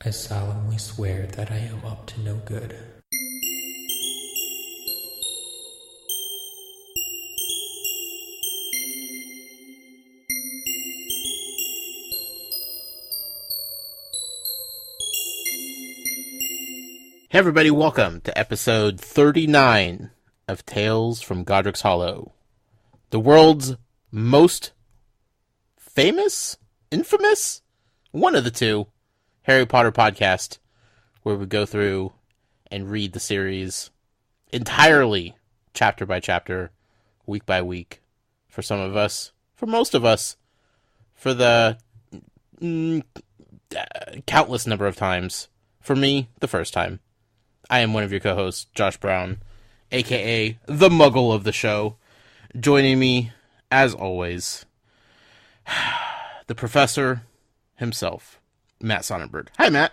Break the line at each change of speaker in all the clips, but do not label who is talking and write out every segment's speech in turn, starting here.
I solemnly swear that I am up to no good.
Hey everybody, welcome to episode 39 of Tales from Godric's Hollow, the world's most famous, infamous, one of the two, Harry Potter podcast, where we go through and read the series entirely, chapter by chapter, week by week, for some of us, for most of us, for the countless number of times, for me, the first time. I am one of your co-hosts, Josh Brown, a.k.a. the Muggle of the show. Joining me, as always, the professor himself, Matt Sonnenberg. Hi, Matt.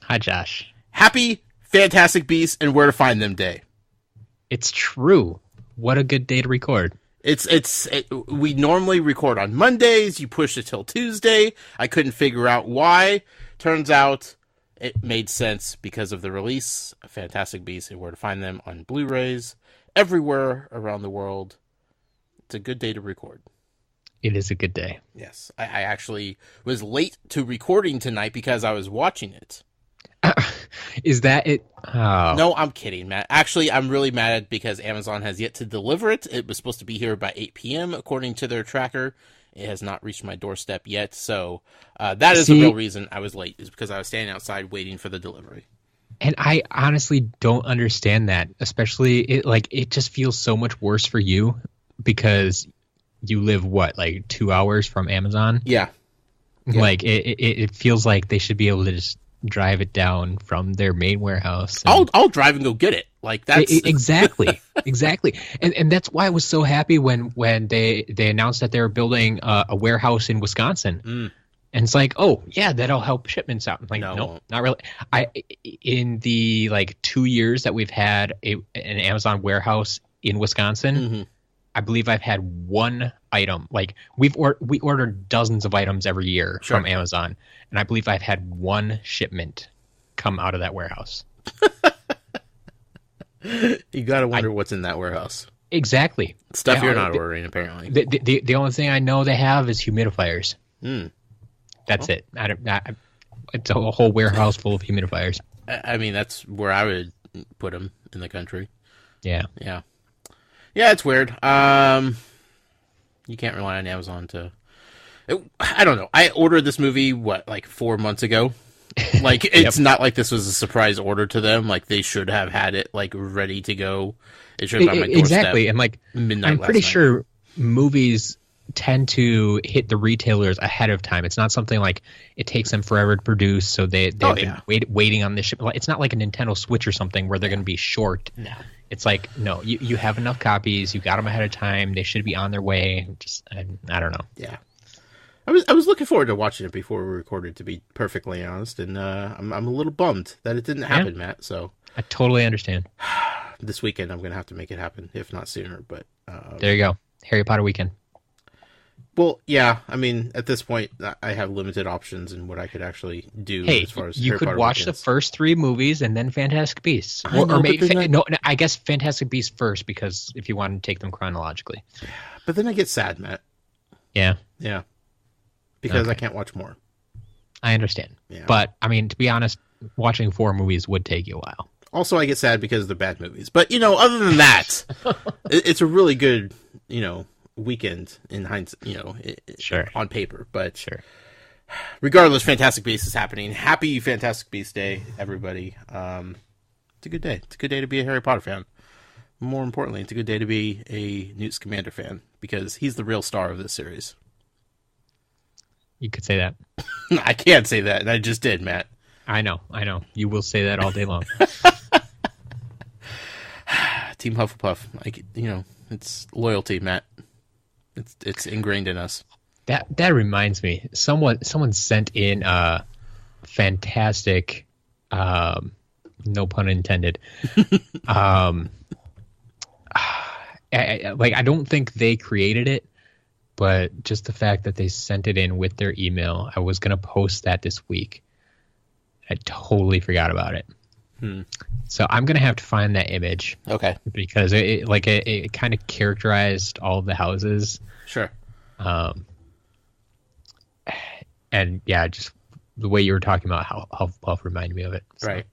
Hi, Josh.
Happy Fantastic Beasts and Where to Find Them Day.
It's true. What a good day to record.
We normally record on Mondays. You pushed it till Tuesday. I couldn't figure out why. Turns out it made sense because of the release of Fantastic Beasts and Where to Find Them on Blu-rays everywhere around the world. It's a good day to record.
It is a good day.
Yes. I actually was late to recording tonight because I was watching it.
Is that it? Oh.
No, I'm kidding, Matt. Actually, I'm really mad at because Amazon has yet to deliver it. It was supposed to be here by 8 p.m. according to their tracker. It has not reached my doorstep yet, so that is the real reason I was late, is because I was standing outside waiting for the delivery.
And I honestly don't understand that, especially it just feels so much worse for you because you live, 2 hours from Amazon?
Yeah.
Like, it feels like they should be able to just drive it down from their main warehouse.
I'll drive and go get it. Like that's
exactly. And that's why I was so happy when they announced that they were building a warehouse in Wisconsin. And it's like, oh yeah, that'll help shipments out. I'm like, no, not really. In the 2 years that we've had an Amazon warehouse in Wisconsin, I believe I've had one item. Like we order dozens of items every year from Amazon, and I believe I've had one shipment come out of that warehouse.
You gotta wonder what's in that warehouse.
Exactly.
Stuff you're not ordering, apparently.
The only thing I know they have is humidifiers. That's it. It's a whole warehouse full of humidifiers.
I mean, that's where I would put them in the country.
Yeah.
Yeah, it's weird. You can't rely on Amazon I don't know. I ordered this movie, 4 months ago? It's not like this was a surprise order to them. Like, they should have had it, ready to go. It should have been on my doorstep.
Exactly. And,
midnight
I'm pretty
last night.
sure movies tend to hit the retailers ahead of time. It's not something like it takes them forever to produce, so they've been waiting on this ship. It's not like a Nintendo Switch or something where they're going to be short.
No.
It's like, no, you have enough copies. You got them ahead of time. They should be on their way. I don't know.
Yeah. I was looking forward to watching it before we recorded, to be perfectly honest, and I'm a little bummed that it didn't happen, Matt. So
I totally understand.
This weekend I'm going to have to make it happen, if not sooner. But
there you go, Harry Potter weekend.
Well, yeah. I mean, at this point, I have limited options in what I could actually do.
Hey,
as far as
you
Harry
could
Potter
watch
weekends.
the first 3 movies and then Fantastic Beasts, I guess Fantastic Beasts first, because if you want to take them chronologically.
But then I get sad, Matt.
Yeah.
Because I can't watch more.
I understand.
Yeah.
But, I mean, to be honest, watching 4 movies would take you a while.
Also, I get sad because they're bad movies. But, other than that, it's a really good, weekend in hindsight,
Sure.
on paper. But
Sure.
Regardless, Fantastic Beasts is happening. Happy Fantastic Beasts Day, everybody. It's a good day. It's a good day to be a Harry Potter fan. More importantly, it's a good day to be a Newt Scamander fan, because he's the real star of this series.
You could say that.
I can't say that, and I just did, Matt.
I know. You will say that all day long.
Team Hufflepuff. It's loyalty, Matt. It's ingrained in us.
That reminds me. Someone sent in a fantastic, no pun intended. I don't think they created it, but just the fact that they sent it in with their email, I was going to post that this week. I totally forgot about it. So I'm gonna have to find that image.
Okay.
Because it kind of characterized all of the houses.
Sure.
And yeah, just the way you were talking about how reminded me of it. So
Right.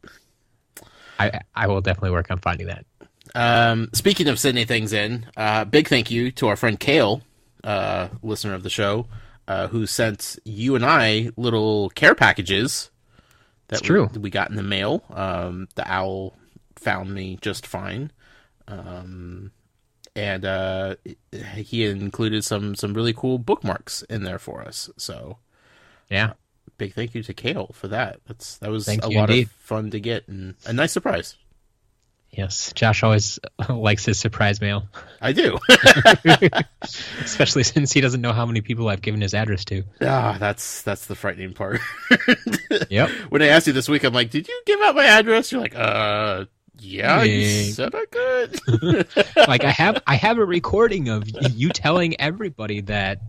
I will definitely work on finding that.
Speaking of sending things in, big thank you to our friend Kale, listener of the show, who sent you and I little care packages that we got in the mail. The owl found me just fine. And he included some really cool bookmarks in there for us. So
yeah,
big thank you to Kale for that. That was
Thank
a
you
lot
indeed.
of fun to get and a nice surprise.
Yes, Josh always likes his surprise mail,
I do.
especially since he doesn't know how many people I've given his address to.
That's the frightening part.
Yep.
When I asked you this week, I'm like, did you give out my address? You're like, yeah, you
Yeah.
said I could.
Like I have a recording of you telling everybody that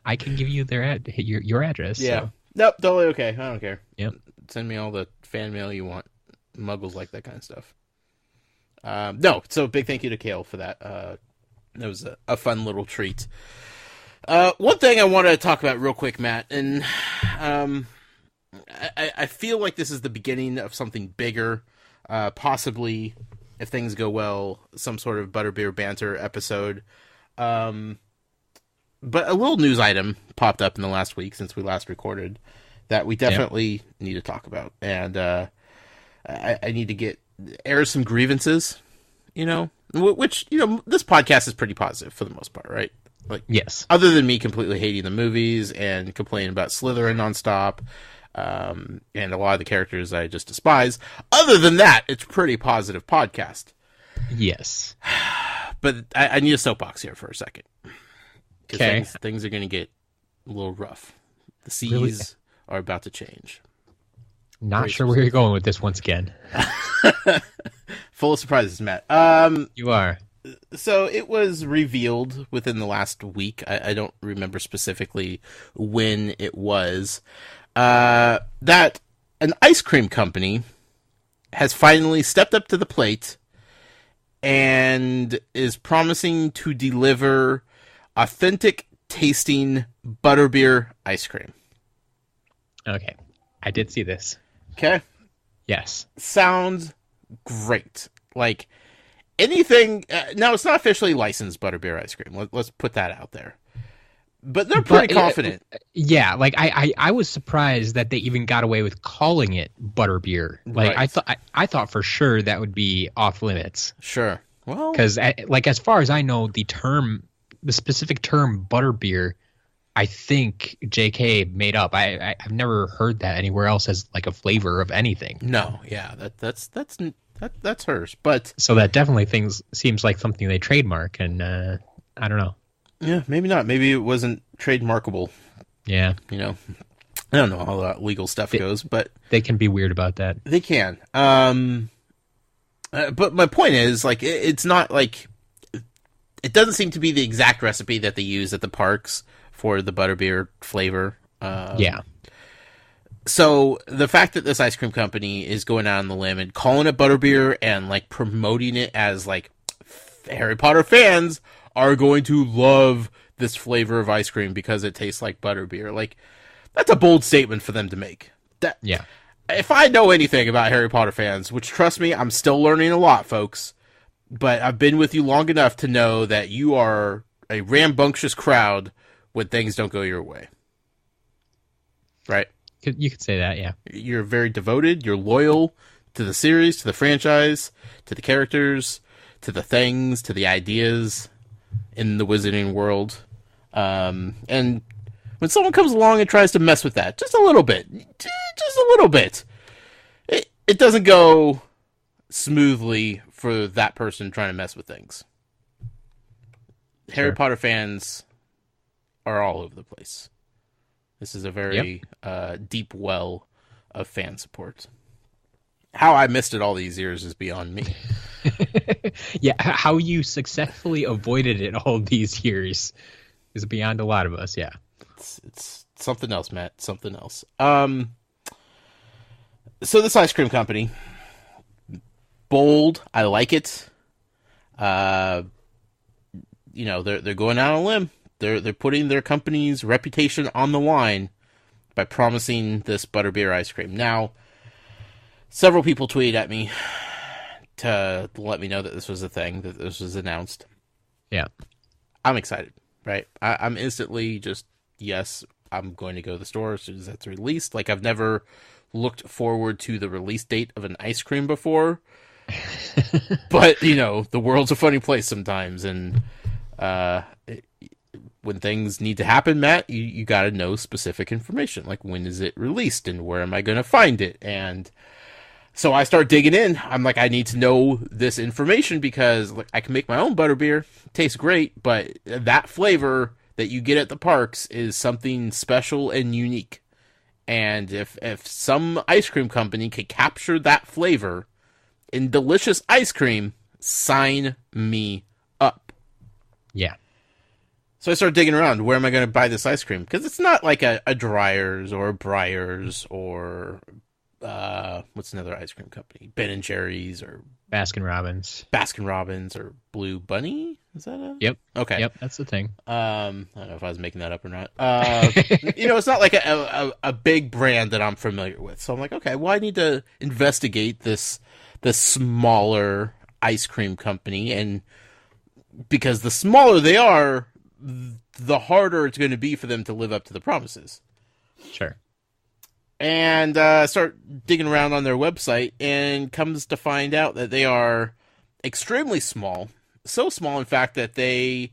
I can give you your address.
Yeah.
So.
Nope, totally okay. I don't care.
Yep.
Send me all the fan mail you want. Muggles like that kind of stuff. No, so big thank you to Kale for that. That was a fun little treat. One thing I want to talk about real quick, Matt, and I feel like this is the beginning of something bigger. Possibly, if things go well, some sort of Butterbeer banter episode. But a little news item popped up in the last week since we last recorded that we definitely need to talk about. And I need to air some grievances, which, this podcast is pretty positive for the most part, right? Like,
Yes.
Other than me completely hating the movies and complaining about Slytherin nonstop, and a lot of the characters I just despise. Other than that, it's a pretty positive podcast.
Yes.
But I need a soapbox here for a second.
Okay.
Things are going to get a little rough. The seas are about to change.
Not sure where you're going with this once again.
Full of surprises, Matt.
You are.
So it was revealed within the last week. I don't remember specifically when it was. That an ice cream company has finally stepped up to the plate and is promising to deliver authentic tasting butterbeer ice cream.
Okay. I did see this.
Okay.
Yes.
Sounds great. Like anything. Now it's not officially licensed butterbeer ice cream. Let's put that out there. But they're pretty confident.
Yeah, like I was surprised that they even got away with calling it butterbeer. Like
Right.
I thought for sure that would be off limits.
Sure. Well,
Because like as far as I know, the specific term butterbeer, I think J.K. made up. I've never heard that anywhere else as like a flavor of anything.
no. Yeah. That's hers. But
So that definitely seems like something they trademark, and I don't know.
yeah, maybe not. Maybe it wasn't trademarkable.
Yeah,
I don't know how that legal stuff goes, but
they can be weird about that.
they can. But my point is, like, it's not like it doesn't seem to be the exact recipe that they use at the parks for the butterbeer flavor.
Yeah.
So the fact that this ice cream company is going out on the limb and calling it butterbeer and like promoting it as like Harry Potter fans are going to love this flavor of ice cream because it tastes like butterbeer. Like, that's a bold statement for them to make.
Yeah.
If I know anything about Harry Potter fans, which trust me, I'm still learning a lot, folks, but I've been with you long enough to know that you are a rambunctious crowd when things don't go your way. Right?
You could say that, yeah.
You're very devoted, you're loyal to the series, to the franchise, to the characters, to the things, to the ideas in the wizarding world. And when someone comes along and tries to mess with that, just a little bit, it doesn't go smoothly for that person trying to mess with things. Harry Potter fans are all over the place. This is a very deep well of fan support. How I missed it all these years is beyond me.
Yeah, how you successfully avoided it all these years is beyond a lot of us, yeah.
It's something else, Matt. Something else. So this ice cream company, bold. I like it. They're going out on a limb. They're putting their company's reputation on the line by promising this butterbeer ice cream. Now, several people tweeted at me to let me know that this was a thing, that this was announced.
Yeah.
I'm excited, right? I'm instantly just, yes, I'm going to go to the store as soon as that's released. Like, I've never looked forward to the release date of an ice cream before. But, the world's a funny place sometimes, and when things need to happen, Matt, you got to know specific information. Like, when is it released, and where am I going to find it? And so I start digging in. I'm like, I need to know this information because I can make my own butterbeer. It tastes great, but that flavor that you get at the parks is something special and unique. And if some ice cream company could capture that flavor in delicious ice cream, sign me up.
Yeah.
So I started digging around. Where am I going to buy this ice cream? Because it's not like a Dreyer's or a Breyers or what's another ice cream company? Ben & Jerry's or
Baskin Robbins or Blue Bunny? Is that a... Yep.
Okay.
Yep, that's the thing.
I don't know if I was making that up or not. It's not like a big brand that I'm familiar with. So I'm like, okay, well, I need to investigate this smaller ice cream company, and because the smaller they are, the harder it's going to be for them to live up to the promises.
Sure.
And start digging around on their website, and comes to find out that they are extremely small. So small, in fact, that they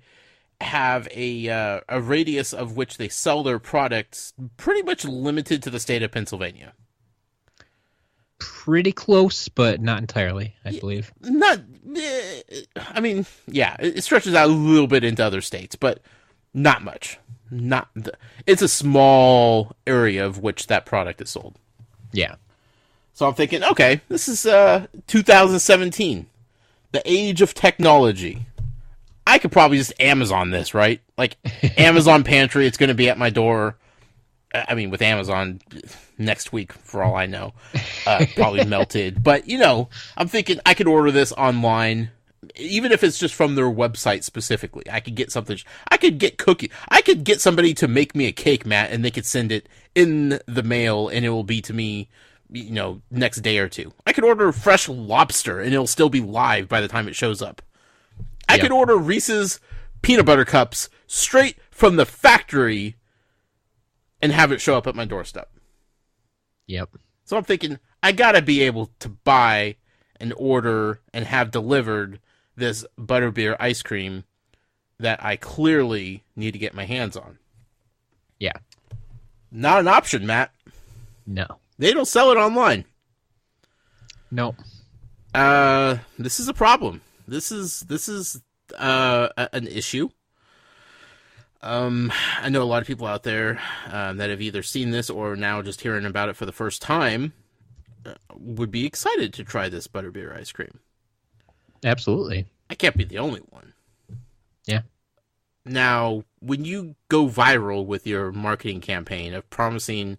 have a radius of which they sell their products pretty much limited to the state of Pennsylvania.
Pretty close, but not entirely, I believe.
It stretches out a little bit into other states, but not much. It's a small area of which that product is sold.
Yeah. So
I'm thinking, okay, this is 2017, the age of technology. I could probably just Amazon this, right? Like, Amazon Pantry, it's going to be at my door. I mean, with Amazon next week, for all I know, probably melted. But, I'm thinking I could order this online, even if it's just from their website specifically. I could get something. I could get cookies. I could get somebody to make me a cake, Matt, and they could send it in the mail, and it will be to me, next day or two. I could order fresh lobster, and it'll still be live by the time it shows up. I could order Reese's peanut butter cups straight from the factory and have it show up at my doorstep.
Yep.
So I'm thinking, I gotta be able to buy and order and have delivered this butterbeer ice cream that I clearly need to get my hands on.
Yeah.
Not an option, Matt.
No.
They don't sell it online.
No.
This is a problem. This is an issue. I know a lot of people out there that have either seen this or now just hearing about it for the first time would be excited to try this butterbeer ice cream.
Absolutely.
I can't be the only one.
Yeah.
Now, when you go viral with your marketing campaign of promising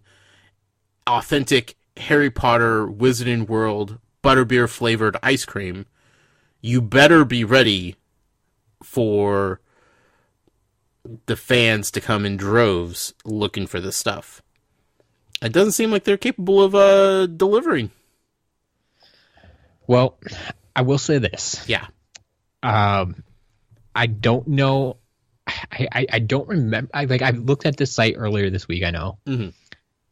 authentic Harry Potter Wizarding World butterbeer flavored ice cream, you better be ready for the fans to come in droves looking for this stuff. It doesn't seem like they're capable of delivering.
Well, I will say this.
Yeah.
I don't know. I don't remember. I looked at this site earlier this week, I know.
Mm-hmm.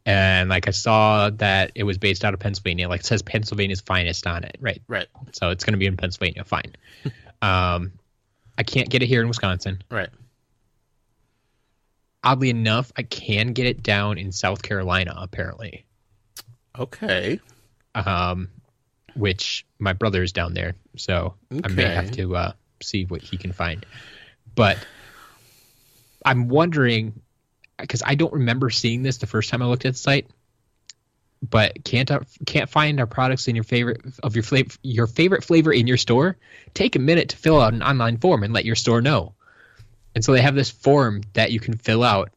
And I saw that it was based out of Pennsylvania. It says Pennsylvania's finest on it. Right.
Right.
So it's going to be in Pennsylvania. Fine. I can't get it here in Wisconsin.
Right.
Oddly enough, I can get it down in South Carolina, apparently.
Okay.
Which my brother is down there, so okay. I may have to see what he can find. But I'm wondering, because I don't remember seeing this the first time I looked at the site, but can't find our products in your favorite flavor in your store? Take a minute to fill out an online form and let your store know. And so they have this form that you can fill out,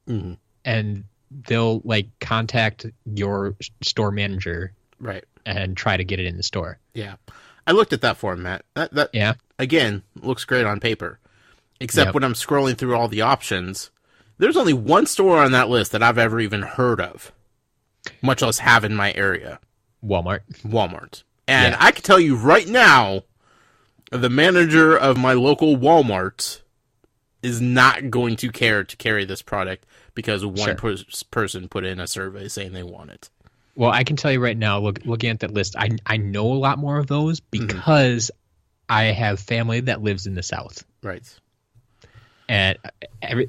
and they'll contact your store manager
Right.
and try to get it in the store.
Yeah. I looked at that for him, Matt. That
Yeah.
again, looks great on paper. Except when I'm scrolling through all the options, there's only one store on that list that I've ever even heard of, much less have in my area.
Walmart.
And I can tell you right now, the manager of my local Walmart is not going to care to carry this product because one person put in a survey saying they want it.
Well, I can tell you right now, looking at that list, I know a lot more of those because I have family that lives in the South.
Right.
And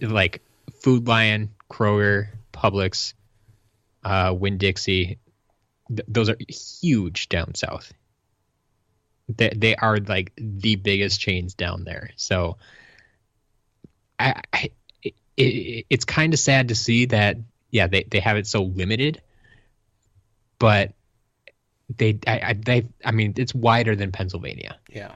like Food Lion, Kroger, Publix, Winn-Dixie, those are huge down south. They are like the biggest chains down there. So it's kind of sad to see that, they have it so limited, but I mean, it's wider than Pennsylvania.
Yeah.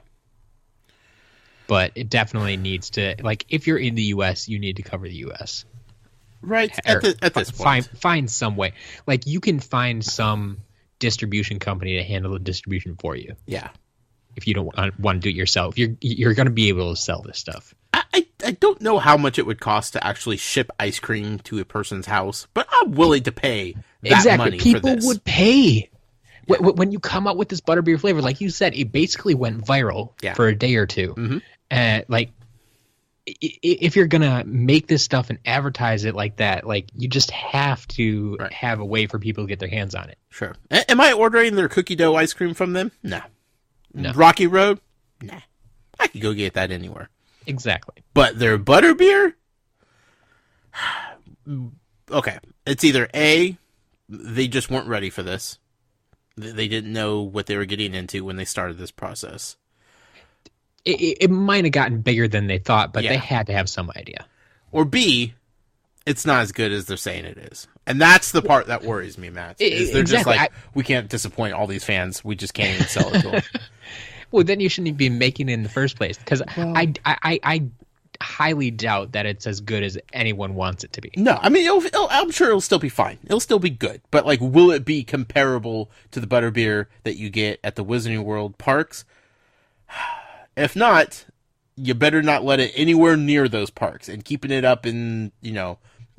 But it definitely needs to, like, if you're in the U.S., you need to cover the U.S.
Right. At this point.
Find some way. Like, you can find some distribution company to handle the distribution for you.
Yeah.
If you don't want to do it yourself, you're going to be able to sell this stuff.
I don't know how much it would cost to actually ship ice cream to a person's house, but I'm willing to pay that money
People
for this.
Would pay. Yeah. When you come out with this butterbeer flavor, like you said, it basically went viral for a day or two.
Mm-hmm.
Like, if you're gonna make this stuff and advertise it like that, like, you just have to have a way for people to get their hands on it.
Sure. Am I ordering their cookie dough ice cream from them? No. Rocky Road? Nah. I could go get that anywhere.
Exactly.
But their butterbeer? Okay. It's either A, they just weren't ready for this. They didn't know what they were getting into when they started this process.
It might have gotten bigger than they thought, but they had to have some idea.
Or B, it's not as good as they're saying it is. And that's the part that worries me, Matt. Is they're just like, we can't disappoint all these fans. We just can't even sell it to them.
Well, then you shouldn't be making it in the first place. Because I highly doubt that it's as good as anyone wants it to be.
No, I mean, I'm sure it'll still be fine. It'll still be good. But, like, will it be comparable to the butterbeer that you get at the Wizarding World parks? If not, you better not let it anywhere near those parks. And keeping it up in,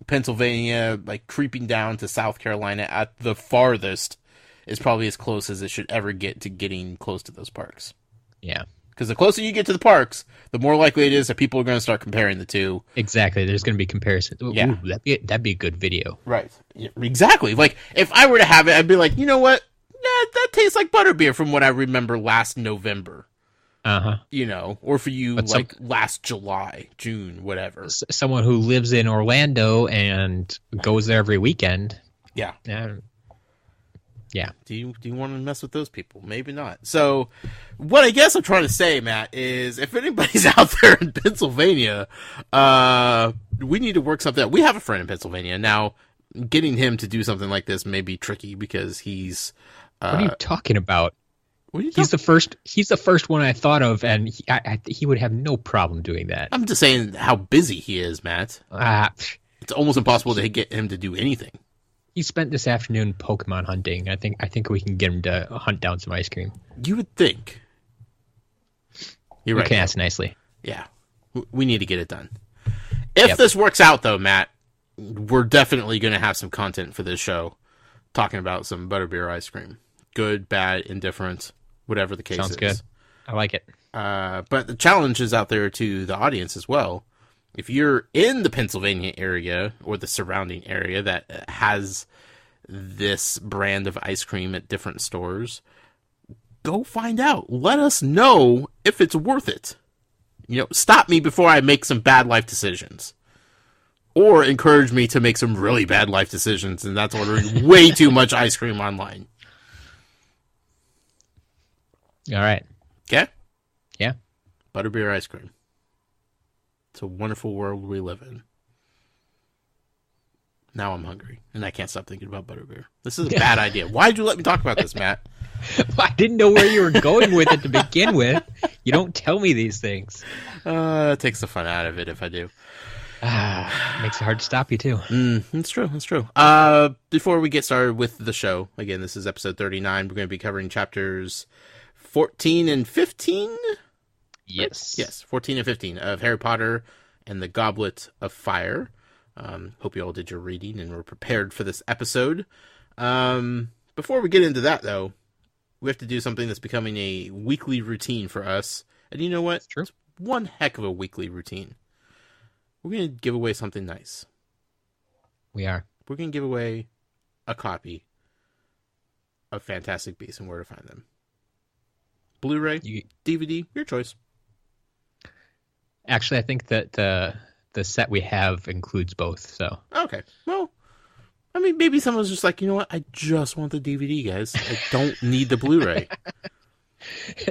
Pennsylvania, like creeping down to South Carolina at the farthest is probably as close as it should ever get to getting close to those parks.
Yeah.
Because the closer you get to the parks, the more likely it is that people are going to start comparing the two.
Exactly. There's going to be comparisons.
Yeah.
Ooh, that'd be a good video.
Right. Yeah, exactly. Like, if I were to have it, I'd be like, you know what? That tastes like butterbeer from what I remember last November.
Uh-huh.
Or for you, but last July, June, whatever.
Someone who lives in Orlando and goes there every weekend.
Yeah.
Yeah.
Do you want to mess with those people? Maybe not. So, what I guess I'm trying to say, Matt, is if anybody's out there in Pennsylvania, we need to work something out. We have a friend in Pennsylvania. Now, getting him to do something like this may be tricky because he's...
what are you talking about? He's the first one I thought of, and he would have no problem doing that.
I'm just saying how busy he is, Matt. It's almost impossible to get him to do anything.
He spent this afternoon Pokemon hunting. I think we can get him to hunt down some ice cream.
You would think. You're right.
You can ask nicely.
Yeah. We need to get it done. If this works out, though, Matt, we're definitely going to have some content for this show talking about some butterbeer ice cream. Good, bad, indifferent, whatever the case is.
Sounds good. I like it.
But the challenge is out there to the audience as well. If you're in the Pennsylvania area or the surrounding area that has this brand of ice cream at different stores, go find out. Let us know if it's worth it. Stop me before I make some bad life decisions. Or encourage me to make some really bad life decisions, and that's ordering way too much ice cream online.
All right.
Okay?
Yeah.
Butterbeer ice cream. It's a wonderful world we live in. Now I'm hungry, and I can't stop thinking about butterbeer. This is a bad idea. Why did you let me talk about this, Matt?
I didn't know where you were going with it to begin with. You don't tell me these things.
It takes the fun out of it if I do.
Makes it hard to stop you, too.
That's true. That's true. Before we get started with the show, again, this is episode 39. We're going to be covering chapters 14 and 15?
Yes.
Yes, 14 and 15 of Harry Potter and the Goblet of Fire. Hope you all did your reading and were prepared for this episode. Before we get into that, though, we have to do something that's becoming a weekly routine for us. And you know what?
It's true.
It's one heck of a weekly routine. We're going to give away something nice.
We are.
We're going to give away a copy of Fantastic Beasts and Where to Find Them. Blu-ray, DVD, your choice.
Actually, I think that the set we have includes both. So
okay, well, I mean, maybe someone's just like, you know what? I just want the DVD, guys. I don't need the Blu-ray.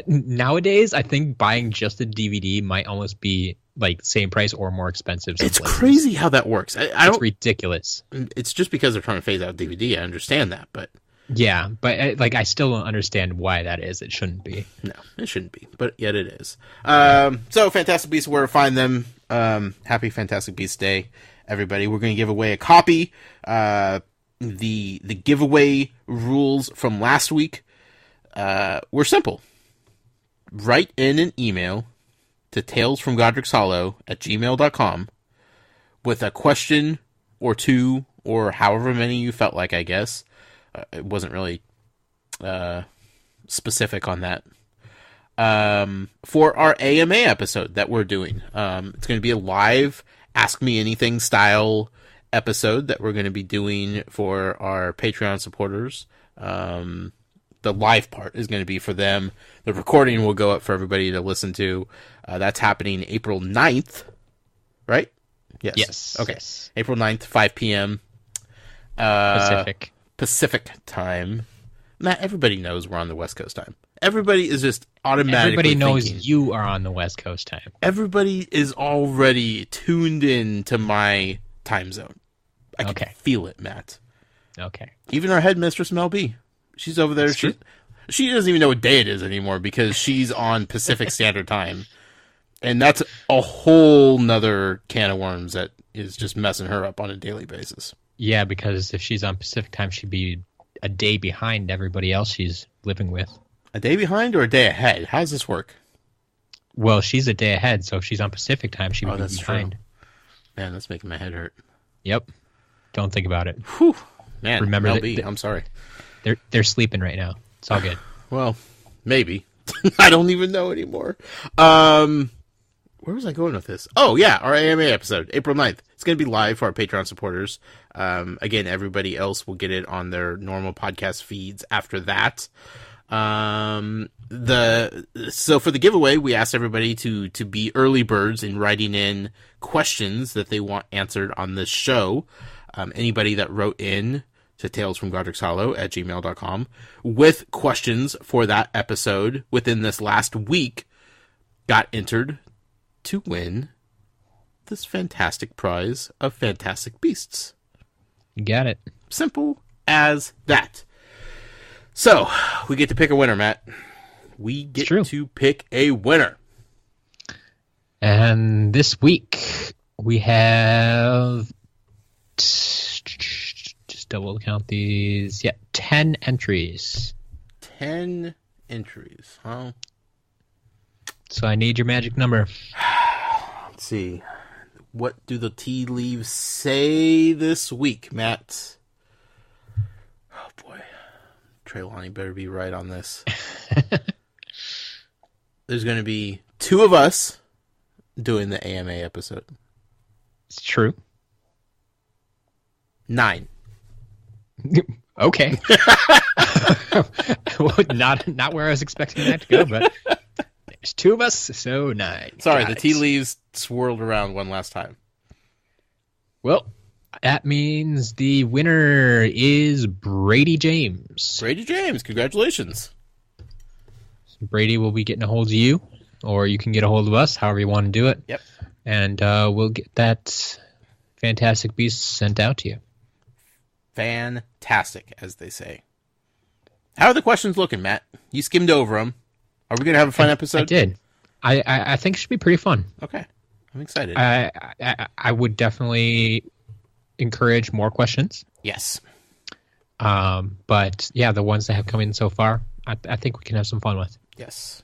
Nowadays, I think buying just a DVD might almost be like same price or more expensive.
It's crazy how that works.
It's ridiculous.
It's just because they're trying to phase out DVD. I understand that, but
yeah, but I still don't understand why that is. It shouldn't be.
No, it shouldn't be, but yet it is. So Fantastic Beasts, Where to Find Them. Happy Fantastic Beasts Day, everybody. We're going to give away a copy. The giveaway rules from last week were simple. Write in an email to talesfromgodricshollow@gmail.com with a question or two, or however many you felt like, I guess. It wasn't really specific on that. For our AMA episode that we're doing. It's going to be a live Ask Me Anything style episode that we're going to be doing for our Patreon supporters. The live part is going to be for them. The recording will go up for everybody to listen to. That's happening April 9th, right?
Yes.
Okay.
Yes.
April 9th, 5 p.m. Pacific time. Matt, everybody knows we're on the West Coast time. Everybody is just automatically
Everybody knows
thinking,
you are on the West Coast time.
everybody is already tuned in to my time zone. I can feel it, Matt.
Okay.
Even our headmistress, Mel B. She's over there. She doesn't even know what day it is anymore because she's on Pacific Standard Time. And that's a whole nother can of worms that is just messing her up on a daily basis.
Yeah, because if she's on Pacific time, she'd be a day behind everybody else she's living with.
A day behind or a day ahead? How does this work?
Well, she's a day ahead, so if she's on Pacific time, she'd be behind.
True. Man, that's making my head hurt.
Yep. Don't think about it.
Whew. Man,
remember
Mel B, I'm sorry.
They're sleeping right now. It's all good.
Well, maybe. I don't even know anymore. Where was I going with this? Oh, yeah, our AMA episode, April 9th. It's going to be live for our Patreon supporters. Again, everybody else will get it on their normal podcast feeds after that. So for the giveaway, we asked everybody to be early birds in writing in questions that they want answered on this show. Anybody that wrote in to talesfromgodricshollow@gmail.com with questions for that episode within this last week got entered to win this fantastic prize of Fantastic Beasts.
You got it.
Simple as that. So, we get to pick a winner, Matt. We get to pick a winner.
And this week, we have... Just double count these. Yeah, 10 entries.
10 entries, huh?
So I need your magic number.
Let's see. What do the tea leaves say this week, Matt? Oh, boy. Treylani better be right on this. There's going to be 2 of us doing the AMA episode.
It's true.
9.
Okay. Well, not where I was expecting that to go, but there's 2 of us, so 9.
Sorry, the tea leaves swirled around one last time.
Well, that means the winner is Brady James.
Brady James, congratulations.
Brady will be getting a hold of you, or you can get a hold of us, however you want to do it.
Yep.
And we'll get that Fantastic Beast sent out to you.
Fantastic, as they say. How are the questions looking, Matt? You skimmed over them. Are we going to have a fun episode?
I did. I think it should be pretty fun.
Okay. I'm excited.
I would definitely encourage more questions.
Yes.
But yeah, the ones that have come in so far, I think we can have some fun with.
Yes.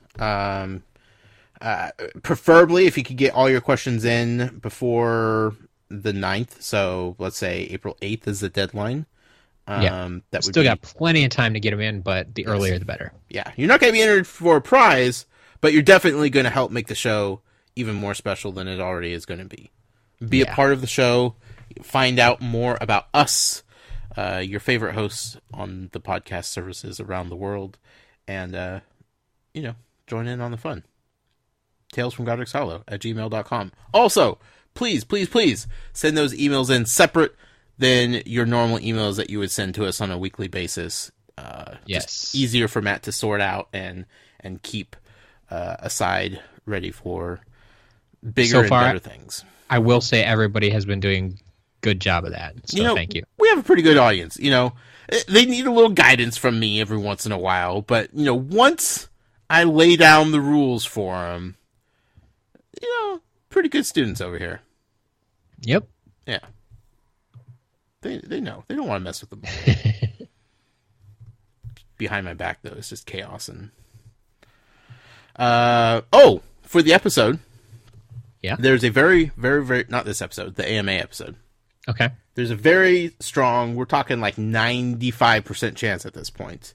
Preferably if you could get all your questions in before the 9th. So let's say April 8th is the deadline.
That would still got plenty of time to get them in, but the earlier the better.
Yeah. You're not going to be entered for a prize, but you're definitely going to help make the show even more special than it already is going to be. Be a part of the show, find out more about us, your favorite hosts on the podcast services around the world, and, join in on the fun. talesfromgodricshollow@gmail.com. Also, please send those emails in separate than your normal emails that you would send to us on a weekly basis. Just easier for Matt to sort out and keep aside ready for bigger and better things.
I will say everybody has been doing good job of that. So thank you.
We have a pretty good audience. They need a little guidance from me every once in a while, but once I lay down the rules for them, pretty good students over here.
Yep.
Yeah. They know. They don't want to mess with them. Behind my back, though, it's just chaos. And for the episode, there's a very, very, very, not this episode, the AMA episode.
Okay.
There's a very strong, we're talking like 95% chance at this point,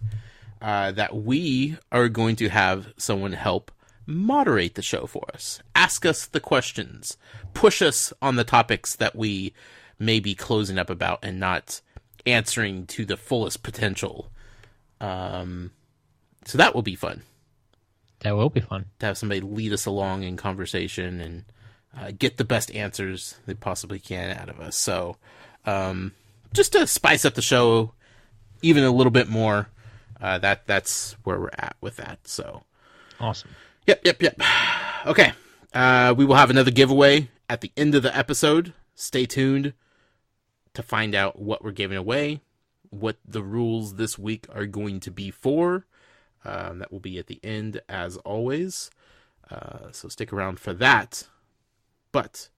that we are going to have someone help moderate the show for us. Ask us the questions. Push us on the topics that we may be closing up about and not answering to the fullest potential. So that will be fun.
That will be fun.
To have somebody lead us along in conversation and get the best answers they possibly can out of us. So just to spice up the show even a little bit more, that's where we're at with that. So
awesome.
Yep. Okay. We will have another giveaway at the end of the episode. Stay tuned to find out what we're giving away, what the rules this week are going to be for. That will be at the end, as always. So stick around for that. But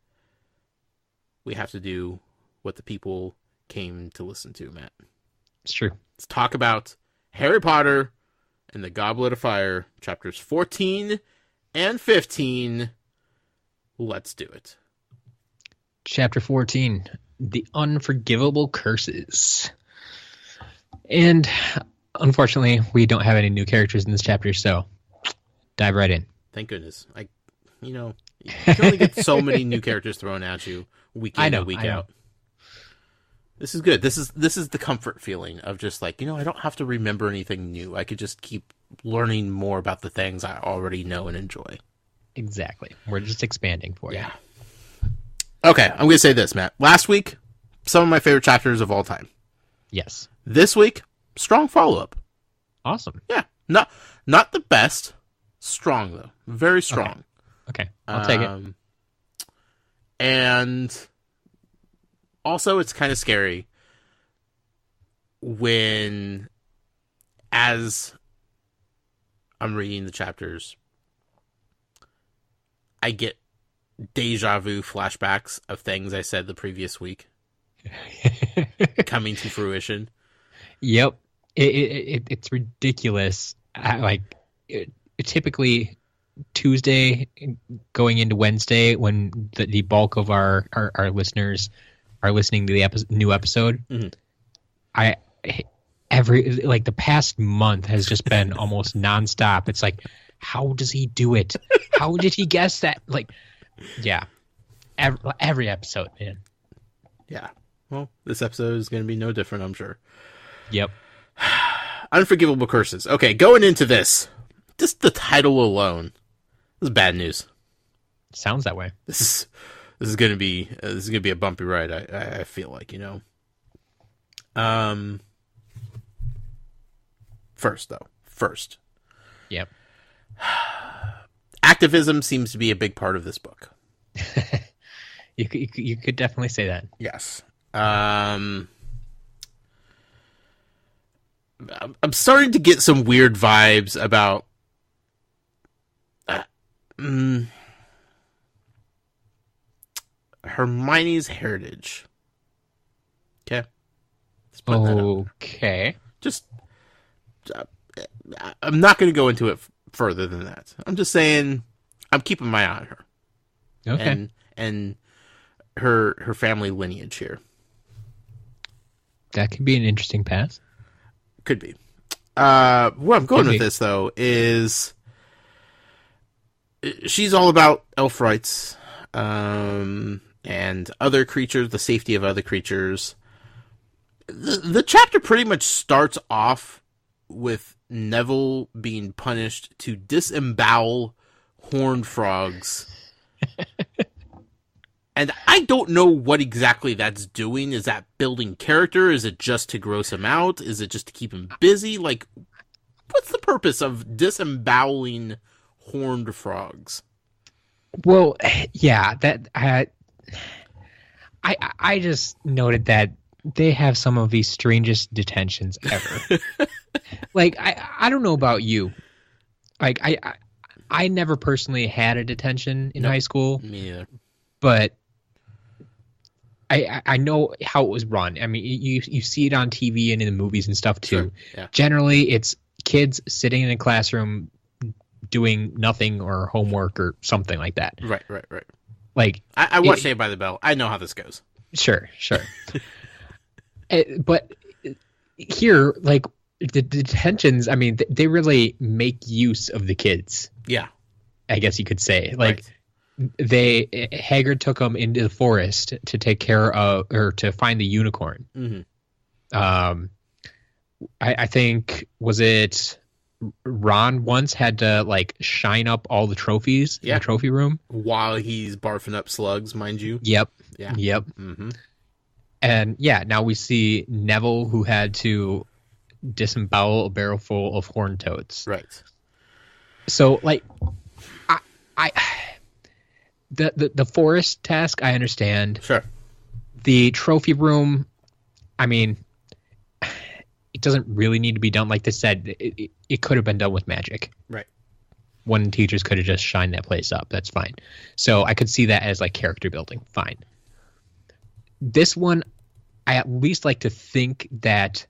we have to do what the people came to listen to, Matt.
It's true.
Let's talk about Harry Potter and the Goblet of Fire, chapters 14 and 15. Let's do it.
Chapter 14, The Unforgivable Curses. And unfortunately, we don't have any new characters in this chapter, so dive right in.
Thank goodness. You can only get so many new characters thrown at you week in and week out. This is good. This is the comfort feeling of just like, I don't have to remember anything new. I could just keep learning more about the things I already know and enjoy.
Exactly. We're just expanding for you.
Okay, I'm going to say this, Matt. Last week, some of my favorite chapters of all time.
Yes.
This week, strong follow-up.
Awesome.
Yeah. Not the best. Strong, though. Very strong.
Okay. I'll take it.
And also, it's kind of scary when, as I'm reading the chapters, I get deja vu flashbacks of things I said the previous week coming to fruition.
Yep. It's ridiculous. Typically Tuesday going into Wednesday when the bulk of our listeners are listening to the new episode. Mm-hmm. The past month has just been almost nonstop. It's like, how does he do it? How did he guess that? Every episode, man. Yeah.
Well, this episode is going to be no different, I'm sure.
Yep.
Unforgivable Curses. Okay, going into this, just the title alone, this is bad news.
Sounds that way.
This is going to be a bumpy ride. I feel like, First.
Yep.
Activism seems to be a big part of this book.
You could definitely say that.
Yes. I'm starting to get some weird vibes about Hermione's heritage. Okay. Let's put that out.
Okay.
Just, I'm not going to go into it further than that. I'm just saying, I'm keeping my eye on her.
Okay.
And her family lineage here.
That could be an interesting path.
Could be. Where I'm going with this, though, is she's all about elf rights and other creatures, the safety of other creatures. The chapter pretty much starts off with Neville being punished to disembowel horned frogs. And I don't know what exactly that's doing. Is that building character? Is it just to gross him out? Is it just to keep him busy? Like, what's the purpose of disemboweling horned frogs?
Well, yeah, that I just noted that they have some of the strangest detentions ever. Like, I don't know about you. Like, I never personally had a detention in high school.
Me either.
But I know how it was run. I mean, you see it on TV and in the movies and stuff too.
Sure. Yeah.
Generally, it's kids sitting in a classroom doing nothing or homework or something like that.
Right.
Like,
I watched Saved by the Bell. I know how this goes.
Sure. But here, like, the detentions, I mean, they really make use of the kids.
Yeah.
I guess you could say. Like, Hagrid took them into the forest to take care of, or to find the unicorn.
Mm-hmm.
I think, was it Ron once had to, like, shine up all the trophies in the trophy room?
While he's barfing up slugs, mind you.
Yep.
Yeah.
Yep.
Mm-hmm.
And, now we see Neville, who had to disembowel a barrel full of horned toads.
Right.
So, like, The forest task, I understand.
Sure.
The trophy room, I mean, it doesn't really need to be done. Like they said, it could have been done with magic.
Right.
One teachers could have just shined that place up. That's fine. So I could see that as, like, character building. Fine. This one, I at least like to think that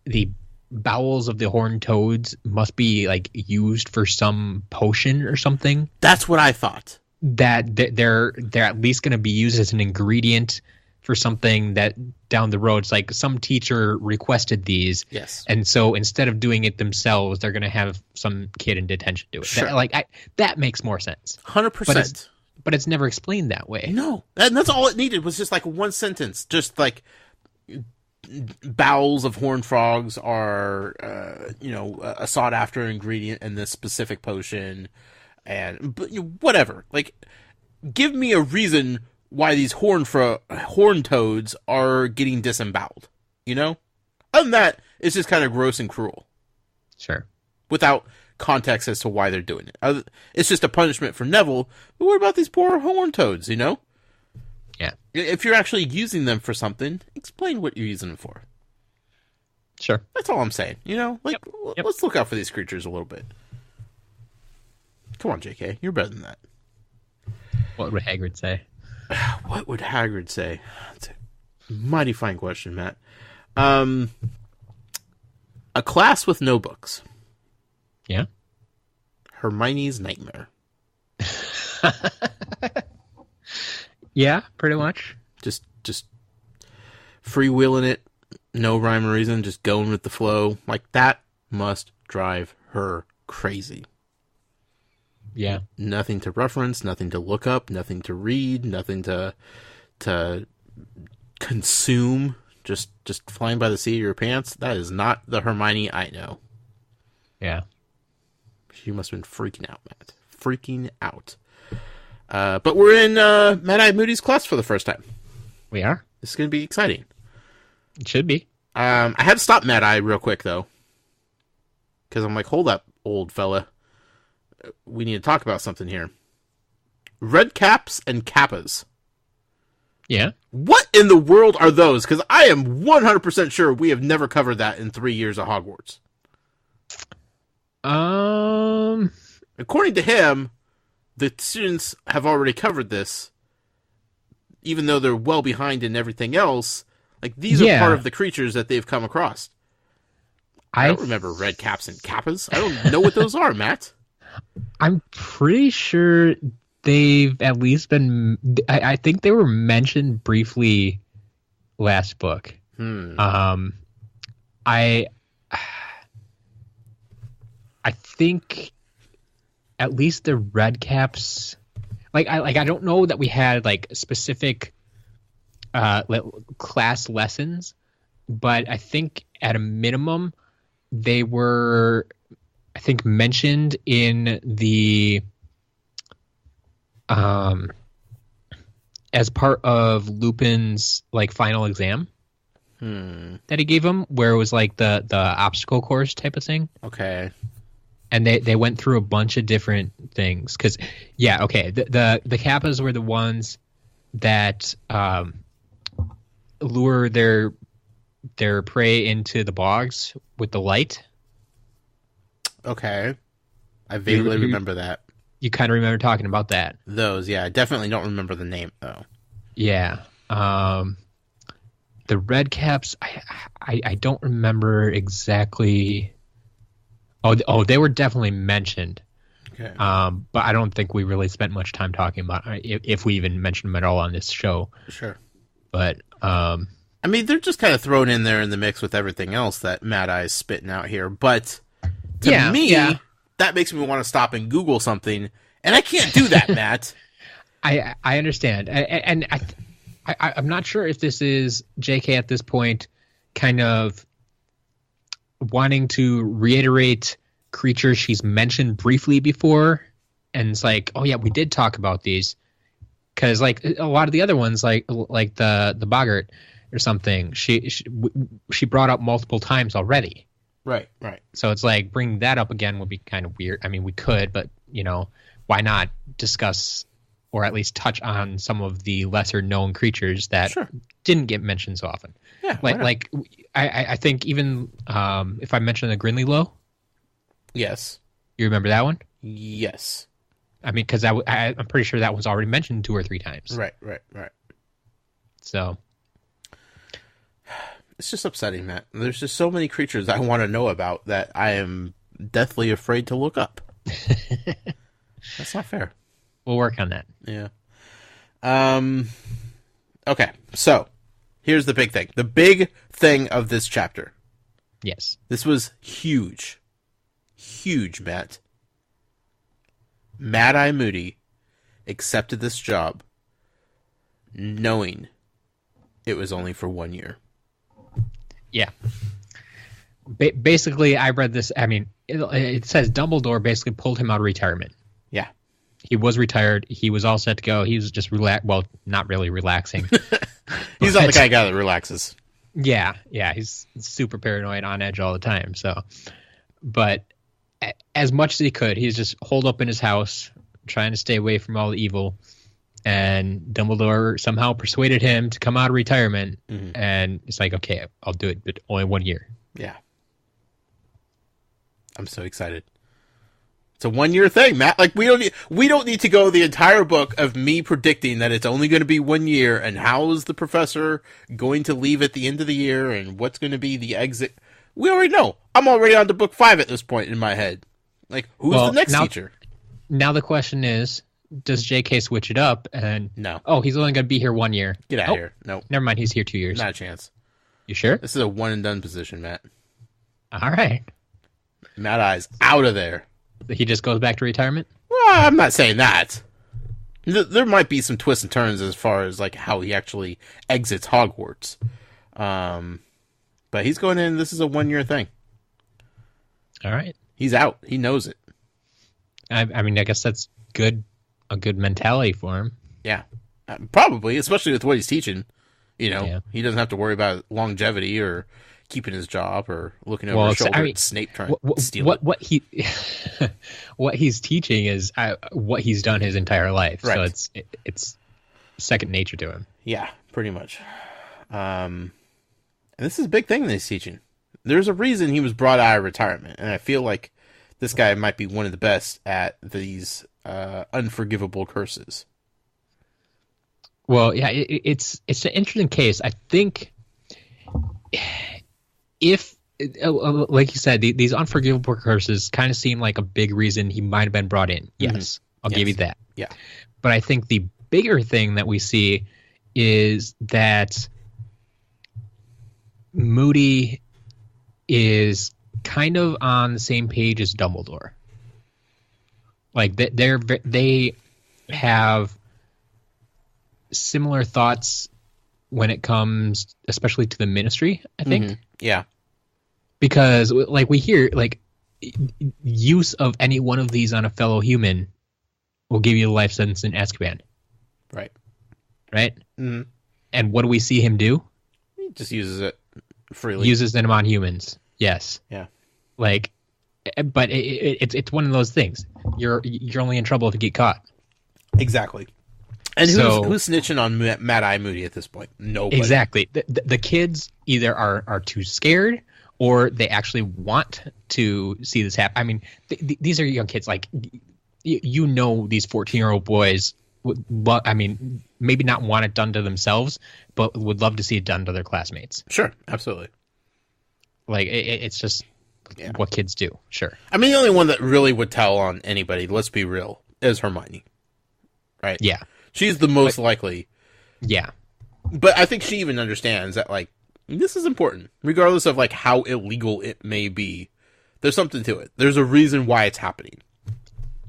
the bowels of the horned toads must be, like, used for some potion or something.
That's what I thought.
That they're at least going to be used as an ingredient for something that down the road, it's like some teacher requested these.
Yes.
And so instead of doing it themselves, they're going to have some kid in detention do it.
Sure.
That makes more sense.
100%.
But it's never explained that way.
No. And that's all it needed was just, like, one sentence. Just, like, bowels of horned frogs are, a sought-after ingredient in this specific potion. And whatever, like, give me a reason why these horned toads are getting disemboweled. Other than that, it's just kind of gross and cruel.
Sure.
Without context as to why they're doing it. It's just a punishment for Neville. But what about these poor horned toads?
Yeah.
If you're actually using them for something, explain what you're using them for.
Sure.
That's all I'm saying. Let's look out for these creatures a little bit. Come on, JK. You're better than that.
What would Hagrid say?
What would Hagrid say? That's a mighty fine question, Matt. A class with no books.
Yeah.
Hermione's nightmare.
Yeah, pretty much.
Just freewheeling it. No rhyme or reason. Just going with the flow. Like, that must drive her crazy.
Yeah.
Nothing to reference, nothing to look up, nothing to read, nothing to consume. Just flying by the seat of your pants. That is not the Hermione I know.
Yeah.
She must have been freaking out, Matt. Freaking out. But we're in Mad-Eye Moody's class for the first time.
We are.
This is going to be exciting.
It should be.
I had to stop Mad-Eye real quick, though. Because I'm like, hold up, old fella. We need to talk about something here. Red caps and kappas.
Yeah.
What in the world are those? Because I am 100% sure we have never covered that in 3 years of Hogwarts. According to him, the students have already covered this, even though they're well behind in everything else, like these are part of the creatures that they've come across. I don't remember red caps and kappas. I don't know what those are, Matt.
I'm pretty sure they've at least been. I think they were mentioned briefly last book. I think at least the red caps. I don't know that we had like specific class lessons, but I think at a minimum they were, I think, mentioned in the as part of Lupin's like final exam that he gave him, where it was like the obstacle course type of thing.
Okay.
And they went through a bunch of different things because, the Kappas were the ones that lure their prey into the bogs with the light.
Okay, I vaguely remember that.
You kind of remember talking about that.
Those, yeah, I definitely don't remember the name though.
Yeah, the red caps, I don't remember exactly. Oh, they were definitely mentioned. Okay. But I don't think we really spent much time talking about if we even mentioned them at all on this show.
Sure.
But
I mean, they're just kind of thrown in there in the mix with everything else that Mad Eye's spitting out here. But to me, that makes me want to stop and Google something, and I can't do that, Matt.
I understand, and I'm not sure if this is JK at this point, kind of wanting to reiterate creatures she's mentioned briefly before, and it's like, oh yeah, we did talk about these, because like a lot of the other ones, like the boggart or something, she brought up multiple times already.
Right.
So it's like bringing that up again would be kind of weird. I mean, we could, but why not discuss or at least touch on some of the lesser known creatures that didn't get mentioned so often.
Yeah,
I think even if I mention the Grinly Low.
Yes.
You remember that one?
Yes.
I mean, because I'm pretty sure that was already mentioned 2 or 3 times.
Right.
So.
It's just upsetting, Matt. There's just so many creatures I want to know about that I am deathly afraid to look up. That's not fair.
We'll work on that.
Yeah. Okay, so here's the big thing. The big thing of this chapter.
Yes.
This was huge. Huge, Matt. Mad Eye Moody accepted this job knowing it was only for 1 year.
Yeah. Basically, I read this. I mean, it says Dumbledore basically pulled him out of retirement.
Yeah.
He was retired. He was all set to go. He was just well, not really relaxing.
He's not the kind of guy that relaxes.
Yeah. He's super paranoid, on edge all the time. So, but as much as he could, he's just holed up in his house, trying to stay away from all the evil. And Dumbledore somehow persuaded him to come out of retirement. Mm-hmm. And it's like, okay, I'll do it, but only 1 year.
Yeah. I'm so excited. It's a 1 year thing, Matt. Like we don't need to go the entire book of me predicting that it's only going to be 1 year and how is the professor going to leave at the end of the year and what's going to be the exit. We already know. I'm already on to book 5 at this point in my head. Like, who's the next teacher?
Now the question is, does JK switch it up? And
no.
Oh, he's only going to be here 1 year.
Get out of here. No.
Never mind. He's here 2 years.
Not a chance.
You sure?
This is a one and done position, Matt.
All right.
Mad Eye's out of there.
He just goes back to retirement?
Well, I'm not saying that. There might be some twists and turns as far as like how he actually exits Hogwarts. But he's going in. This is a 1 year thing.
All right.
He's out. He knows it.
I mean, I guess that's good. A good mentality for him.
Yeah, probably, especially with what he's teaching. He doesn't have to worry about longevity or keeping his job or looking over his shoulder at Snape trying to steal it.
What he's teaching is what he's done his entire life.
Right.
So it's second nature to him.
Yeah, pretty much. And this is a big thing that he's teaching. There's a reason he was brought out of retirement, and I feel like this guy might be one of the best at these unforgivable curses.
Well, yeah, it's an interesting case. I think if, like you said, these unforgivable curses kind of seem like a big reason he might have been brought in. Yes, I'll give you that.
Yeah.
But I think the bigger thing that we see is that Moody is kind of on the same page as Dumbledore. Like they have similar thoughts when it comes, especially to the Ministry, I think.
Mm-hmm. Yeah.
Because, like, we hear, like, use of any one of these on a fellow human will give you a life sentence in Azkaban.
Right.
Right?
Mm-hmm.
And what do we see him do?
He just uses it freely.
Uses them on humans. Yes.
Yeah.
Like, but it's one of those things. You're only in trouble if you get caught.
Exactly. And who's snitching on Mad Eye Moody at this point? Nobody.
Exactly. The kids either are too scared or they actually want to see this happen. I mean, these are young kids. Like, you know, these 14-year-old boys would maybe not want it done to themselves, but would love to see it done to their classmates.
Sure, absolutely.
Like, it's just what kids do. Sure.
I mean, the only one that really would tell on anybody, let's be real, is Hermione. Right?
Yeah.
She's the most likely.
Yeah.
But I think she even understands that, like, this is important. Regardless of, like, how illegal it may be, there's something to it. There's a reason why it's happening.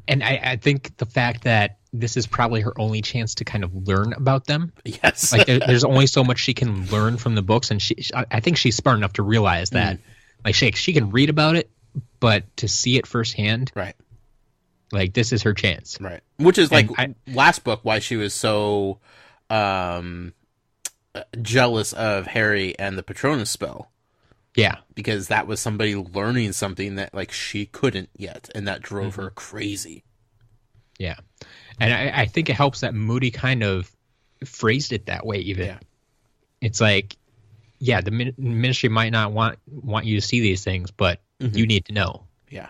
And I think the fact that this is probably her only chance to kind of learn about them.
Yes.
Like, there's only so much she can learn from the books, and I think she's smart enough to realize that. Like, she can read about it, but to see it firsthand.
Right.
Like, this is her chance.
Right. Which is, like, last book, why she was so jealous of Harry and the Patronus spell.
Yeah.
Because that was somebody learning something that, like, she couldn't yet, and that drove her crazy.
Yeah. And I think it helps that Moody kind of phrased it that way, even. Yeah. It's like, yeah, the Ministry might not want you to see these things, but you need to know.
Yeah.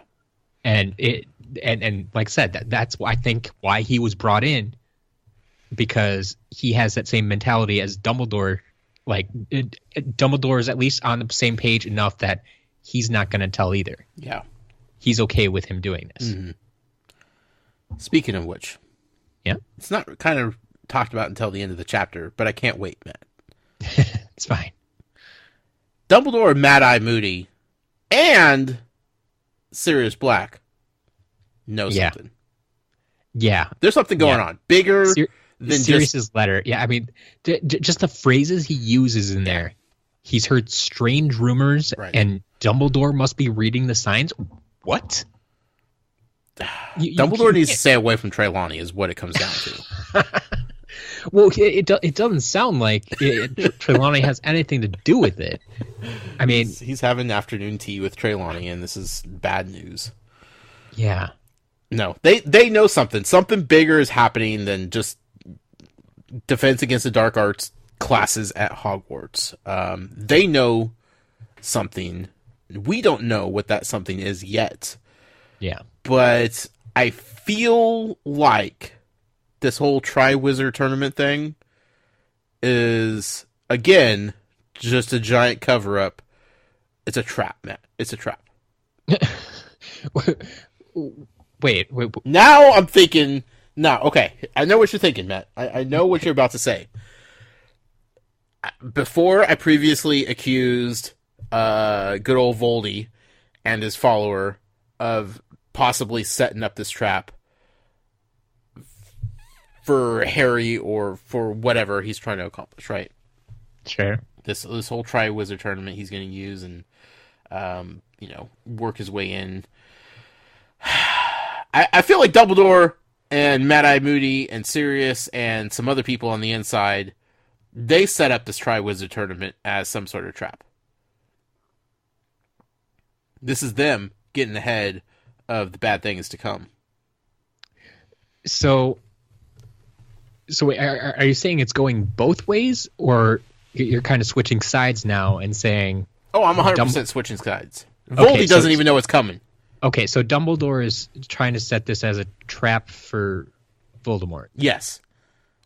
And and like I said, that's why I think why he was brought in, because he has that same mentality as Dumbledore. Like, Dumbledore is at least on the same page enough that he's not going to tell either.
Yeah.
He's okay with him doing this.
Mm-hmm. Speaking of which,
yeah,
it's not kind of talked about until the end of the chapter, but I can't wait, Matt.
It's fine.
Dumbledore, Mad Eye Moody, and Sirius Black know something.
Yeah.
There's something going on. Bigger than
Sirius's letter. Yeah, I mean, just the phrases he uses in there. He's heard strange rumors, and Dumbledore must be reading the signs. What?
Dumbledore needs to stay away from Trelawney is what it comes down to.
Well, it doesn't sound like Trelawney has anything to do with it. I mean,
he's having afternoon tea with Trelawney, and this is bad news.
Yeah.
No, they know something. Something bigger is happening than just Defense Against the Dark Arts classes at Hogwarts. They know something. We don't know what that something is yet.
Yeah.
But I feel like this whole Triwizard Tournament thing is, again, just a giant cover-up. It's a trap, Matt. It's a trap.
Wait.
Now I'm thinking... No, okay. I know what you're thinking, Matt. I know what you're about to say. Before, I previously accused good old Voldy and his follower of possibly setting up this trap for Harry or for whatever he's trying to accomplish, right?
Sure.
This whole Triwizard Tournament he's going to use and, work his way in. I feel like Dumbledore and Mad Eye Moody and Sirius and some other people on the inside, they set up this Triwizard Tournament as some sort of trap. This is them getting ahead of the bad things to come.
So wait, are you saying it's going both ways, or you're kind of switching sides now and saying...
Oh, I'm 100% switching sides. Voldy doesn't even know what's coming.
Okay, so Dumbledore is trying to set this as a trap for Voldemort.
Yes.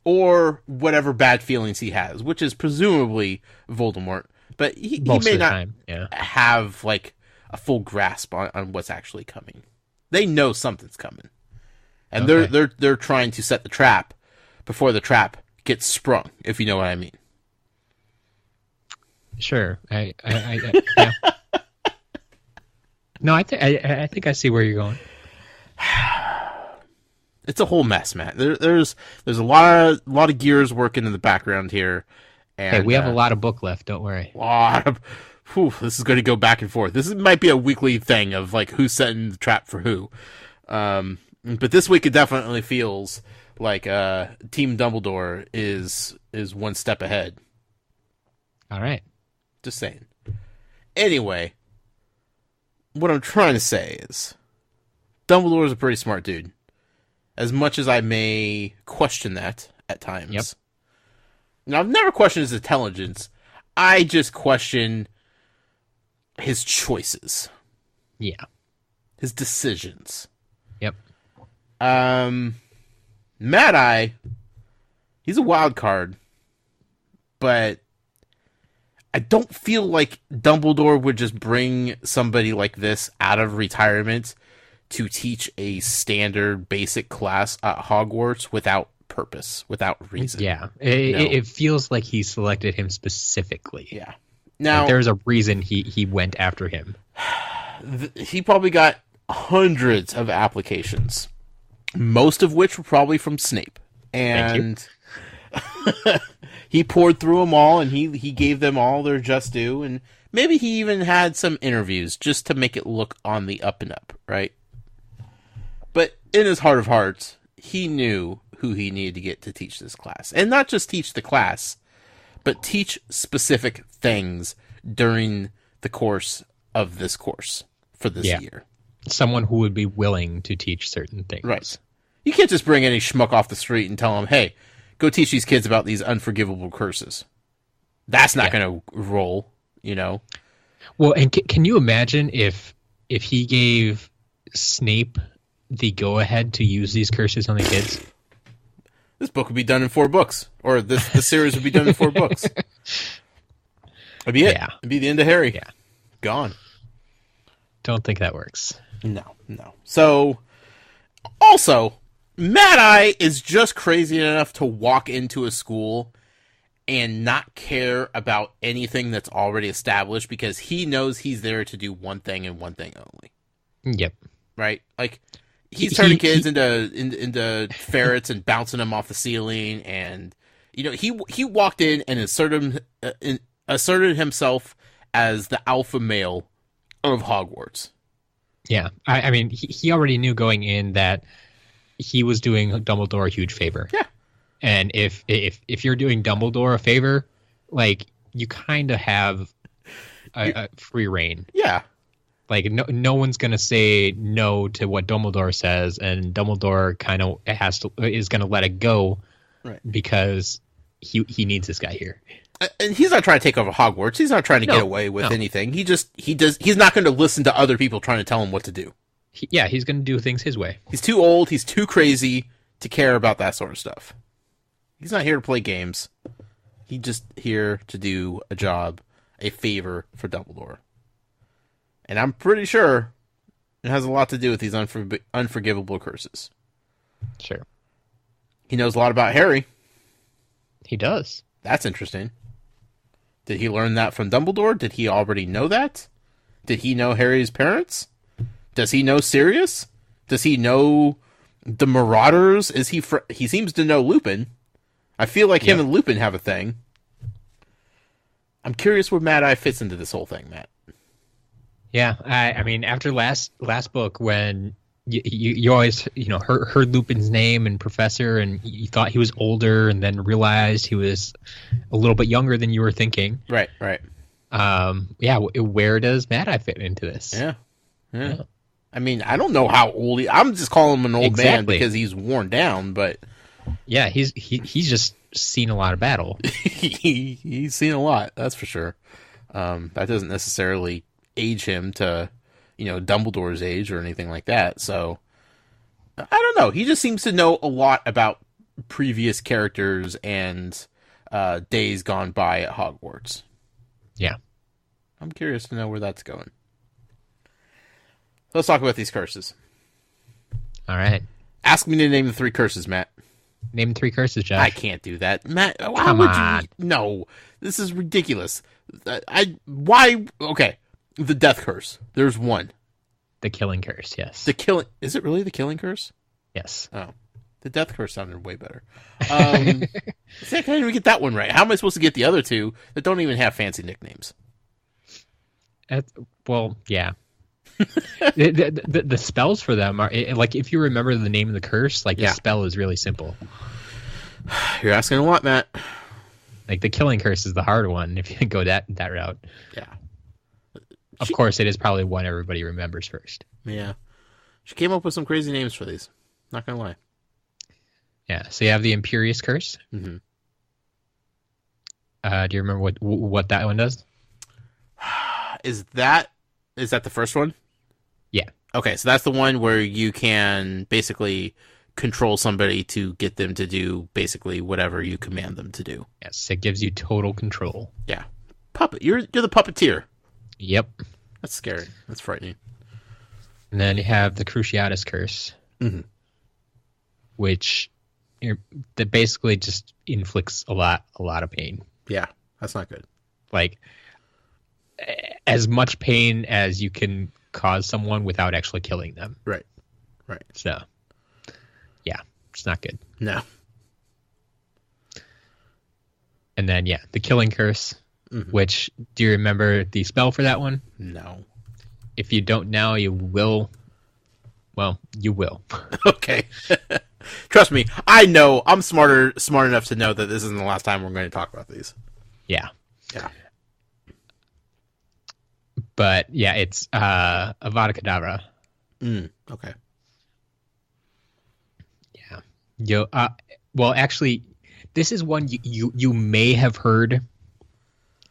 or whatever bad feelings he has, which is presumably Voldemort. But he may not have like a full grasp on what's actually coming. They know something's coming, and they're trying to set the trap before the trap gets sprung. If you know what I mean.
Sure. Yeah. No, I think I see where you're going.
It's a whole mess, Matt. There's a lot of gears working in the background here. And,
hey, we have a lot of book left. Don't worry.
This is going to go back and forth. This might be a weekly thing of like who's setting the trap for who. But this week it definitely feels like Team Dumbledore is one step ahead.
All right.
Just saying. Anyway, what I'm trying to say is Dumbledore is a pretty smart dude. As much as I may question that at times.
Yep.
Now, I've never questioned his intelligence. I just question his choices.
Yeah.
His decisions.
Yep.
Mad-Eye, he's a wild card, but I don't feel like Dumbledore would just bring somebody like this out of retirement to teach a standard basic class at Hogwarts without purpose, without reason.
Yeah, it feels like he selected him specifically.
Yeah. Now,
there's a reason he went after him.
He probably got hundreds of applications, most of which were probably from Snape. And he poured through them all, and he gave them all their just due, and maybe he even had some interviews just to make it look on the up and up, right? But in his heart of hearts, he knew who he needed to get to teach this class. And not just teach the class, but teach specific things during the course of this course for this year.
Someone who would be willing to teach certain things.
Right. You can't just bring any schmuck off the street and tell him, hey, go teach these kids about these unforgivable curses. That's not going to roll, you know?
Well, and can you imagine if he gave Snape the go-ahead to use these curses on the kids?
This book would be done in 4 books. Or the series would be done in 4 books. That'd be it.
Yeah.
It'd be the end of Harry.
Yeah.
Gone.
Don't think that works.
No. So, also, Mad-Eye is just crazy enough to walk into a school and not care about anything that's already established because he knows he's there to do one thing and one thing only.
Yep.
Right? Like, he's turning kids into ferrets and bouncing them off the ceiling, and you know he walked in and asserted himself as the alpha male of Hogwarts.
Yeah, I mean he already knew going in that he was doing Dumbledore a huge favor.
Yeah, and
if you're doing Dumbledore a favor, like you kind of have a free reign.
Yeah.
Like no one's gonna say no to what Dumbledore says, and Dumbledore kind of is gonna let it go,
right? Because
he needs this guy here.
And he's not trying to take over Hogwarts. He's not trying to get away with anything. He's not going to listen to other people trying to tell him what to do.
He's going to do things his way.
He's too old. He's too crazy to care about that sort of stuff. He's not here to play games. He's just here to do a job, a favor for Dumbledore. And I'm pretty sure it has a lot to do with these unforgivable curses.
Sure.
He knows a lot about Harry.
He does.
That's interesting. Did he learn that from Dumbledore? Did he already know that? Did he know Harry's parents? Does he know Sirius? Does he know the Marauders? He seems to know Lupin. I feel like him and Lupin have a thing. I'm curious where Mad-Eye fits into this whole thing, Matt.
Yeah, I mean, after last book, when you always heard Lupin's name and Professor, and you thought he was older, and then realized he was a little bit younger than you were thinking.
Right.
Where does Mad-Eye fit into this?
Yeah. I mean, I don't know how old I'm just calling him an old man because he's worn down, but
yeah, he's just seen a lot of battle.
He's seen a lot, that's for sure. That doesn't necessarily age him to Dumbledore's age or anything like that. So I don't know. He just seems to know a lot about previous characters and days gone by at Hogwarts.
Yeah.
I'm curious to know where that's going. Let's talk about these curses.
All right.
Ask me to name the 3 curses, Matt.
Name 3 curses, Josh.
I can't do that. Matt,
Come on.
No, this is ridiculous. Why? Okay. The death curse. There's one.
The killing curse, yes.
Is it really the killing curse?
Yes.
Oh. The death curse sounded way better. I can't even get that one right. How am I supposed to get the other 2 that don't even have fancy nicknames?
Well, yeah. the spells for them are like, if you remember the name of the curse, like the spell is really simple.
You're asking a lot, Matt.
Like the killing curse is the hard one if you go that route.
Yeah.
Of course, it is probably one everybody remembers first.
Yeah. She came up with some crazy names for these. Not gonna lie.
Yeah. So you have the Imperious Curse.
Mm-hmm.
Do you remember what that one does?
Is that the first one?
Yeah.
Okay, so that's the one where you can basically control somebody to get them to do basically whatever you command them to do.
Yes, it gives you total control.
Yeah. Puppet. You're the puppeteer.
Yep.
That's scary. That's frightening.
And then you have the Cruciatus Curse, which that basically just inflicts a lot of pain.
Yeah, that's not good.
Like, as much pain as you can cause someone without actually killing them.
Right.
So, yeah, it's not good.
No.
And then, the Killing Curse, which, do you remember the spell for that one?
No.
If you don't now, you will. Well, you will.
Okay. Trust me, I know. I'm smart enough to know that this isn't the last time we're going to talk about these.
Yeah.
Yeah.
But, it's Avada Kedavra.
Okay.
Yeah. Well, actually, this is one you may have heard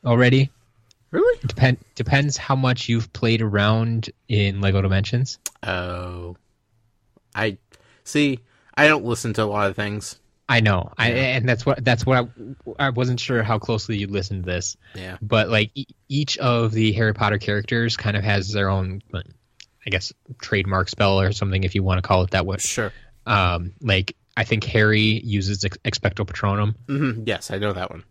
already.
Really?
Depends how much you've played around in LEGO Dimensions.
Oh. I don't listen to a lot of things.
I know. And that's what I wasn't sure how closely you listened to this.
Yeah.
But like each of the Harry Potter characters kind of has their own, I guess, trademark spell or something, if you want to call it that way.
Sure.
Like I think Harry uses Expecto Patronum.
Mm-hmm. Yes, I know that one.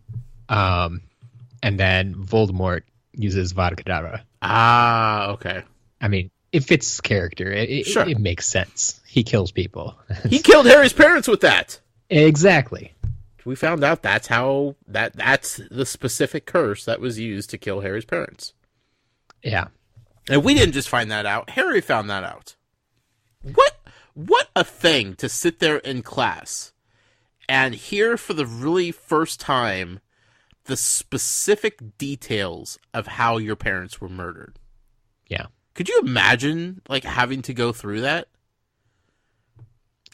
And then Voldemort uses Avada Kedavra.
Ah, okay.
I mean, it fits character.
Sure.
It makes sense. He kills people.
He killed Harry's parents with that.
Exactly.
We found out that's the specific curse that was used to kill Harry's parents.
Yeah.
And we didn't just find that out. Harry found that out. What a thing to sit there in class and hear for the really first time the specific details of how your parents were murdered.
Yeah.
Could you imagine like having to go through that?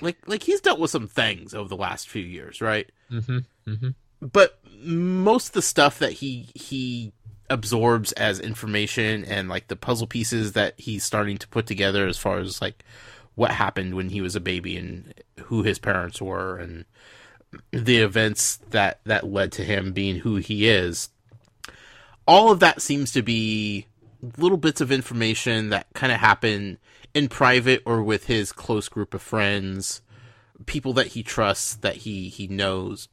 Like he's dealt with some things over the last few years, right?
Mm-hmm. Mm-hmm.
But most of the stuff that he absorbs as information and like the puzzle pieces that he's starting to put together as far as like what happened when he was a baby and who his parents were and the events that led to him being who he is. All of that seems to be little bits of information that kind of happen in private or with his close group of friends, people that he trusts, that he knows,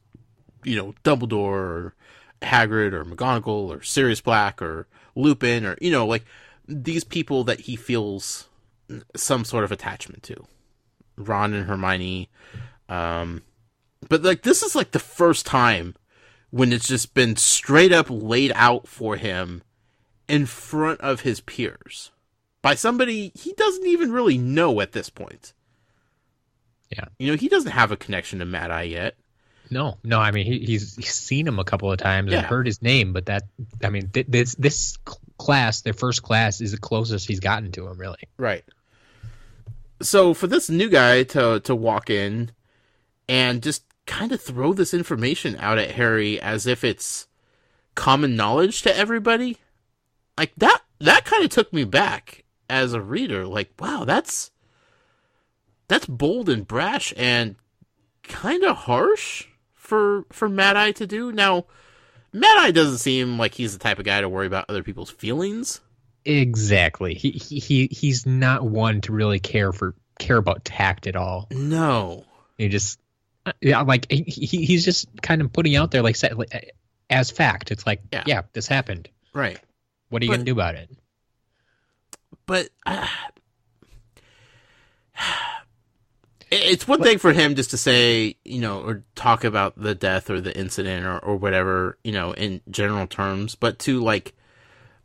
you know, Dumbledore or Hagrid or McGonagall or Sirius Black or Lupin or, you know, like these people that he feels some sort of attachment to. Ron and Hermione. But like this is like the first time when it's just been straight up laid out for him in front of his peers by somebody he doesn't even really know at this point.
Yeah.
You know, he doesn't have a connection to Mad Eye yet.
No. I mean, he's seen him a couple of times and heard his name, but this class, their first class, is the closest he's gotten to him, really.
Right. So for this new guy to walk in and just kind of throw this information out at Harry as if it's common knowledge to everybody, like that kind of took me back as a reader. Like, wow, that's bold and brash and kind of harsh for Mad Eye to do. Now, Mad Eye doesn't seem like he's the type of guy to worry about other people's feelings.
Exactly. He's not one to really care about tact at all.
No.
He just he's just kind of putting out there like as fact. It's like, yeah this happened.
Right.
What are you going to do about it?
But it's one thing for him just to say, or talk about the death or the incident or whatever, in general terms, but to like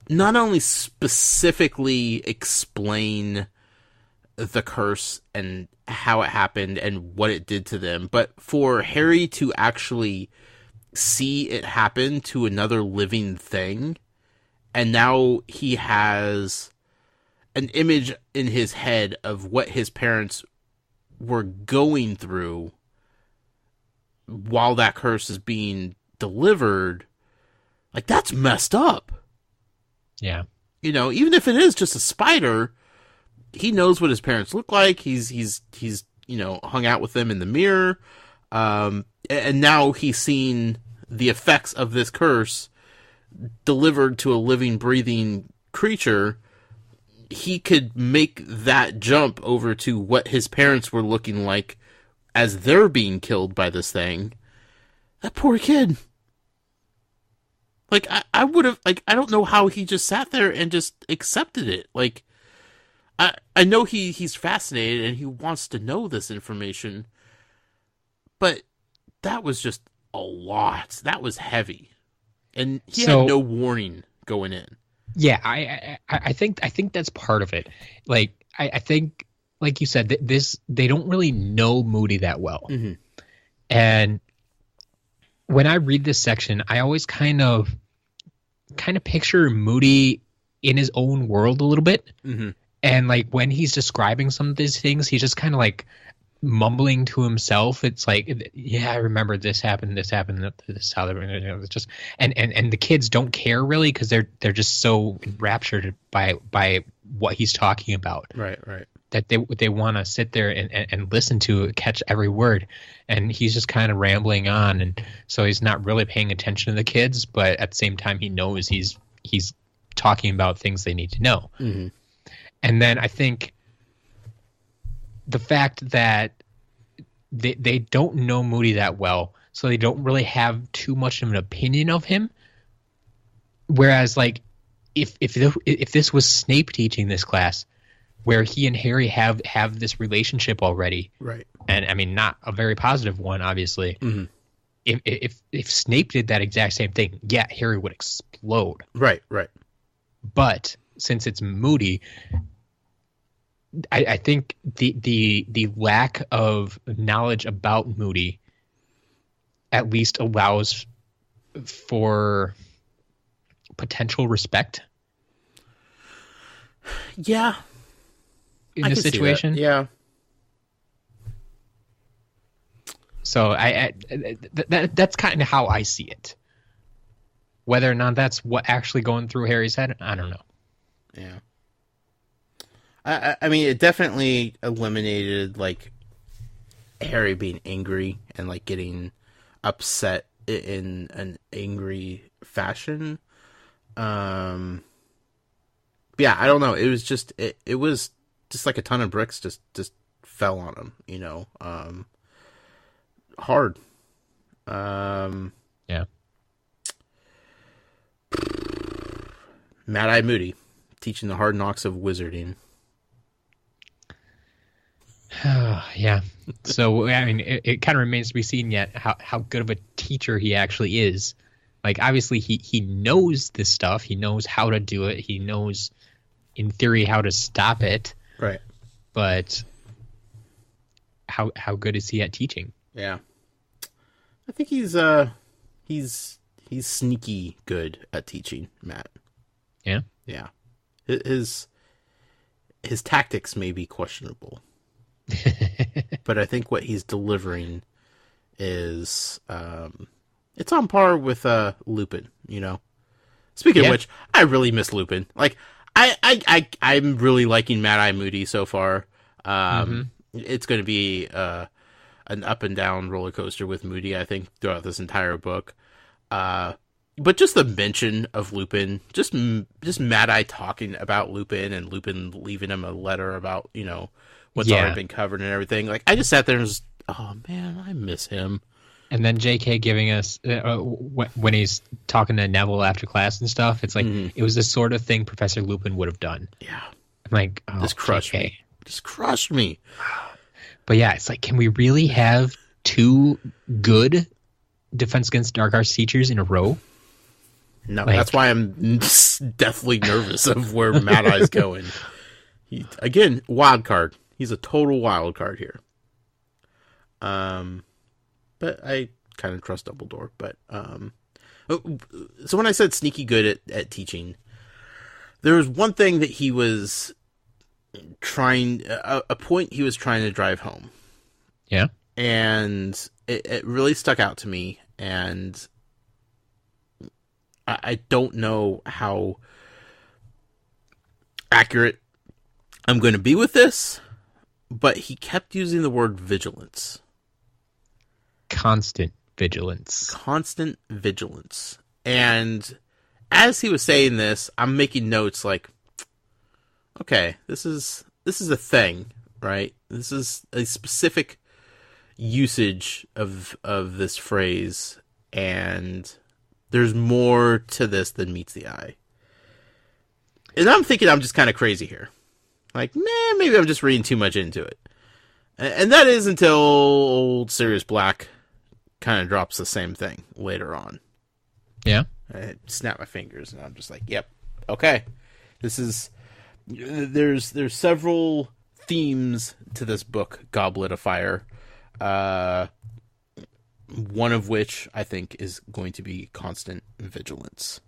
not only specifically explain the curse and how it happened and what it did to them, but for Harry to actually see it happen to another living thing. And now he has an image in his head of what his parents were going through while that curse is being delivered. Like, that's messed up.
Yeah.
Even if it is just a spider, he knows what his parents look like. He's hung out with them in the mirror. And now he's seen the effects of this curse delivered to a living, breathing creature. He could make that jump over to what his parents were looking like as they're being killed by this thing. That poor kid. Like, I would have, like, I don't know how he just sat there and just accepted it. Like, I know he's fascinated and he wants to know this information, but that was just a lot. That was heavy. And he had no warning going in.
Yeah, I think that's part of it. Like, I think, like you said, they don't really know Moody that well.
Mm-hmm.
And when I read this section, I always kind of picture Moody in his own world a little bit.
Mm-hmm.
And like when he's describing some of these things, he's just kind of like mumbling to himself. It's like, yeah, I remember this happened, this how it's just and the kids don't care really because they're just so enraptured by what he's talking about.
Right.
That they want to sit there and listen to it, catch every word, and he's just kind of rambling on, and so he's not really paying attention to the kids, but at the same time he knows he's talking about things they need to know.
Mm-hmm.
And then I think the fact that they don't know Moody that well, so they don't really have too much of an opinion of him. Whereas, like, if this was Snape teaching this class, where he and Harry have this relationship already,
right?
And I mean, not a very positive one, obviously.
Mm-hmm.
If Snape did that exact same thing, yeah, Harry would explode.
Right.
But since it's Moody, I think the lack of knowledge about Moody at least allows for potential respect.
Yeah.
In this situation.
Yeah.
So that's kind of how I see it. Whether or not that's what actually going through Harry's head, I don't know.
Yeah. I mean, it definitely eliminated, like, Harry being angry and, like, getting upset in an angry fashion. Yeah, I don't know. It was just, it was just like a ton of bricks just fell on him, hard.
Yeah.
Mad-Eye Moody, teaching the hard knocks of wizarding.
Yeah. So, I mean, it kind of remains to be seen yet how good of a teacher he actually is. Like, obviously, he knows this stuff. He knows how to do it. He knows, in theory, how to stop it.
Right.
But how good is he at teaching?
Yeah. I think he's sneaky good at teaching, Matt.
Yeah?
Yeah. His tactics may be questionable. But I think what he's delivering is it's on par with Lupin, Speaking of which, I really miss Lupin. Like, I'm really liking Mad-Eye Moody so far. It's going to be a an up and down roller coaster with Moody, I think, throughout this entire book. But just the mention of Lupin, just Mad Eye talking about Lupin and Lupin leaving him a letter about, what's already been covered and everything. Like, I just sat there and was, oh man, I miss him.
And then J.K. giving us, when he's talking to Neville after class and stuff, it's like, it was the sort of thing Professor Lupin would have done.
Yeah.
I'm like, oh,
just crushed
JK.
me. Just crushed me.
But yeah, it's like, can we really have 2 good Defense Against Dark Arts teachers in a row?
No, that's why I'm deathly nervous of where Mad Eye's going. Again, wild card. He's a total wild card here. But I kind of trust Dumbledore. But so when I said sneaky good at teaching, there was one thing that he was trying, a point he was trying to drive home.
Yeah.
And it really stuck out to me, and I don't know how accurate I'm going to be with this, but he kept using the word vigilance.
Constant vigilance.
Constant vigilance. And as he was saying this, I'm making notes like, okay, this is a thing, right? This is a specific usage of this phrase, and there's more to this than meets the eye. And I'm thinking I'm just kind of crazy here. Like, maybe I'm just reading too much into it. And that is until old Sirius Black kind of drops the same thing later on.
Yeah.
I snap my fingers, and I'm just like, yep, okay. There's several themes to this book, Goblet of Fire. One of which I think is going to be constant vigilance.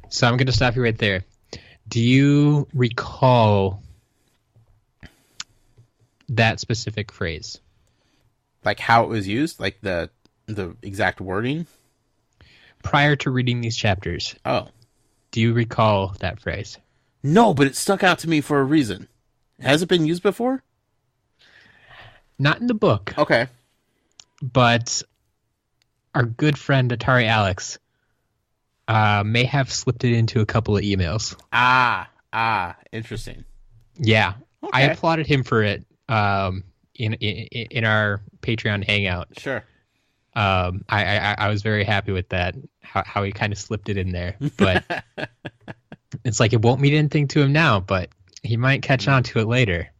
So I'm going to stop you right there. Do you recall that specific phrase?
Like how it was used? Like the exact wording?
Prior to reading these chapters.
Oh.
Do you recall that phrase?
No, but it stuck out to me for a reason. Has it been used before?
Not in the book.
Okay.
But our good friend Atari Alex may have slipped it into a couple of emails.
Interesting.
Yeah.
Okay.
I applauded him for it in our Patreon hangout.
Sure.
I was very happy with that, how he kind of slipped it in there. But it's like it won't mean anything to him now, but he might catch on to it later.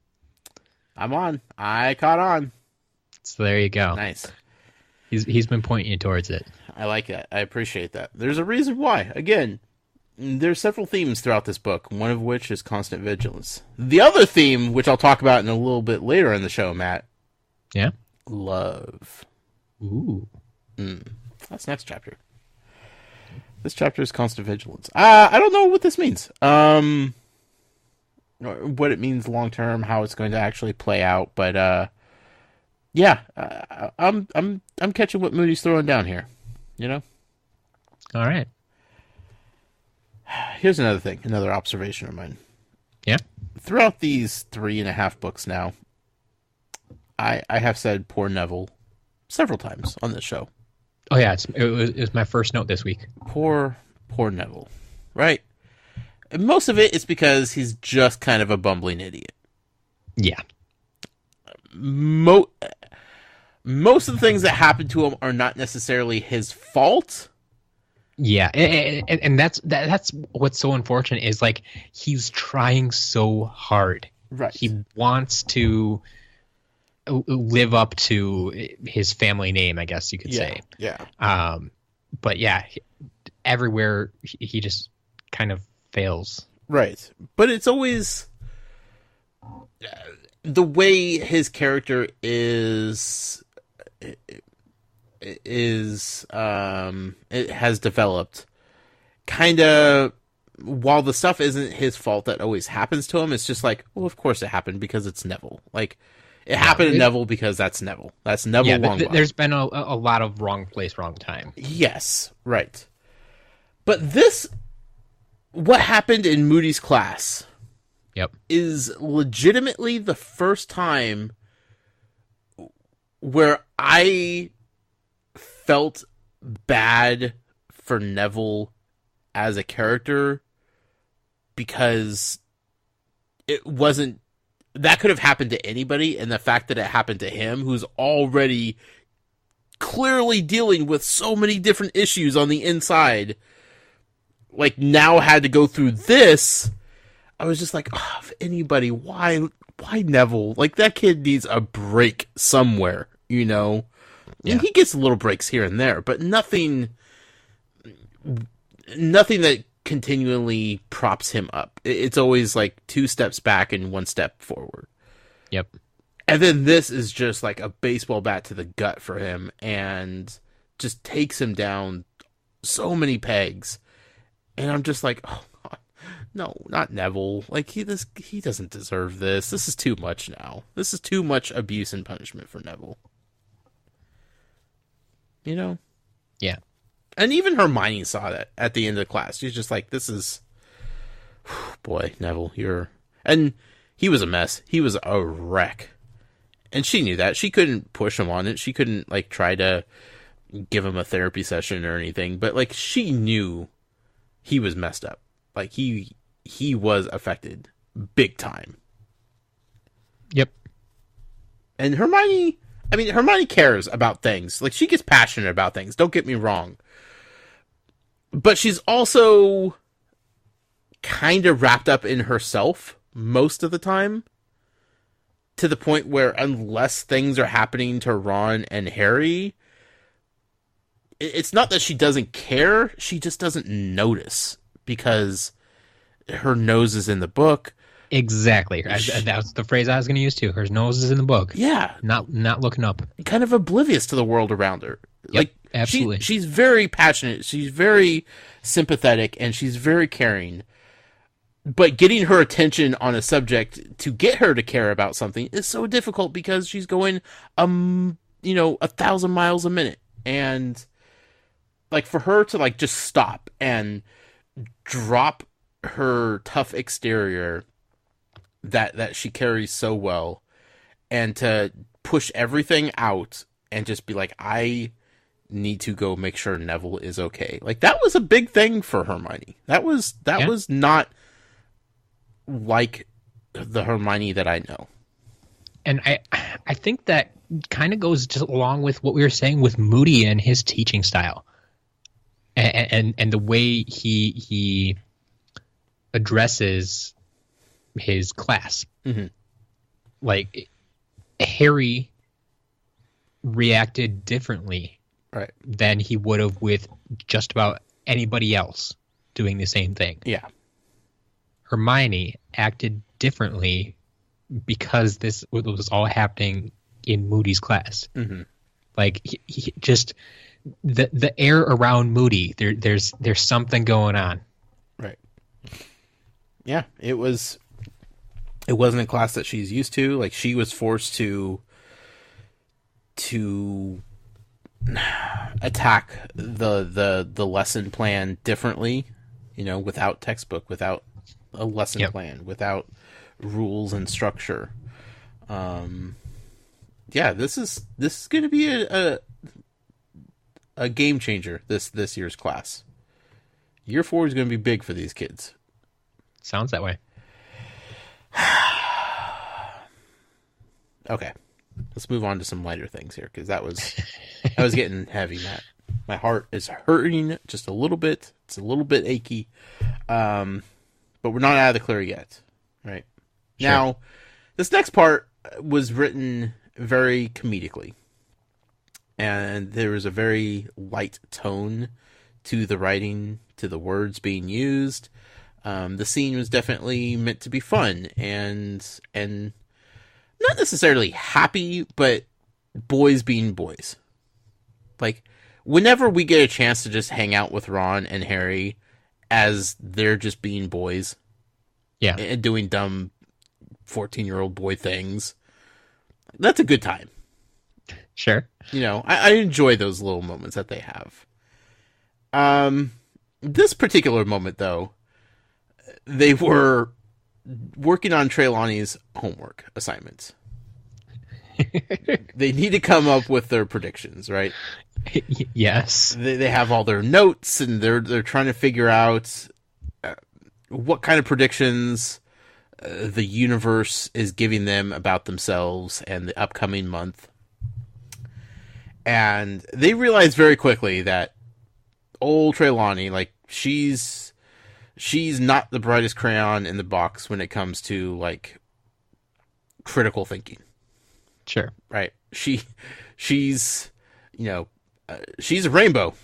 I'm on. I caught on.
So there you go.
Nice.
He's been pointing you towards it.
I like that. I appreciate that. There's a reason why. Again, there's several themes throughout this book, one of which is constant vigilance. The other theme, which I'll talk about in a little bit later in the show, Matt.
Yeah?
Love.
Ooh.
That's next chapter. This chapter is constant vigilance. I don't know what this means. What it means long term, how it's going to actually play out, but yeah, I'm catching what Moody's throwing down here.
All right.
Here's another observation of mine.
Yeah.
Throughout these 3.5 books now, I have said poor Neville several times on this show.
Oh yeah, it was my first note this week.
Poor Neville, right? And most of it is because he's just kind of a bumbling idiot.
Yeah.
Most of the things that happen to him are not necessarily his fault.
Yeah, and that's what's so unfortunate is like he's trying so hard.
Right.
He wants to live up to his family name, I guess you could say.
Yeah.
But yeah, everywhere he just kind of fails.
Right. But it's always the way his character is it has developed. Kind of, while the stuff isn't his fault that always happens to him, it's just like, well, of course it happened because it's Neville. Like, it happened to Neville because that's Neville. That's Neville Longbottom.
There's been a lot of wrong place, wrong time.
Yes, right. But this, what happened in Moody's class,
yep,
is legitimately the first time where I felt bad for Neville as a character because it wasn't, that could have happened to anybody, and the fact that it happened to him, who's already clearly dealing with so many different issues on the inside, like now had to go through this. I was just like, oh, if anybody, why Neville? Like, that kid needs a break somewhere, you know? Yeah. And he gets little breaks here and there, but nothing that continually props him up. It's always like 2 steps back and 1 step forward.
Yep. And
then this is just like a baseball bat to the gut for him and just takes him down so many pegs. And I'm just like, oh, God, no, not Neville. Like, he doesn't deserve this. This is too much now. This is too much abuse and punishment for Neville. You know?
Yeah.
And even Hermione saw that at the end of the class. She's just like, this is... Boy, Neville, you're... And he was a mess. He was a wreck. And she knew that. She couldn't push him on it. She couldn't, like, try to give him a therapy session or anything. But, like, she knew he was messed up. Like, he was affected big time.
Yep.
And Hermione cares about things. Like, she gets passionate about things. Don't get me wrong. But she's also kind of wrapped up in herself most of the time. To the point where unless things are happening to Ron and Harry, it's not that she doesn't care. She just doesn't notice because her nose is in the book.
Exactly. That's the phrase I was going to use too. Her nose is in the book.
Yeah.
Not looking up.
Kind of oblivious to the world around her.
Yep,
like,
absolutely.
She's very passionate. She's very sympathetic and she's very caring. But getting her attention on a subject to get her to care about something is so difficult because she's going, 1,000 miles a minute. And like for her to like just stop and drop her tough exterior that she carries so well and to push everything out and just be like, I need to go make sure Neville is okay. Like that was a big thing for Hermione. That was not like the Hermione that I know.
And I think that kind of goes just along with what we were saying with Moody and his teaching style. And the way he addresses his class.
Mm-hmm.
Like Harry reacted differently
right.
than he would have with just about anybody else doing the same thing.
Yeah.
Hermione acted differently because this was all happening in Moody's class.
Mm-hmm.
Like he just the air around Moody, there's something going on.
Right. Yeah, it wasn't a class that she's used to. Like she was forced to attack the lesson plan differently, without textbook, without a lesson plan, without rules and structure. Yeah, this is going to be a game changer. This year's class. Year 4 is going to be big for these kids.
Sounds that way.
Okay, let's move on to some lighter things here because that was getting heavy, Matt. My heart is hurting just a little bit. It's a little bit achy, but we're not out of the clear yet. Right. Sure. Now, this next part was written very comedically, and there was a very light tone to the writing, to the words being used. The scene was definitely meant to be fun and not necessarily happy, but boys being boys. Like, whenever we get a chance to just hang out with Ron and Harry as they're just being boys, and doing dumb 14-year-old boy things, that's a good time.
Sure.
I enjoy those little moments that they have. This particular moment, though, they were working on Trelawney's homework assignments. They need to come up with their predictions, right?
Yes.
They have all their notes, and they're trying to figure out what kind of predictions the universe is giving them about themselves and the upcoming month. And they realize very quickly that old Trelawney, like, she's not the brightest crayon in the box when it comes to, like, critical thinking.
Sure.
Right. She's, she's a rainbow.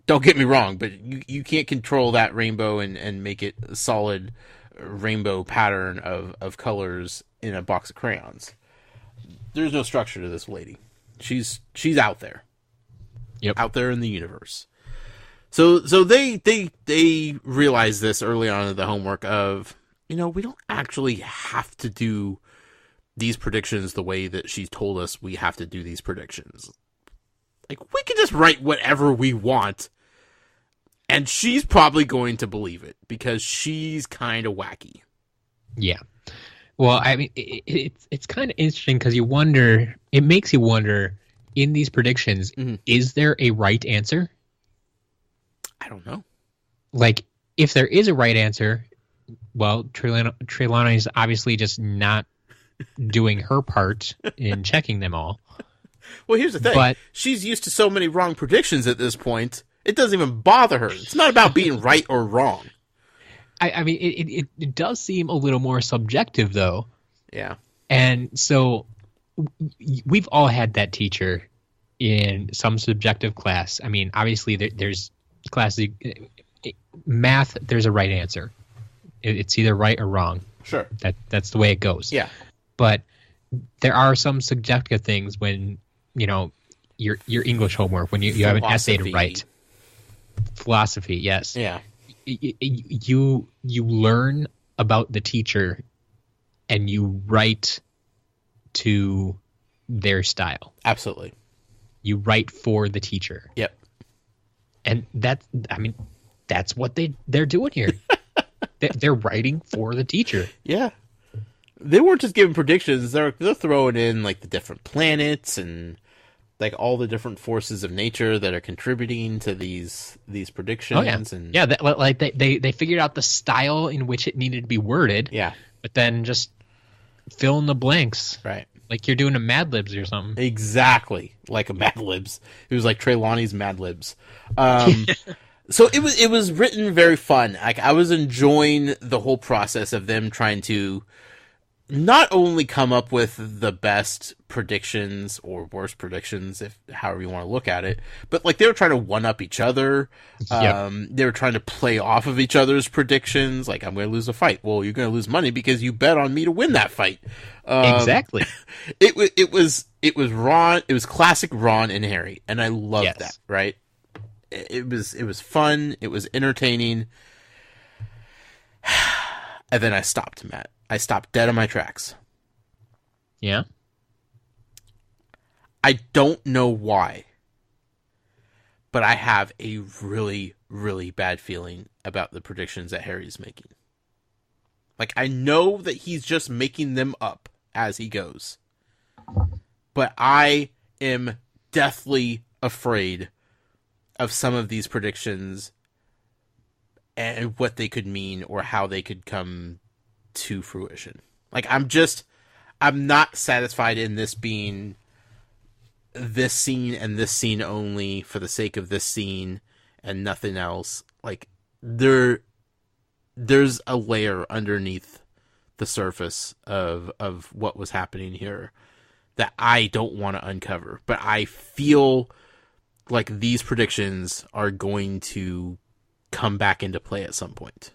Don't get me wrong, but you can't control that rainbow and make it a solid rainbow pattern of colors in a box of crayons. There's no structure to this lady. She's out there.
Yep.
Out there in the universe. So they realize this early on in the homework of, we don't actually have to do these predictions the way that she's told us we have to do these predictions. Like, we can just write whatever we want, and she's probably going to believe it because she's kind of wacky.
Yeah. Well, I mean, it's kind of interesting because it makes you wonder, in these predictions, is there a right answer?
I don't know.
Like, if there is a right answer, well, Trelawney's obviously just not doing her part in checking them all.
Well, here's the thing.
But
she's used to so many wrong predictions at this point, it doesn't even bother her. It's not about being right or wrong.
I mean, it does seem a little more subjective, though.
Yeah.
And so we've all had that teacher in some subjective class. I mean, obviously, there's classes, math, there's a right answer. It's either right or wrong.
Sure.
That's the way it goes.
Yeah.
But there are some subjective things when, your English homework, when you have an essay to write. Philosophy, yes.
Yeah.
You learn about the teacher and you write to their style.
Absolutely.
You write for the teacher.
Yep.
And that's what they're doing here. They're writing for the teacher.
Yeah. They weren't just giving predictions. They're throwing in, like, the different planets and, like, all the different forces of nature that are contributing to these predictions.
Oh, yeah.
And
yeah, they figured out the style in which it needed to be worded.
Yeah.
But then just fill in the blanks.
Right.
Like you're doing a Mad Libs or something.
Exactly. Like a Mad Libs. It was like Trelawney's Mad Libs. So it was written very fun. Like, I was enjoying the whole process of them trying to not only come up with the best predictions or worst predictions, if however you want to look at it, but, like, they were trying to one up each other.
Yep.
They were trying to play off of each other's predictions. Like, I'm going to lose a fight. Well, you're going to lose money because you bet on me to win that fight.
Exactly.
It was Ron. It was classic Ron and Harry, and I loved that. Right. It was fun. It was entertaining. And then I stopped, Matt. I stopped dead in my tracks.
Yeah?
I don't know why, but I have a really, really bad feeling about the predictions that Harry's making. Like, I know that he's just making them up as he goes, but I am deathly afraid of some of these predictions and what they could mean or how they could come to fruition. Like, I'm not satisfied in this being this scene and this scene only for the sake of this scene and nothing else. Like, there's a layer underneath the surface of what was happening here that I don't want to uncover, but I feel like these predictions are going to come back into play at some point.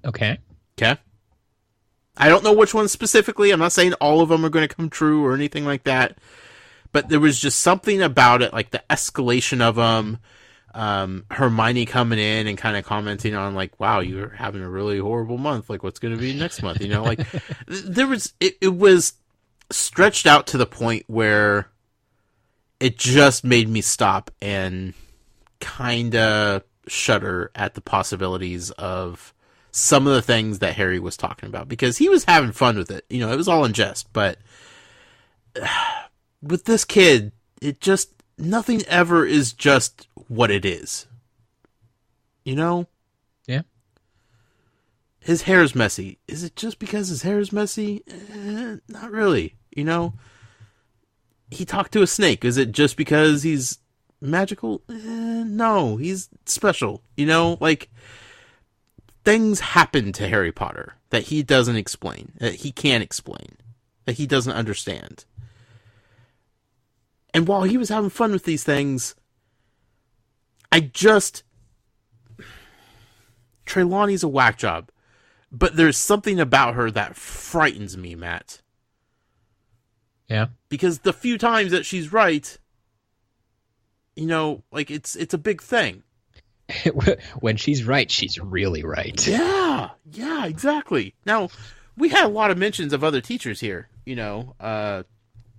Okay.
I don't know which ones specifically. I'm not saying all of them are going to come true or anything like that. But there was just something about it, like the escalation of them. Hermione coming in and kind of commenting on, like, wow, you're having a really horrible month. Like, what's going to be next month? Like, it was stretched out to the point where it just made me stop and kind of shudder at the possibilities of some of the things that Harry was talking about, because he was having fun with it. It was all in jest, but with this kid, nothing ever is just what it is.
Yeah.
His hair's messy. Is it just because his hair is messy? Not really. He talked to a snake. Is it just because he's magical? No, he's special. Things happen to Harry Potter that he doesn't explain, that he can't explain, that he doesn't understand. And while he was having fun with these things, Trelawney's a whack job. But there's something about her that frightens me, Matt.
Yeah.
Because the few times that she's right, it's a big thing.
When she's right, she's really right.
Yeah, exactly. Now, we had a lot of mentions of other teachers here.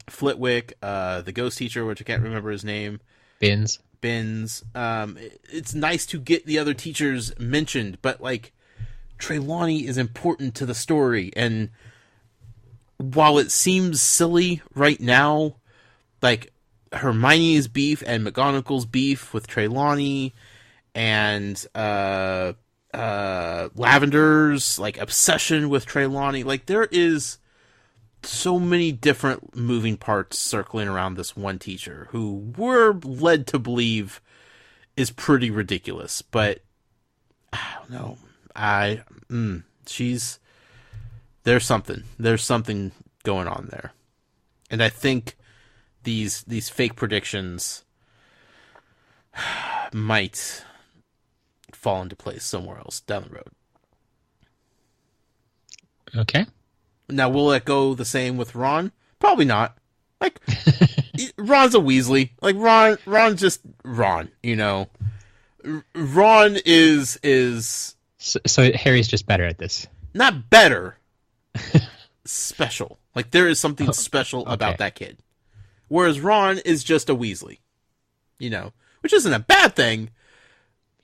Flitwick, the ghost teacher, which I can't remember his name.
Binns.
It's nice to get the other teachers mentioned, but Trelawney is important to the story, and while it seems silly right now, Hermione's beef and McGonagall's beef with Trelawney, and Lavender's obsession with Trelawney, there is so many different moving parts circling around this one teacher who we're led to believe is pretty ridiculous, but I don't know. There's something going on there. And I think these fake predictions might fall into place somewhere else down the road.
Okay.
Now, will it go the same with Ron? Probably not. Ron's a Weasley. Ron's just Ron, Ron is
So Harry's just better at this.
Not better. Special. There is something special about that kid. Whereas Ron is just a Weasley. Which isn't a bad thing.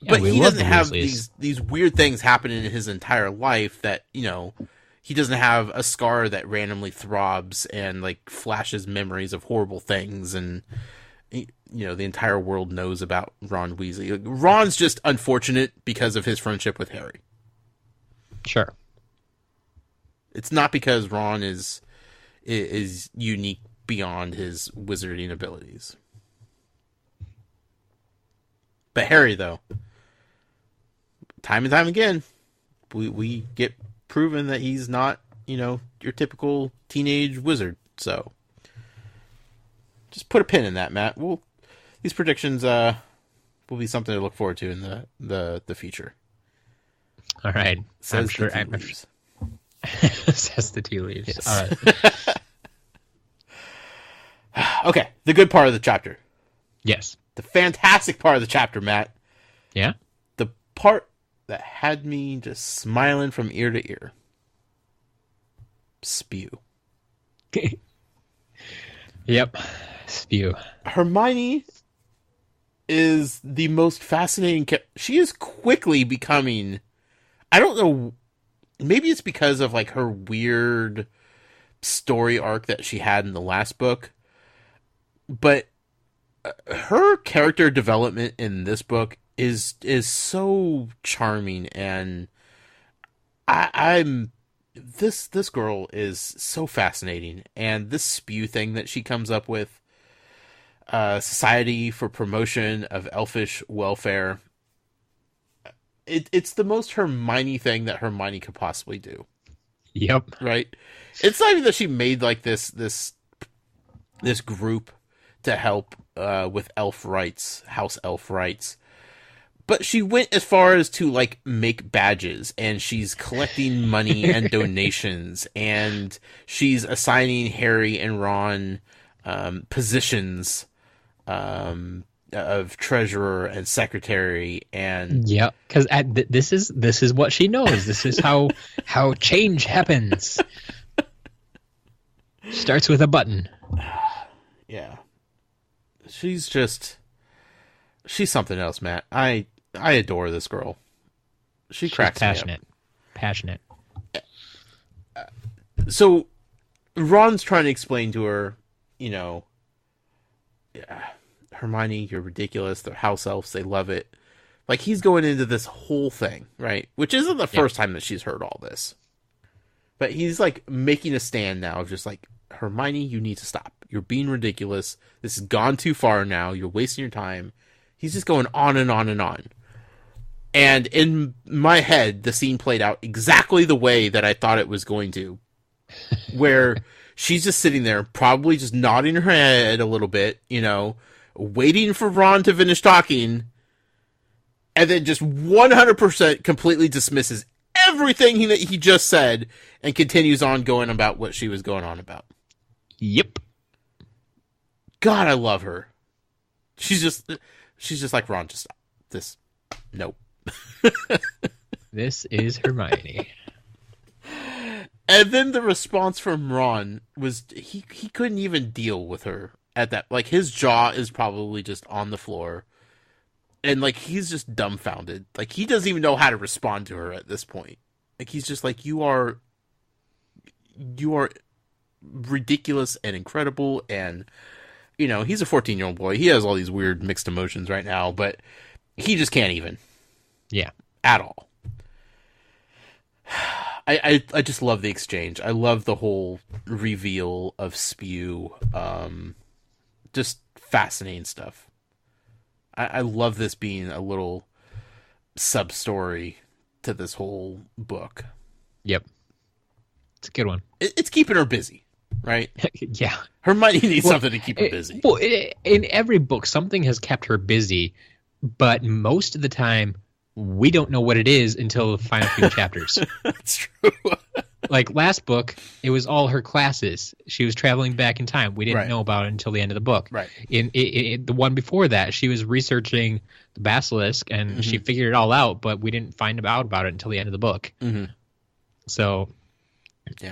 Yeah, but he doesn't have these weird things happening in his entire life that, he doesn't have a scar that randomly throbs and flashes memories of horrible things, and the entire world knows about Ron Weasley. Ron's just unfortunate because of his friendship with Harry.
Sure.
It's not because Ron is unique beyond his wizarding abilities. But Harry, though, time and time again, we get proven that he's not, your typical teenage wizard. So just put a pin in that, Matt. These predictions will be something to look forward to in the future.
All right.
Says
I'm sure. Says the tea leaves.
Yes.
All
right. Okay, the good part of the chapter.
Yes.
The fantastic part of the chapter, Matt.
Yeah?
The part that had me just smiling from ear to ear. Spew.
Yep. Spew.
Hermione is the most fascinating she is quickly becoming, I don't know, maybe it's because of her weird story arc that she had in the last book, but her character development in this book is so charming, and I'm this girl is so fascinating, and this spew thing that she comes up with, Society for Promotion of Elfish Welfare, it's the most Hermione thing that Hermione could possibly do.
Yep.
Right? It's not even that she made this group to help with elf rights, house elf rights. But she went as far as to make badges, and she's collecting money and donations, and she's assigning Harry and Ron positions of treasurer and secretary, and
yeah, because this is what she knows. This is how change happens. Starts with a button.
Yeah, she's something else, Matt. I adore this girl. She's cracks passionate. Me up.
passionate.
So Ron's trying to explain to her, Hermione, you're ridiculous. They're house elves. They love it. Like, he's going into this whole thing, right? Which isn't the first time that she's heard all this. But he's, like, making a stand now of just like, Hermione, you need to stop. You're being ridiculous. This has gone too far now. You're wasting your time. He's just going on and on and on. And in my head, the scene played out exactly the way that I thought it was going to. Where she's just sitting there, probably just nodding her head a little bit, waiting for Ron to finish talking, and then just 100% completely dismisses everything that he just said and continues on going about what she was going on about.
Yep.
God, I love her. She's just like, Ron, just stop. Nope.
This is Hermione.
And then the response from Ron was he couldn't even deal with her at that. Like, his jaw is probably just on the floor. And, like, he's just dumbfounded. Like, he doesn't even know how to respond to her at this point. Like, he's just like, you are ridiculous and incredible. And, he's a 14-year-old boy. He has all these weird mixed emotions right now, but he just can't even.
Yeah.
At all. I just love the exchange. I love the whole reveal of Spew. Just fascinating stuff. I love this being a little sub-story to this whole book.
Yep. It's a good one.
It's keeping her busy, right?
Yeah.
Hermione needs something to keep her busy.
Well, in every book, something has kept her busy, but most of the time, we don't know what it is until the final few chapters.
That's true.
Like, last book, it was all her classes. She was traveling back in time. We didn't know about it until the end of the book.
Right.
In the one before that, she was researching the basilisk, and she figured it all out, but we didn't find out about it until the end of the book. Mm-hmm. So,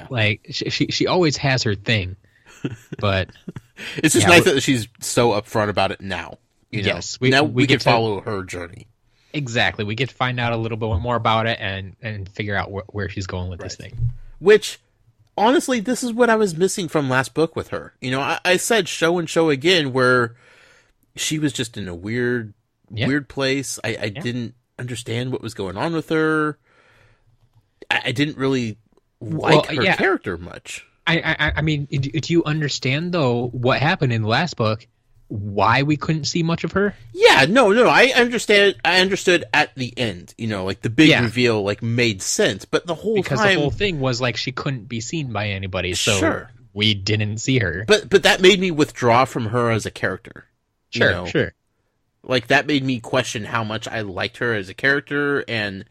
like, she always has her thing, but
it's just nice that she's so upfront about it now.
Yes,
now we can follow her journey.
Exactly. We get to find out a little bit more about it and figure out where she's going with this thing.
Which, honestly, this is what I was missing from last book with her. I said show and show again where she was just in a weird place. I didn't understand what was going on with her. I didn't really like her character much.
I mean, do you understand, though, what happened in the last book? Why we couldn't see much of her? Yeah,
no, I understand. I understood at the end, like the big reveal, like, made sense. But the whole
because the whole thing was like she couldn't be seen by anybody, so we didn't see her.
But that made me withdraw from her as a character.
Sure.
Like, that made me question how much I liked her as a character, and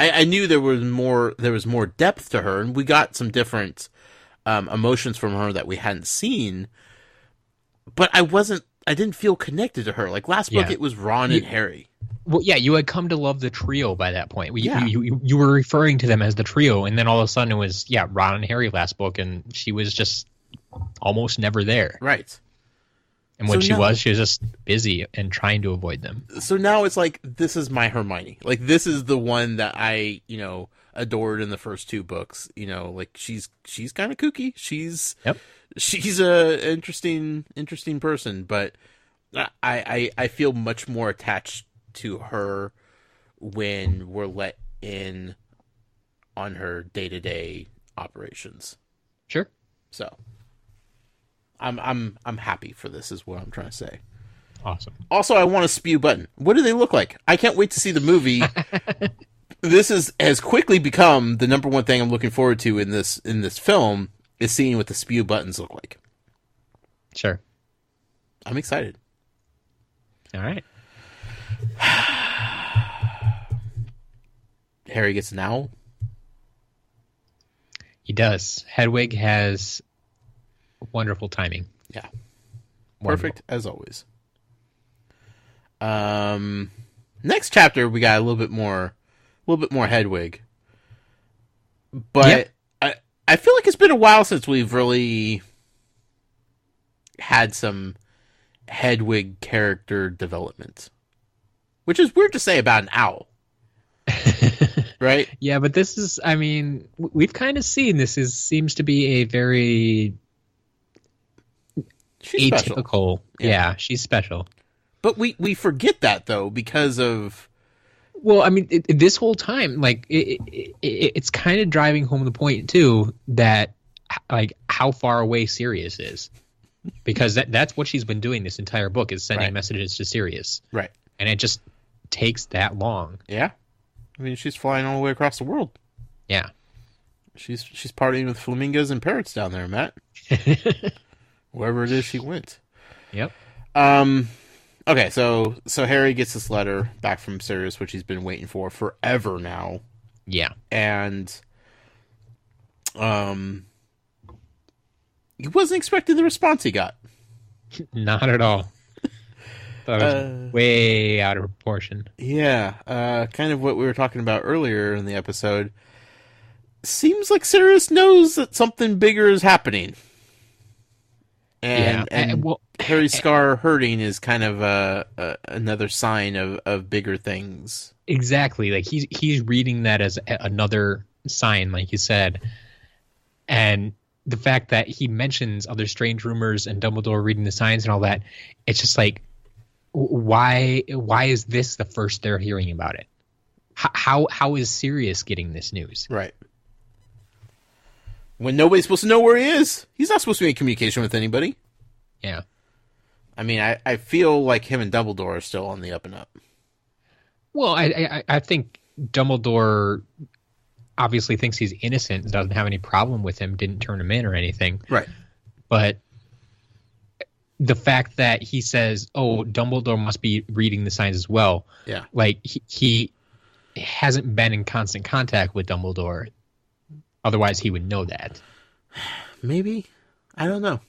I knew there was more depth to her, and we got some different emotions from her that we hadn't seen. But I didn't feel connected to her. Like, last book, it was Ron and Harry.
Well, yeah, you had come to love the trio by that point. You were referring to them as the trio, and then all of a sudden it was, Ron and Harry last book, and she was just almost never there.
Right.
And when she was just busy and trying to avoid them.
So now it's like, this is my Hermione. Like, this is the one that I, adored in the first two books. Like, she's kind of kooky. She's a interesting person, but I feel much more attached to her when we're let in on her day-to-day operations.
Sure.
So I'm happy for this, is what I'm trying to say.
Awesome.
Also, I want a Spew button. What do they look like? I can't wait to see the movie. This has quickly become the number one thing I'm looking forward to in this film, is seeing what the Spew buttons look like.
Sure.
I'm excited.
All right.
Harry gets an owl.
He does. Hedwig has wonderful timing.
Yeah. Perfect, as always. Next chapter, we got a little bit more Hedwig. But I feel like it's been a while since we've really had some Hedwig character development. Which is weird to say about an owl. Right?
Yeah, but this is, I mean, we've kind of seen seems to be a very
She's
atypical.
Special.
Yeah, she's special.
But we forget that, though, because of...
Well, I mean, this whole time, like, it's kind of driving home the point, too, that, like, how far away Sirius is. Because that's what she's been doing this entire book, is sending messages to Sirius.
Right.
And it just takes that long.
Yeah. I mean, she's flying all the way across the world.
Yeah.
She's partying with flamingos and parrots down there, Matt. Wherever it is she went.
Yep.
Okay, so Harry gets this letter back from Sirius, which he's been waiting for forever now.
Yeah.
And he wasn't expecting the response he got.
Not at all. Thought it was way out of proportion.
Yeah, kind of what we were talking about earlier in the episode. Seems like Sirius knows that something bigger is happening. And Harry's scar hurting is kind of another sign of bigger things.
Exactly. Like he's reading that as another sign, like you said. And the fact that he mentions other strange rumors and Dumbledore reading the signs and all that, it's just like, why is this the first they're hearing about it? How is Sirius getting this news?
Right. When nobody's supposed to know where he is. He's not supposed to be in communication with anybody.
Yeah.
I mean, I feel like him and Dumbledore are still on the up and up.
Well, I think Dumbledore obviously thinks he's innocent and doesn't have any problem with him, didn't turn him in or anything.
Right.
But the fact that he says, oh, Dumbledore must be reading the signs as well.
Yeah.
Like, he hasn't been in constant contact with Dumbledore. Otherwise, he would know that.
Maybe. I don't know.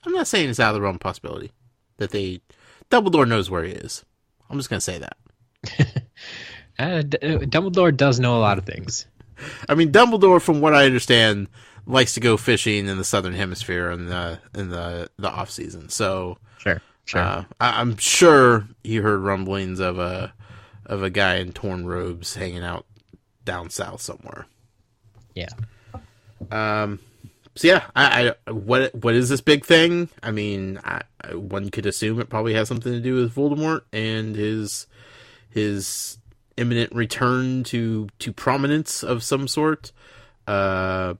I'm not saying it's out of the realm of possibility that Dumbledore knows where he is. I'm just going to say that.
Dumbledore does know a lot of things.
I mean, Dumbledore, from what I understand, likes to go fishing in the southern hemisphere in the off season. So
sure.
I'm sure he heard rumblings of a guy in torn robes hanging out down south somewhere.
Yeah.
So yeah, what is this big thing? I mean, one could assume it probably has something to do with Voldemort and his imminent return to prominence of some sort. No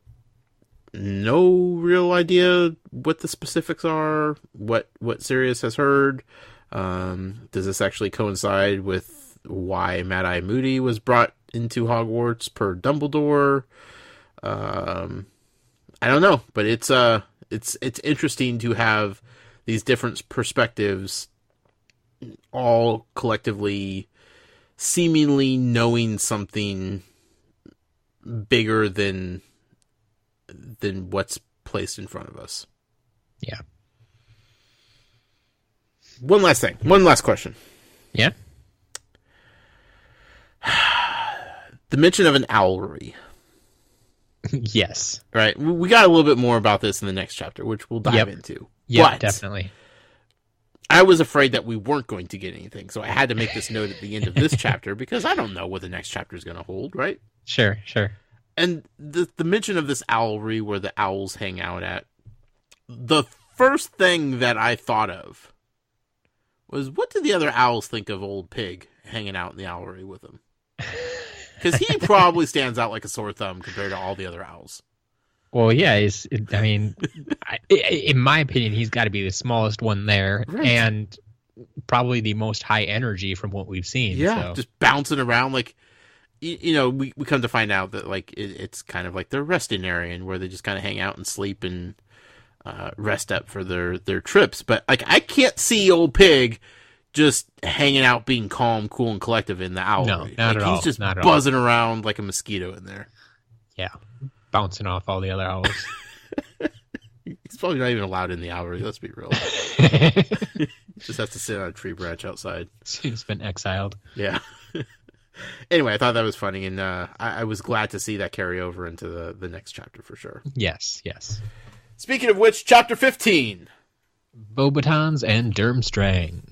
real idea what the specifics are, what Sirius has heard. Does this actually coincide with why Mad-Eye Moody was brought into Hogwarts per Dumbledore? I don't know, but it's interesting to have these different perspectives all collectively seemingly knowing something bigger than what's placed in front of us.
Yeah.
One last thing. One last question.
Yeah.
The mention of an owlery.
Yes.
Right. We got a little bit more about this in the next chapter, which we'll dive into.
Yeah, definitely.
I was afraid that we weren't going to get anything, so I had to make this note at the end of this chapter because I don't know what the next chapter is going to hold, right?
Sure.
And the mention of this owlery where the owls hang out at, the first thing that I thought of was, what did the other owls think of Old Pig hanging out in the owlery with them? Because he probably stands out like a sore thumb compared to all the other owls.
Well, yeah, in my opinion, he's got to be the smallest one there, right, and probably the most high energy from what we've seen.
Yeah,
so.
Just bouncing around like, we come to find out that like it's kind of like their resting area and where they just kind of hang out and sleep and rest up for their trips. But like, I can't see Old Pig just hanging out, being calm, cool, and collective in the owlery.
No, not at all.
He's just buzzing around like a mosquito in there.
Yeah, bouncing off all the other owls.
He's probably not even allowed in the owlery, let's be real. Just has to sit on a tree branch outside.
He's been exiled.
Yeah. Anyway, I thought that was funny, and I was glad to see that carry over into the next chapter for sure.
Yes.
Speaking of which, chapter 15.
Beauxbatons and Durmstrang.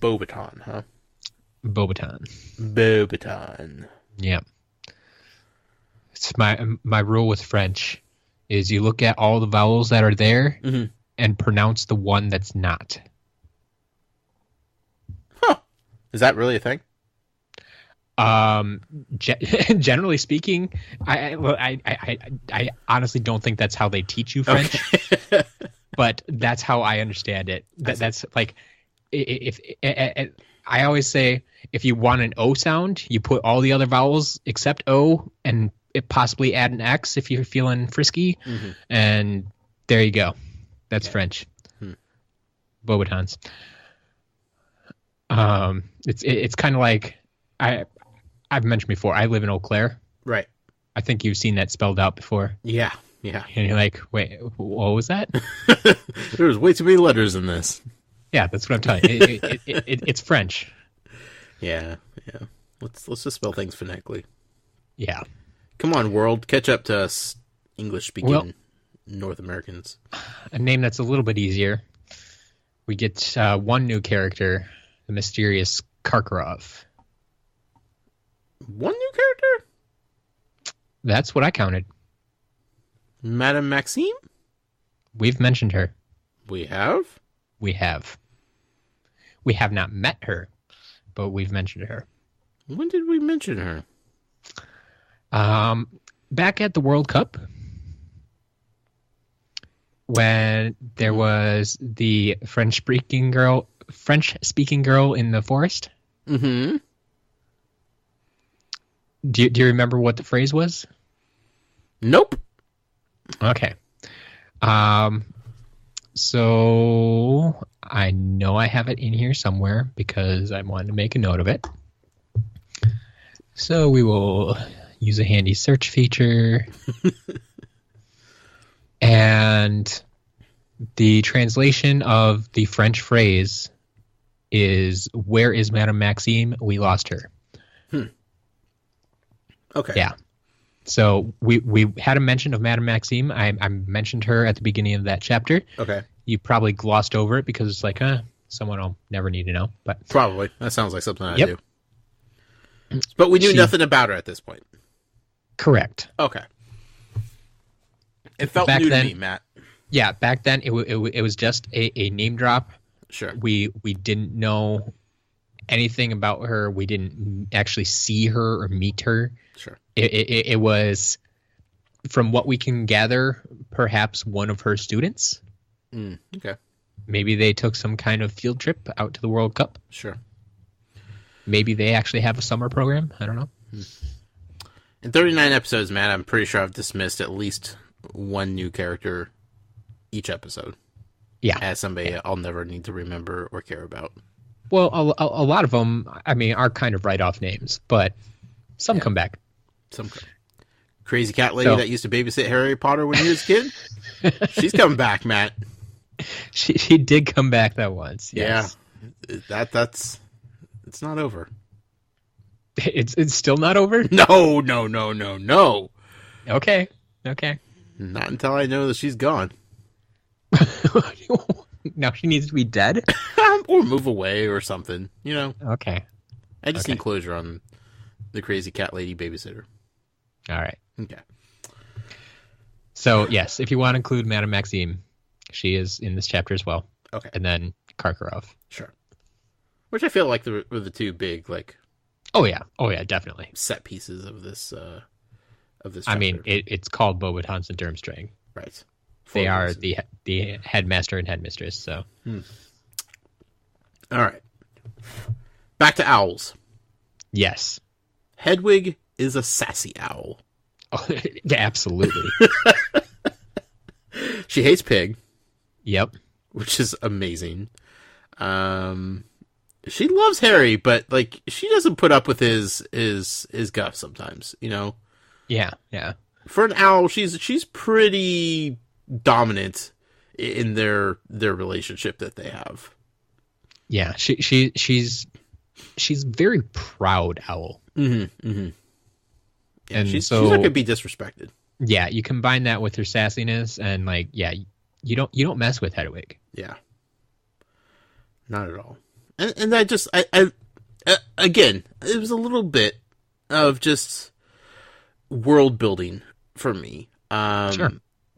Beauxbaton, huh?
Beauxbaton.
Beauxbaton.
Yeah. It's my rule with French is you look at all the vowels that are there and pronounce the one that's not.
Huh. Is that really a thing?
Generally speaking, I honestly don't think that's how they teach you French,
Okay.
but that's how I understand it. That's like, if I always say, if you want an O sound, you put all the other vowels except O, and it possibly add an X if you're feeling frisky, and there you go. That's French. Beauxbatons. It's kind of like I've mentioned before, I live in Eau Claire.
Right.
I think you've seen that spelled out before.
Yeah.
And you're like, wait, what was that?
There was way too many letters in this.
Yeah, that's what I'm telling you. It's French.
Yeah. Let's just spell things phonetically.
Yeah.
Come on, world, catch up to us English-speaking North Americans.
A name that's a little bit easier. We get one new character, the mysterious Karkaroff.
One new character?
That's what I counted.
Madame Maxime?
We've mentioned her.
We have?
We have. We have not met her, but we've mentioned her.
When did we mention her?
Back at the World Cup, when there was the French-speaking girl in the forest.
Mm-hmm.
Do you remember what the phrase was?
Nope.
Okay. So I know I have it in here somewhere because I wanted to make a note of it. So we will use a handy search feature. And the translation of the French phrase is, "Where is Madame Maxime? We lost her."
Okay.
Yeah. So we had a mention of Madame Maxime. I mentioned her at the beginning of that chapter.
Okay.
You probably glossed over it because it's like, someone will never need to know. But
probably. That sounds like something I do. But we knew nothing about her at this point.
Correct.
Okay. It felt
Back
new
then,
to me, Matt.
Yeah, back then it was just a name drop.
Sure.
We didn't know anything about her. We didn't actually see her or meet her.
Sure.
It was, from what we can gather, perhaps one of her students.
Okay.
Maybe they took some kind of field trip out to the World Cup.
Sure.
Maybe they actually have a summer program. I don't know.
In 39 episodes, Matt, I'm pretty sure I've dismissed at least one new character each episode.
Yeah.
As somebody I'll never need to remember or care about.
Well, a lot of them, I mean, are kind of write-off names, but some come back.
Some crazy cat lady that used to babysit Harry Potter when he was a kid. She's coming back, Matt.
She did come back that once. Yes.
Yeah. That's it's not over.
It's still not over?
No.
Okay.
Not until I know that she's gone.
Now she needs to be dead?
Or move away or something, you know.
Okay.
I just need closure on the crazy cat lady babysitter.
All right.
Okay.
So, yes, if you want to include Madame Maxime, she is in this chapter as well.
Okay.
And then Karkaroff.
Sure. Which I feel like were the two big, like...
Oh, yeah, definitely.
Set pieces of this chapter.
I mean, it's called Beauxbatons and Durmstrang.
Right.
They are the headmaster and headmistress, so...
All right. Back to owls.
Yes.
Hedwig is a sassy owl.
Oh, yeah, absolutely.
She hates Pig.
Yep.
Which is amazing. She loves Harry, but like she doesn't put up with his guff sometimes, you know?
Yeah.
For an owl, she's pretty dominant in their relationship that they have.
Yeah, she's very proud owl.
Yeah,
and
she's not gonna be disrespected.
Yeah, you combine that with her sassiness, and like, yeah, you don't mess with Hedwig.
Yeah, not at all. And I Again, it was a little bit of just world building for me.
Sure.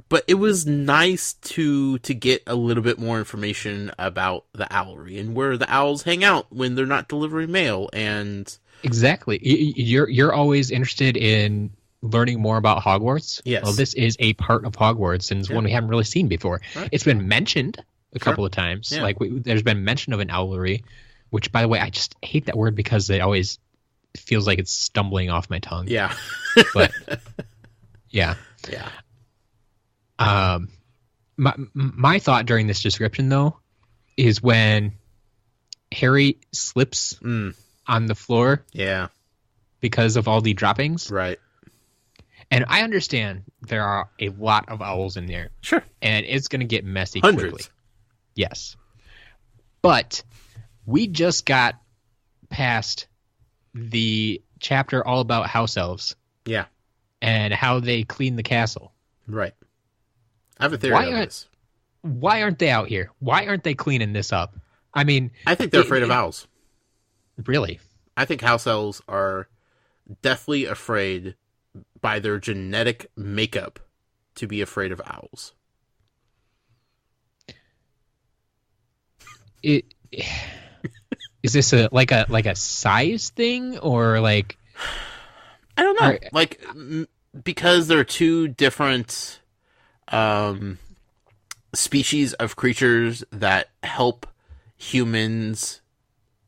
But it was nice to get a little bit more information about the owlery and where the owls hang out when they're not delivering mail. And
exactly, you're always interested in learning more about Hogwarts.
Yes.
Well, this is a part of Hogwarts, and it's one we haven't really seen before.
Right.
It's been mentioned a couple of times.
Yeah.
Like there's been mention of an owlery, which, by the way, I just hate that word because it always feels like it's stumbling off my tongue.
Yeah.
But yeah.
Yeah.
My thought during this description, though, is when Harry slips on the floor.
Yeah.
Because of all the droppings.
Right.
And I understand there are a lot of owls in there.
Sure.
And it's going to get messy
Hundreds.
quickly. Yes. But we just got past the chapter all about house elves.
Yeah.
And how they clean the castle.
Right. I have a theory on this.
Why aren't they out here? Why aren't they cleaning this up? I mean...
I think they're afraid of owls.
Really?
I think house elves are deathly afraid by their genetic makeup to be afraid of owls.
Is this like a size thing or like...
I don't know. Because they're two different species of creatures that help humans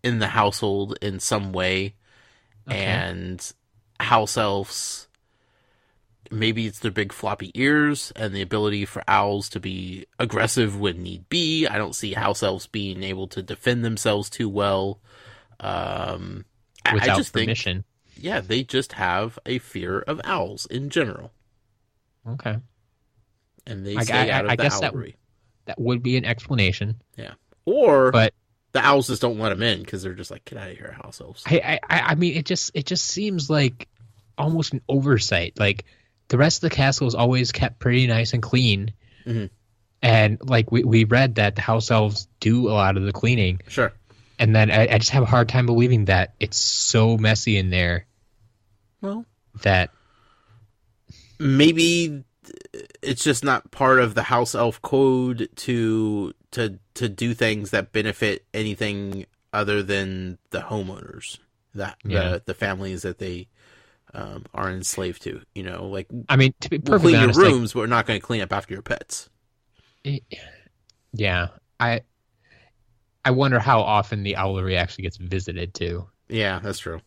in the household in some way. Okay. And house elves, maybe it's their big floppy ears and the ability for owls to be aggressive when need be. I don't see house elves being able to defend themselves too well.
Without
I just
permission.
Yeah, they just have a fear of owls in general.
Okay.
And they stay out of the
guess
owlery.
That would be an explanation.
Yeah. Or
but
the owls just don't let them in because they're just like, get out of here, house elves.
I mean, it just seems like almost an oversight. Like the rest of the castle is always kept pretty nice and clean.
Mm-hmm.
And like we read that the house elves do a lot of the cleaning.
Sure.
And then I just have a hard time believing that it's so messy in there.
Well,
that
maybe it's just not part of the house elf code to do things that benefit anything other than the homeowners, the families that they are enslaved to. You know, like,
I mean, to be
we'll
perfectly
clean
honest,
your rooms, but we're not going to clean up after your pets.
Yeah, I wonder how often the owlery actually gets visited too.
Yeah, that's true.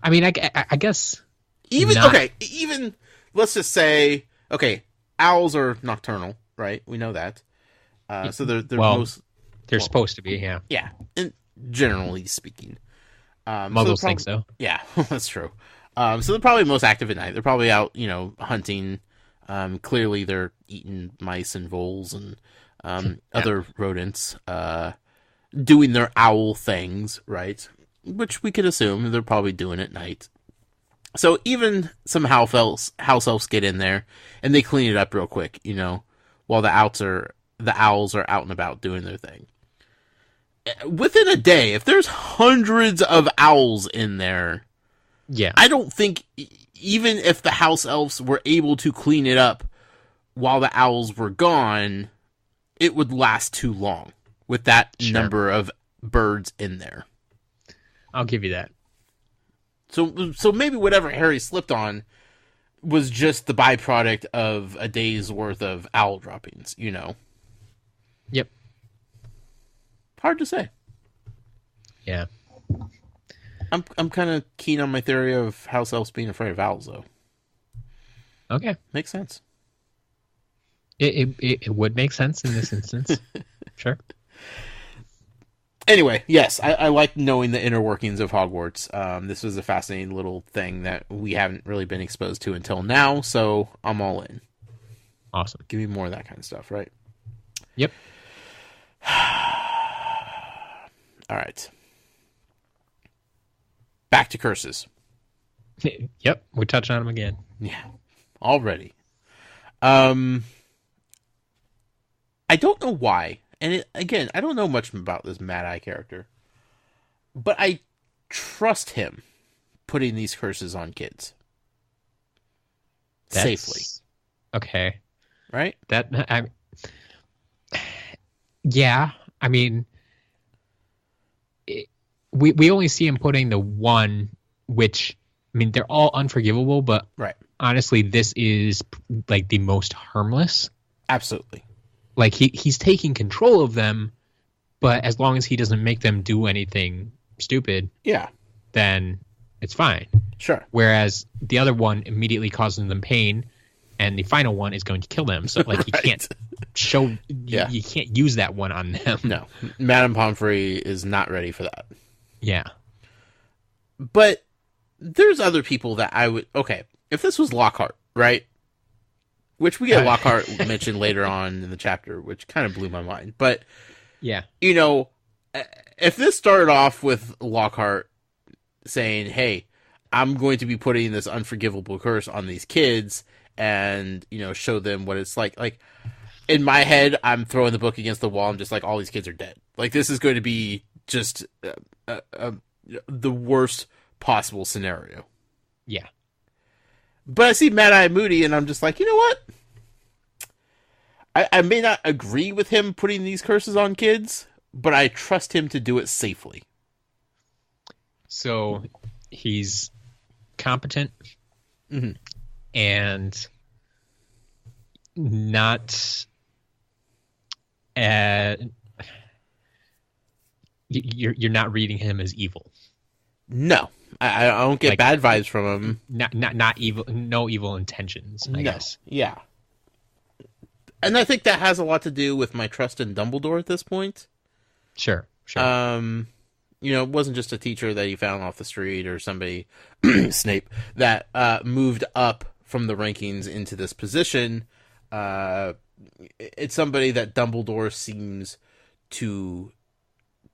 I mean, I guess
even let's just say, okay, owls are nocturnal, right? We know that. So they're
supposed to be, yeah.
Yeah, and generally speaking,
Muggles think so.
Yeah, that's true. So they're probably most active at night. They're probably out, hunting. Clearly, they're eating mice and voles and other rodents, doing their owl things, right? Which we could assume they're probably doing at night. So even some house elves get in there and they clean it up real quick, while the owls are out and about doing their thing. Within a day, if there's hundreds of owls in there,
yeah,
I don't think even if the house elves were able to clean it up while the owls were gone, it would last too long with that number of birds in there.
I'll give you that.
So maybe whatever Harry slipped on was just the byproduct of a day's worth of owl droppings,
Yep.
Hard to say.
Yeah.
I'm kind of keen on my theory of house elves being afraid of owls, though.
Okay.
Makes sense.
It would make sense in this instance. Sure.
Anyway, yes, I like knowing the inner workings of Hogwarts. This was a fascinating little thing that we haven't really been exposed to until now, so I'm all in.
Awesome.
Give me more of that kind of stuff, right?
Yep.
All right. Back to curses.
Yep, we touched on them again.
Yeah, already. I don't know why. And again, I don't know much about this Mad Eye character. But I trust him putting these curses on kids safely.
Okay.
Right?
Yeah. I mean, we only see him putting the one, which, I mean, they're all unforgivable, but
right.
Honestly, this is like the most harmless.
Absolutely.
Like he's taking control of them, but as long as he doesn't make them do anything stupid, then it's fine.
Sure.
Whereas the other one immediately causes them pain, and the final one is going to kill them. So like you can't you can't use that one on them.
No, Madame Pomfrey is not ready for that.
Yeah.
But there's other people that I would... Okay, if this was Lockhart, right? Which we get Lockhart mentioned later on in the chapter, which kind of blew my mind. But,
yeah,
you know, if this started off with Lockhart saying, hey, I'm going to be putting this unforgivable curse on these kids and, you know, show them what it's like. Like, in my head, I'm throwing the book against the wall. I'm just like, all these kids are dead. Like, this is going to be just the worst possible scenario.
Yeah.
But I see Mad Eye Moody, and I'm just like, you know what? I may not agree with him putting these curses on kids, but I trust him to do it safely.
So he's competent and not... you're not reading him as evil.
No. I don't get bad vibes from him.
Not evil. No evil intentions, I guess.
Yeah. And I think that has a lot to do with my trust in Dumbledore at this point.
Sure.
You know, it wasn't just a teacher that he found off the street or somebody, Snape, that moved up from the rankings into this position. It's somebody that Dumbledore seems to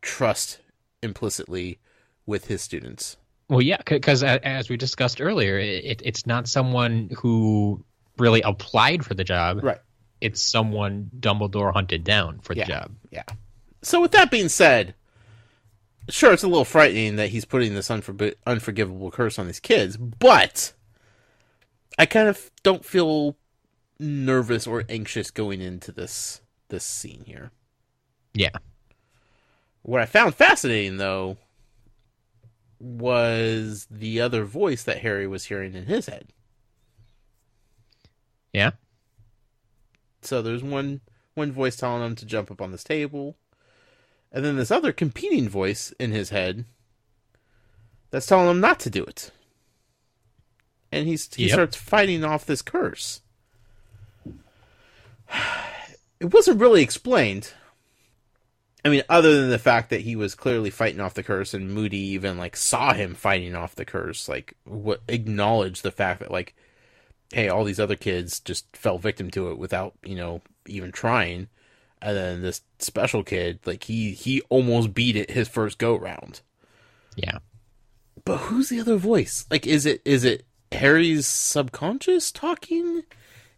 trust implicitly with his students.
Well, yeah, because as we discussed earlier, it's not someone who really applied for the job.
Right.
It's someone Dumbledore hunted down for the job.
Yeah. So with that being said, sure, it's a little frightening that he's putting this unforgivable curse on these kids, but I kind of don't feel nervous or anxious going into this scene here.
Yeah.
What I found fascinating, though, was the other voice that Harry was hearing in his head.
Yeah.
So there's one voice telling him to jump up on this table, and then this other competing voice in his head that's telling him not to do it. And he starts fighting off this curse. It wasn't really explained. I mean, other than the fact that he was clearly fighting off the curse, and Moody even saw him fighting off the curse, acknowledged the fact that hey, all these other kids just fell victim to it without, even trying. And then this special kid, he almost beat it his first go round.
Yeah.
But who's the other voice? Is it Harry's subconscious talking?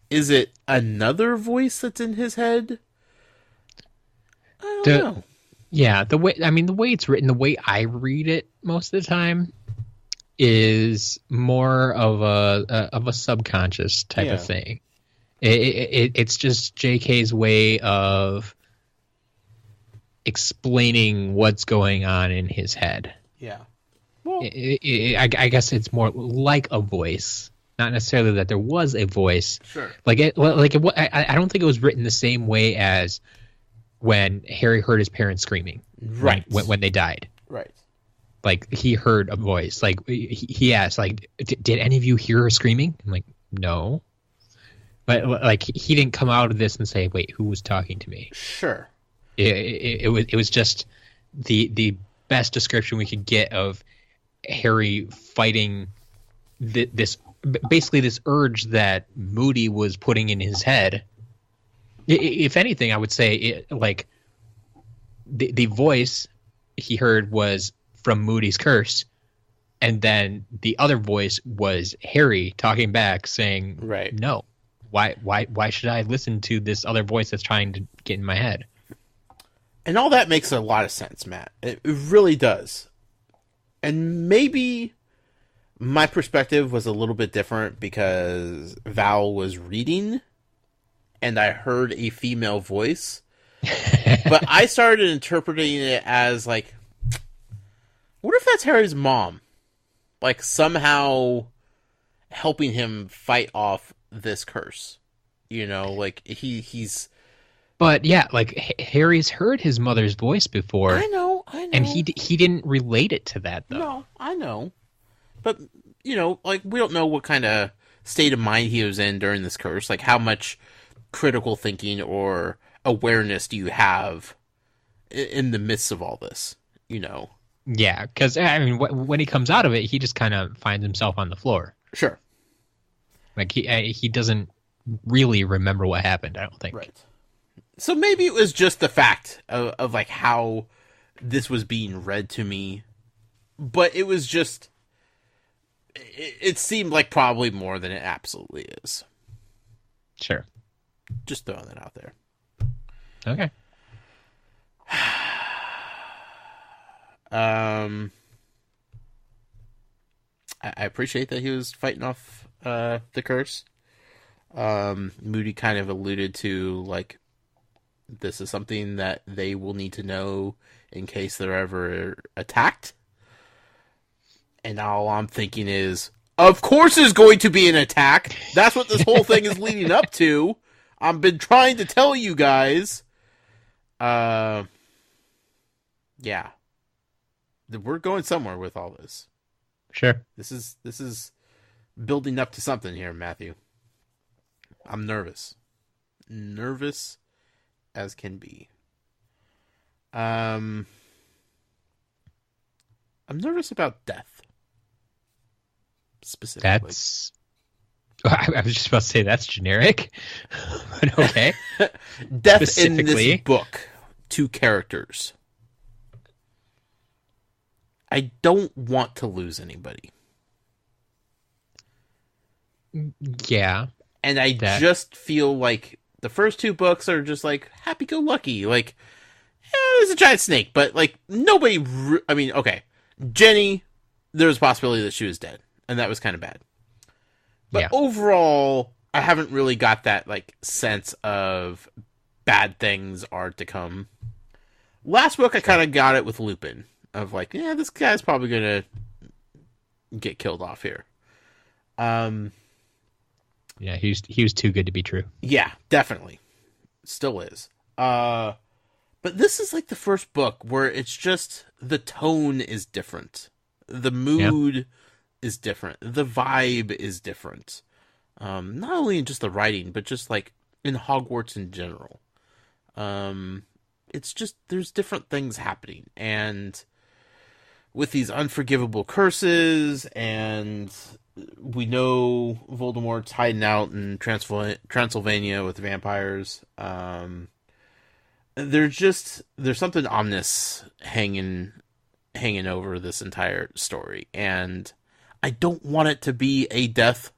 Is it another voice that's in his head? I don't know.
Yeah, the way it's written, the way I read it most of the time is more of a subconscious type of thing. It's just JK's way of explaining what's going on in his head.
Yeah. Well,
I guess it's more like a voice, not necessarily that there was a voice.
Sure.
I don't think it was written the same way as when Harry heard his parents screaming.
Right.
When they died.
Right.
He heard a voice. He asked, did any of you hear her screaming? I'm like, no. But he didn't come out of this and say, wait, who was talking to me?
Sure.
It was just the best description we could get of Harry fighting this urge that Moody was putting in his head. If anything, I would say the voice he heard was from Moody's curse, and then the other voice was Harry talking back saying,
right,
no, why should I listen to this other voice that's trying to get in my head? And
all that makes a lot of sense, Matt. It really does. And maybe my perspective was a little bit different because Val was reading and I heard a female voice. But I started interpreting it as like, what if that's Harry's mom? Like somehow helping him fight off this curse. You know, like he's...
But yeah, like Harry's heard his mother's voice before.
I know.
And he didn't relate it to that, though.
No, I know. But, you know, like, we don't know what kind of state of mind he was in during this curse. Like, how much critical thinking or awareness do you have in the midst of all this, you know?
Yeah, because, I mean, when he comes out of it, he just kind of finds himself on the floor.
Sure.
Like, he doesn't really remember what happened, I don't think.
Right. So maybe it was just the fact of like, how this was being read to me. But it was just... It seemed like probably more than it absolutely is.
Sure.
Just throwing that out there.
Okay.
I appreciate that he was fighting off the curse. Moody kind of alluded to, like, this is something that they will need to know in case they're ever attacked. And all I'm thinking is, of course there's going to be an attack. That's what this whole thing is leading up to. I've been trying to tell you guys. Yeah. We're going somewhere with all this.
Sure.
This is building up to something here, Matthew. I'm nervous. Nervous as can be. I'm nervous about death. Specifically.
I was just about to say that's generic. But okay.
Death in this book. 2 characters. I don't want to lose anybody.
Yeah.
And I just feel like the first 2 books are just like happy-go-lucky. Like, there's a giant snake, but like nobody... I mean, okay. Jenny, there was a possibility that she was dead. And that was kind of bad. But overall, I haven't really got that like sense of bad things are to come. Last book, I kind of got it with Lupin. Of like, yeah, this guy's probably going to get killed off here.
Yeah, he was too good to be true.
Yeah, definitely. Still is. But this is like the first book where it's just the tone is different. The mood is different. The vibe is different. Not only in just the writing, but just like in Hogwarts in general. It's just, there's different things happening. And with these unforgivable curses, and we know Voldemort's hiding out in Transylvania with vampires. There's something ominous hanging over this entire story, and I don't want it to be a death,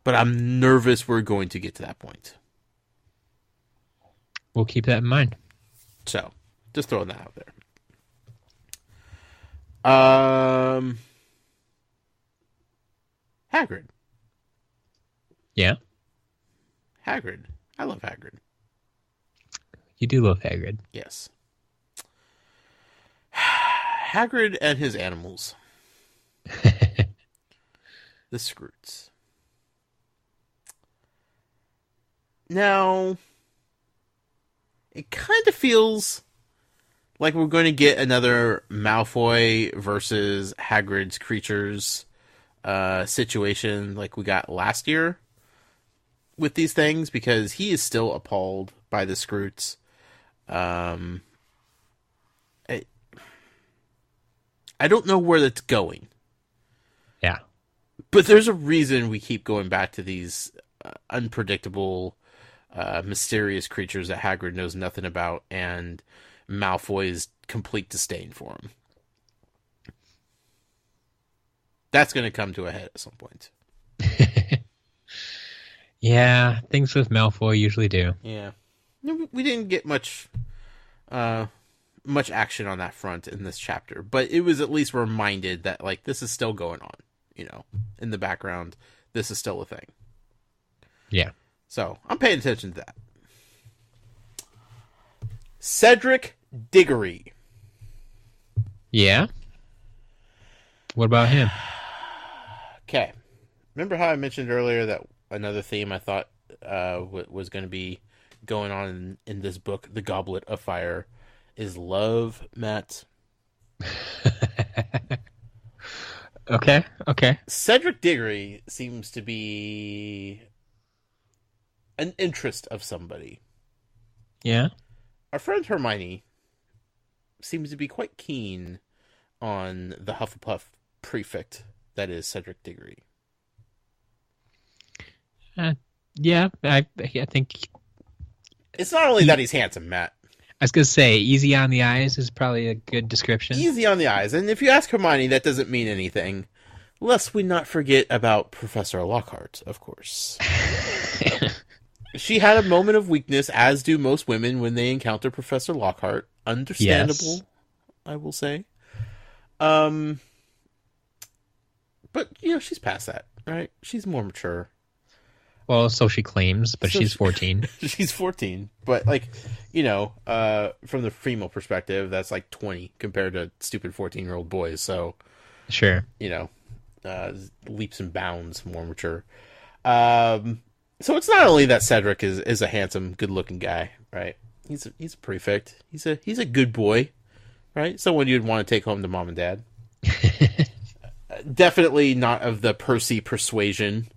but I'm nervous we're going to get to that point.
We'll keep that in mind.
So, just throwing that out there. Hagrid.
Yeah?
Hagrid. I love Hagrid.
You do love Hagrid.
Yes. Hagrid and his animals. The Scroots. Now, it kind of feels like we're going to get another Malfoy versus Hagrid's creatures situation like we got last year with these things, because he is still appalled by the Scroots. I don't know where that's going.
Yeah.
But there's a reason we keep going back to these unpredictable, mysterious creatures that Hagrid knows nothing about, and Malfoy's complete disdain for him. That's going to come to a head at some point.
Yeah, things with Malfoy usually do.
Yeah. We didn't get much much action on that front in this chapter, but it was at least reminded that, like, this is still going on, you know, in the background. This is still a thing.
Yeah.
So I'm paying attention to that. Cedric Diggory.
Yeah? What about him?
Okay. Remember how I mentioned earlier that another theme I thought was going to be going on in this book, The Goblet of Fire, is love, Matt?
Okay.
Cedric Diggory seems to be an interest of somebody.
Yeah?
Our friend Hermione seems to be quite keen on the Hufflepuff prefect that is Cedric Diggory.
Yeah, I think...
It's not only that he's handsome, Matt.
I was going to say, easy on the eyes is probably a good description.
Easy on the eyes. And if you ask Hermione, that doesn't mean anything. Lest we not forget about Professor Lockhart, of course. She had a moment of weakness, as do most women when they encounter Professor Lockhart. Understandable, yes. I will say. But, you know, she's past that, right? She's more mature.
Well, so she claims, but she's 14.
She's 14. But, like, you know, from the female perspective, that's like 20 compared to stupid 14-year-old boys. So,
sure.
You know, leaps and bounds more mature. So it's not only that Cedric is a handsome, good-looking guy, right? He's a prefect. He's a good boy, right? Someone you'd want to take home to mom and dad. Definitely not of the Percy persuasion.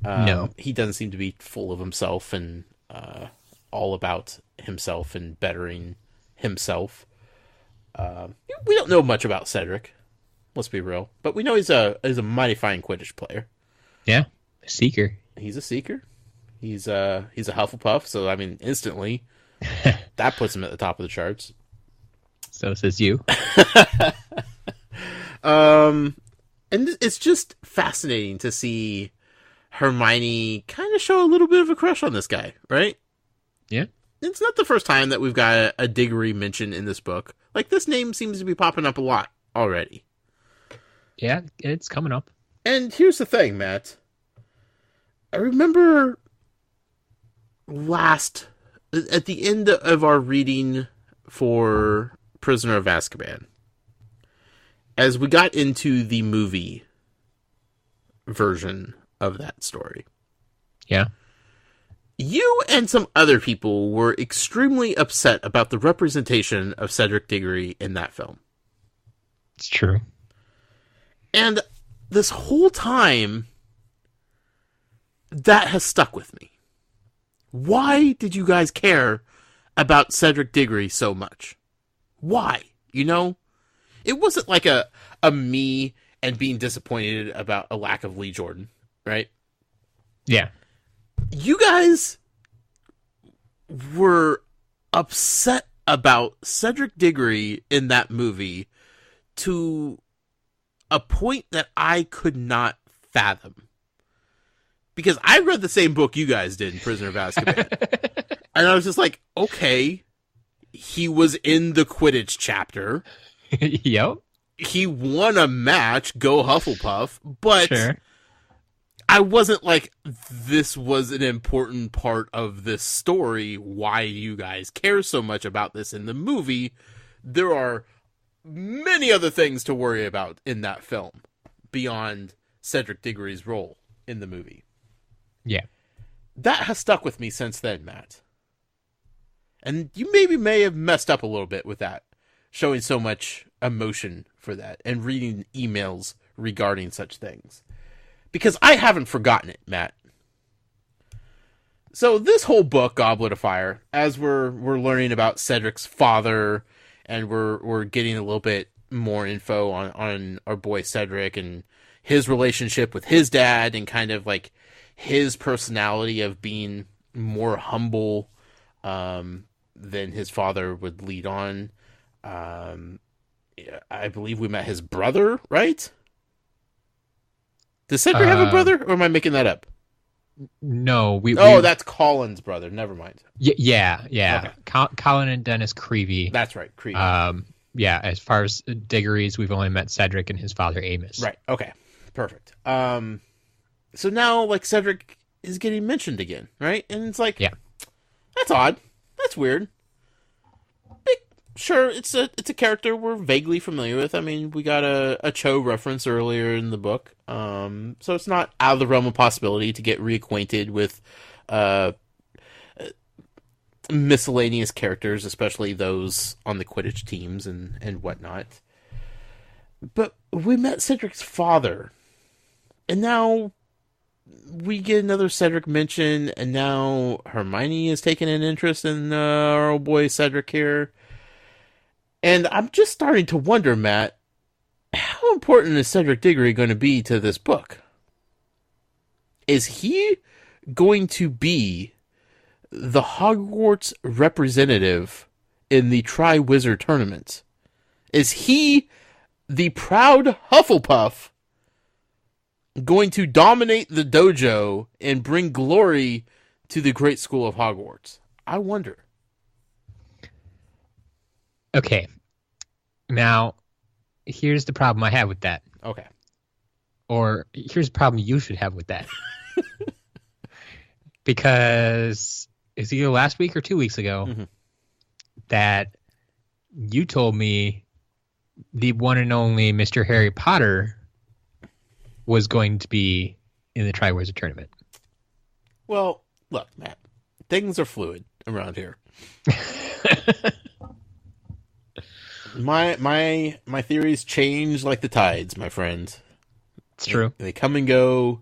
No.
He doesn't seem to be full of himself and all about himself and bettering himself. We don't know much about Cedric. Let's be real, but we know he's a mighty fine Quidditch player.
Yeah, a seeker.
He's a seeker. He's a Hufflepuff, so I mean, instantly, that puts him at the top of the charts.
So says you.
And it's just fascinating to see Hermione kind of show a little bit of a crush on this guy, right?
Yeah.
It's not the first time that we've got a Diggory mention in this book. Like, this name seems to be popping up a lot already.
Yeah, it's coming up.
And here's the thing, Matt. I remember at the end of our reading for Prisoner of Azkaban, as we got into the movie version of that story.
Yeah.
You and some other people were extremely upset about the representation of Cedric Diggory in that film.
It's true.
And this whole time, that has stuck with me. Why did you guys care about Cedric Diggory so much? Why? You know? It wasn't like a me and being disappointed about a lack of Lee Jordan, right?
Yeah.
You guys were upset about Cedric Diggory in that movie to a point that I could not fathom. Because I read the same book you guys did in Prisoner of Azkaban. And I was just like, okay, he was in the Quidditch chapter.
Yep.
He won a match, go Hufflepuff, but
sure.
I wasn't like, this was an important part of this story. Why do you guys care so much about this in the movie? There are many other things to worry about in that film beyond Cedric Diggory's role in the movie.
Yeah.
That has stuck with me since then, Matt. And you may have messed up a little bit with that, showing so much emotion for that and reading emails regarding such things. Because I haven't forgotten it, Matt. So this whole book, Goblet of Fire, as we're learning about Cedric's father, and we're getting a little bit more info on our boy Cedric and his relationship with his dad, and kind of like his personality of being more humble than his father would lead on. I believe we met his brother, right? Does Cedric have a brother, or am I making that up?
No,
that's Colin's brother. Never mind.
Yeah.
Okay.
Colin and Dennis Creevy.
That's right, Creevy.
Yeah, as far as Diggory's, we've only met Cedric and his father Amos.
Right. Okay. Perfect. So now, like, Cedric is getting mentioned again, right? And it's like,
yeah,
that's odd. That's weird. Sure, it's a character we're vaguely familiar with. I mean, we got a Cho reference earlier in the book, so it's not out of the realm of possibility to get reacquainted with miscellaneous characters, especially those on the Quidditch teams and whatnot. But we met Cedric's father, and now we get another Cedric mention, and now Hermione is taking an interest in our old boy Cedric here. And I'm just starting to wonder, Matt, how important is Cedric Diggory going to be to this book? Is he going to be the Hogwarts representative in the Triwizard Tournament? Is he, the proud Hufflepuff, going to dominate the dojo and bring glory to the great school of Hogwarts? I wonder.
Okay. Now, here's the problem I have with that.
Okay.
Or here's the problem you should have with that. Because it's either last week or 2 weeks ago that you told me the one and only Mr. Harry Potter was going to be in the Triwizard Tournament.
Well, look, Matt, things are fluid around here. My theories change like the tides, my friend.
It's true.
They come and go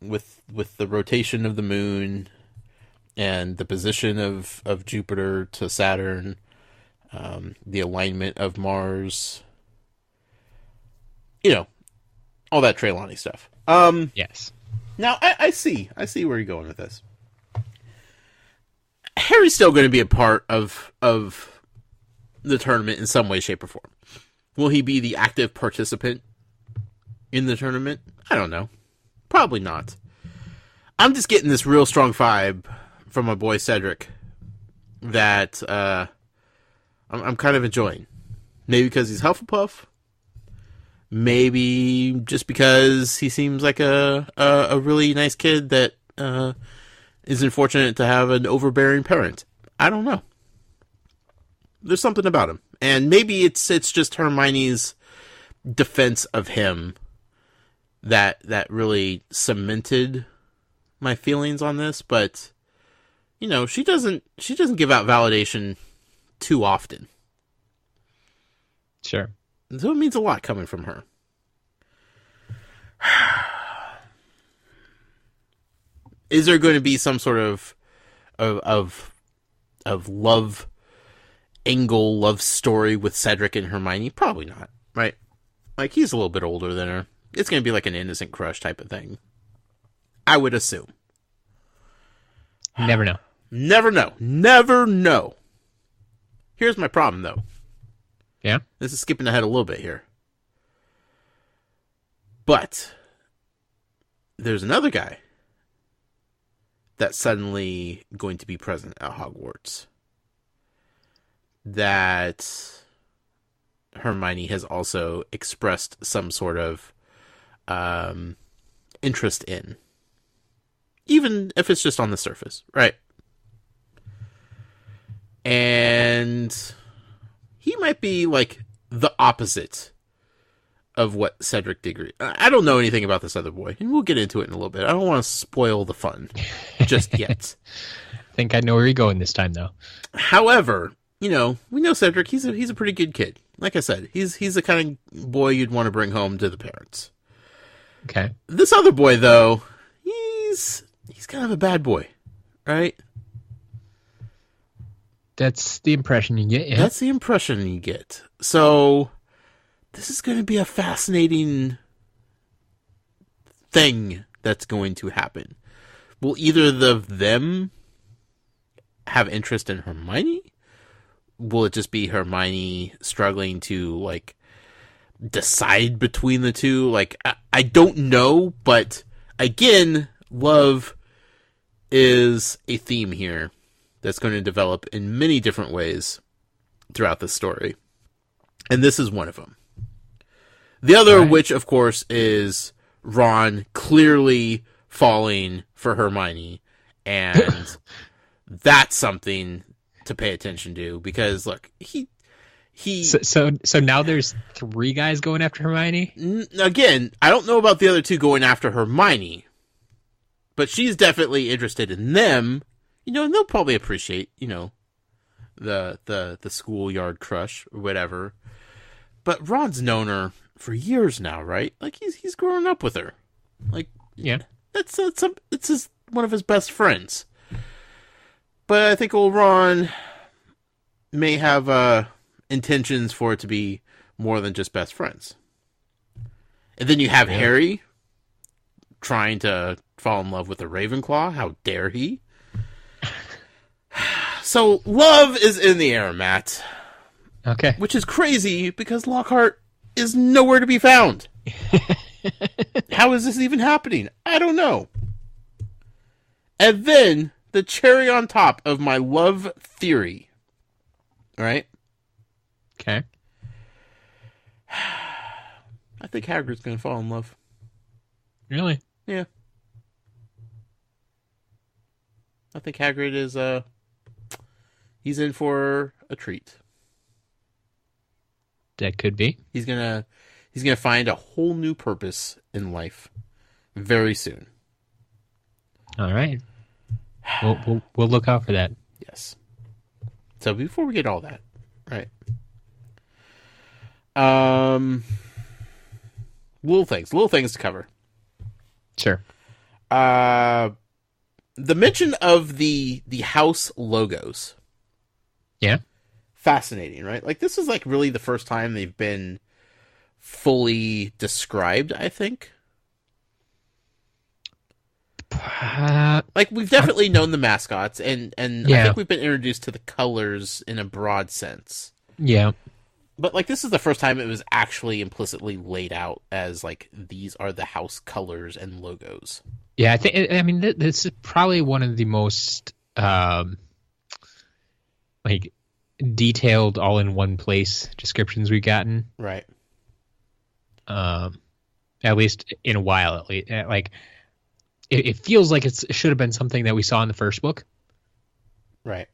with the rotation of the moon and the position of Jupiter to Saturn, the alignment of Mars. You know, all that Trelawney stuff.
Yes.
Now, I see where you're going with this. Harry's still going to be a part of the tournament in some way, shape, or form. Will he be the active participant in the tournament? I don't know. Probably not. I'm just getting this real strong vibe from my boy Cedric that I'm kind of enjoying. Maybe because he's Hufflepuff. Maybe just because he seems like a really nice kid that is unfortunate to have an overbearing parent. I don't know. There's something about him. And maybe it's just Hermione's defense of him that really cemented my feelings on this, but you know, she doesn't give out validation too often.
Sure.
So it means a lot coming from her. Is there going to be some sort of love angle, love story with Cedric and Hermione? Probably not, right? Like, he's a little bit older than her. It's going to be like an innocent crush type of thing, I would assume.
Never know.
Never know. Never know. Here's my problem, though.
Yeah?
This is skipping ahead a little bit here. But there's another guy that's suddenly going to be present at Hogwarts that Hermione has also expressed some sort of interest in. Even if it's just on the surface, right? And he might be like the opposite of what Cedric Diggory. I don't know anything about this other boy, and we'll get into it in a little bit. I don't want to spoil the fun just yet.
I think I know where you're going this time, though.
However, you know, we know Cedric. He's a pretty good kid. Like I said, he's the kind of boy you'd want to bring home to the parents.
Okay.
This other boy, though, he's kind of a bad boy, right?
That's the impression you get, yeah.
That's the impression you get. So this is going to be a fascinating thing that's going to happen. Will either of them have interest in Hermione? Will it just be Hermione struggling to, like, decide between the two? Like, I don't know, but again, love is a theme here that's going to develop in many different ways throughout the story. And this is one of them. The other, which, of course, is Ron clearly falling for Hermione. And that's something to pay attention to. Because, look, he...
So now there's 3 guys going after Hermione?
Again, I don't know about the other 2 going after Hermione. But she's definitely interested in them. You know, and they'll probably appreciate, you know, the schoolyard crush or whatever. But Ron's known her for years now, right? Like, he's grown up with her. Like,
yeah,
it's one of his best friends. But I think old Ron may have intentions for it to be more than just best friends. And then you have Harry trying to fall in love with a Ravenclaw. How dare he? So love is in the air, Matt.
Okay.
Which is crazy because Lockhart is nowhere to be found. How is this even happening? I don't know. And then the cherry on top of my love theory. Right?
Okay.
I think Hagrid's going to fall in love.
Really?
Yeah. I think Hagrid is, he's in for a treat.
That could be.
He's gonna find a whole new purpose in life very soon.
All right. We'll look out for that.
Yes. So before we get all that, right? Little things to cover.
Sure.
The mention of the house logos.
Yeah.
Fascinating, right? Like, this is like really the first time they've been fully described, I think. Like, we've definitely known the mascots, and I think we've been introduced to the colors in a broad sense.
Yeah.
But, like, this is the first time it was actually implicitly laid out as, like, these are the house colors and logos.
Yeah, I mean, this is probably one of the most, like, detailed all in one place descriptions we've gotten.
Right.
At least in a while, at least. Like, it feels like it should have been something that we saw in the first book.
Right.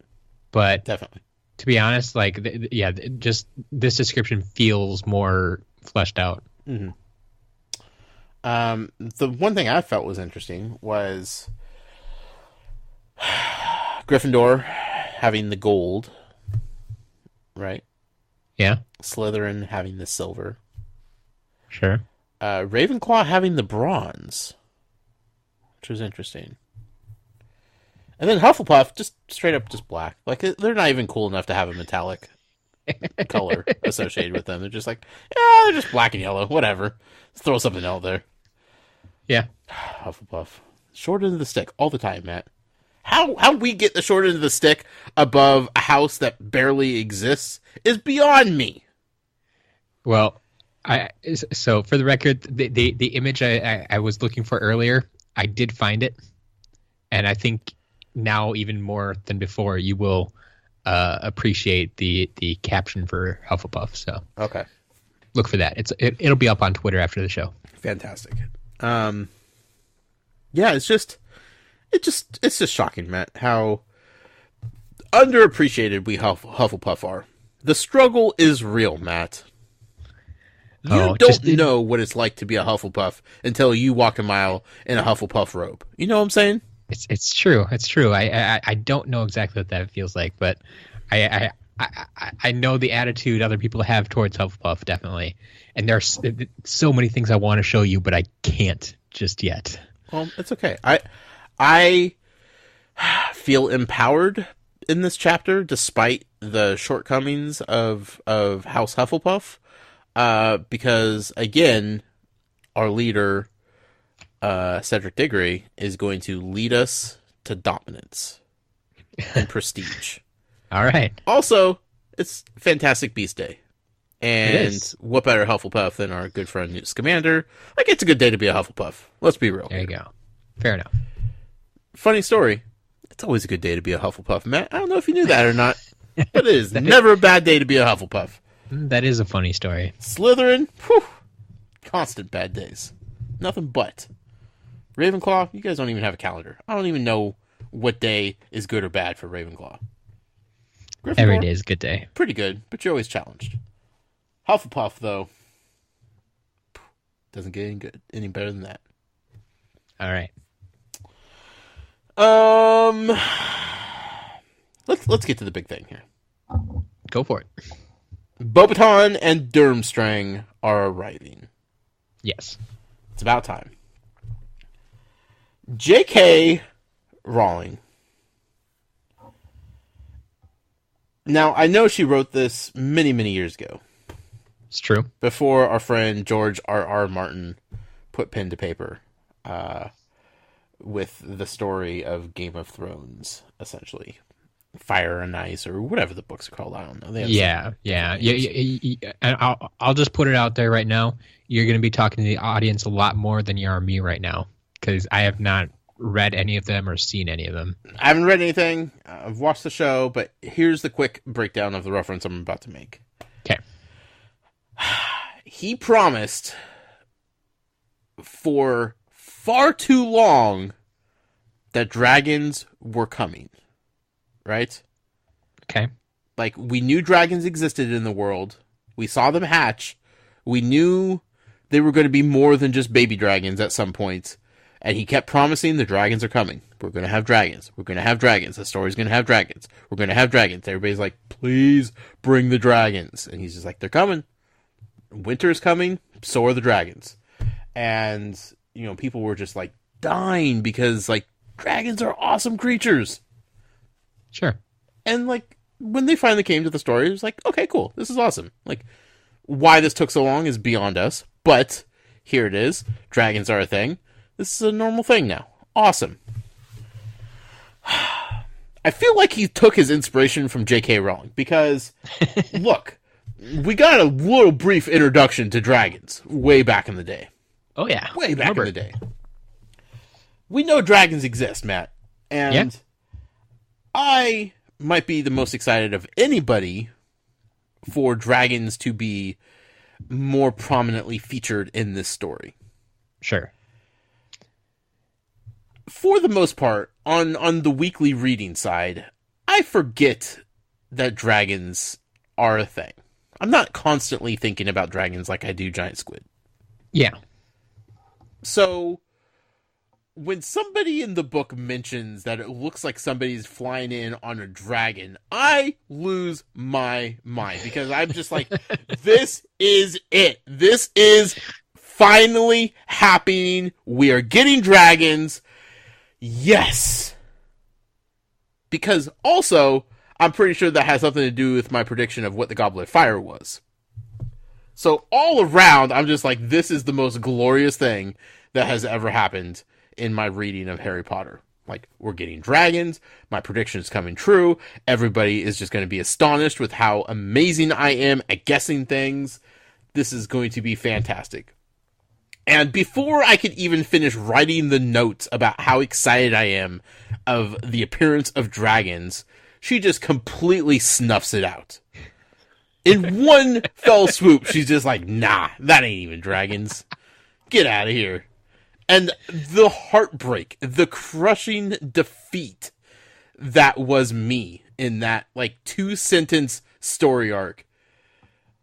But
definitely,
to be honest, like, just this description feels more fleshed out.
Mm-hmm. The one thing I felt was interesting was Gryffindor having the gold, right?
Yeah.
Slytherin having the silver.
Sure.
Ravenclaw having the bronze, which was interesting. And then Hufflepuff, just straight up just black. Like, they're not even cool enough to have a metallic color associated with them. They're just like, yeah, they're just black and yellow, whatever. Let's throw something out there.
Yeah.
Hufflepuff. Short end of the stick all the time, Matt. How we get the short end of the stick above a house that barely exists is beyond me.
Well, so for the record, the image I was looking for earlier, I did find it. And I think now even more than before, you will appreciate the caption for Hufflepuff. So
okay,
look for that. It'll be up on Twitter after the show.
Fantastic. Yeah, it's just shocking, Matt, how underappreciated we Hufflepuff are. The struggle is real, Matt. You don't know what it's like to be a Hufflepuff until you walk a mile in a Hufflepuff robe. You know what I'm saying?
It's true. It's true. I don't know exactly what that feels like, but I know the attitude other people have towards Hufflepuff, definitely. And there's so many things I want to show you, but I can't just yet.
Well, it's okay. I feel empowered in this chapter, despite the shortcomings of House Hufflepuff, because again, our leader, Cedric Diggory, is going to lead us to dominance and prestige.
All right.
Also, it's Fantastic Beast Day. And what better Hufflepuff than our good friend Newt Scamander? Like, it's a good day to be a Hufflepuff. Let's be real.
There you go. Fair enough.
Funny story. It's always a good day to be a Hufflepuff, Matt. I don't know if you knew that or not, but it is never a bad day to be a Hufflepuff.
That is a funny story.
Slytherin, whew, constant bad days. Nothing but. Ravenclaw, you guys don't even have a calendar. I don't even know what day is good or bad for Ravenclaw. Gryffindor,
Every day is a good day.
pretty good, but you're always challenged. Hufflepuff, though, doesn't get any better than that.
All right.
Let's get to the big thing here.
Go for it.
Beauxbatons and Durmstrang are arriving.
Yes.
It's about time. J.K. Rowling. Now, I know she wrote this many, many years ago.
It's true.
Before our friend George R.R. Martin put pen to paper with the story of Game of Thrones, essentially. Fire and Ice, or whatever the books are called. I don't know.
Yeah. And I'll just put it out there right now. You're going to be talking to the audience a lot more than you are me right now, because I have not read any of them or seen any of them.
I haven't read anything. I've watched the show, but here's the quick breakdown of the reference I'm about to make.
Okay.
He promised for far too long that dragons were coming. Right?
Okay.
Like, we knew dragons existed in the world. We saw them hatch. We knew they were going to be more than just baby dragons at some point. And he kept promising the dragons are coming. We're going to have dragons. We're going to have dragons. The story's going to have dragons. We're going to have dragons. Everybody's like, please bring the dragons. And he's just like, they're coming. Winter's coming. So are the dragons. And, you know, people were just like dying because, like, dragons are awesome creatures.
Sure.
And, like, when they finally came to the story, it was like, okay, cool. This is awesome. Like, why this took so long is beyond us. But here it is. Dragons are a thing. This is a normal thing now. Awesome. I feel like he took his inspiration from J.K. Rowling. Because, look, we got a little brief introduction to dragons way back in the day.
Oh, yeah.
Way back in the day. We know dragons exist, Matt. And I might be the most excited of anybody for dragons to be more prominently featured in this story.
Sure.
For the most part, on the weekly reading side, I forget that dragons are a thing. I'm not constantly thinking about dragons like I do giant squid.
Yeah.
So, when somebody in the book mentions that it looks like somebody's flying in on a dragon, I lose my mind because I'm just like, this is it. This is finally happening. We are getting dragons. Yes. Because also, I'm pretty sure that has something to do with my prediction of what the Goblet of Fire was. So all around, I'm just like, this is the most glorious thing that has ever happened in my reading of Harry Potter. Like, we're getting dragons. My prediction is coming true. Everybody is just going to be astonished with how amazing I am at guessing things. This is going to be fantastic. And before I could even finish writing the notes about how excited I am of the appearance of dragons, she just completely snuffs it out. In one fell swoop, she's just like, nah, that ain't even dragons. Get out of here. And the heartbreak, the crushing defeat that was me in that, like, 2-sentence story arc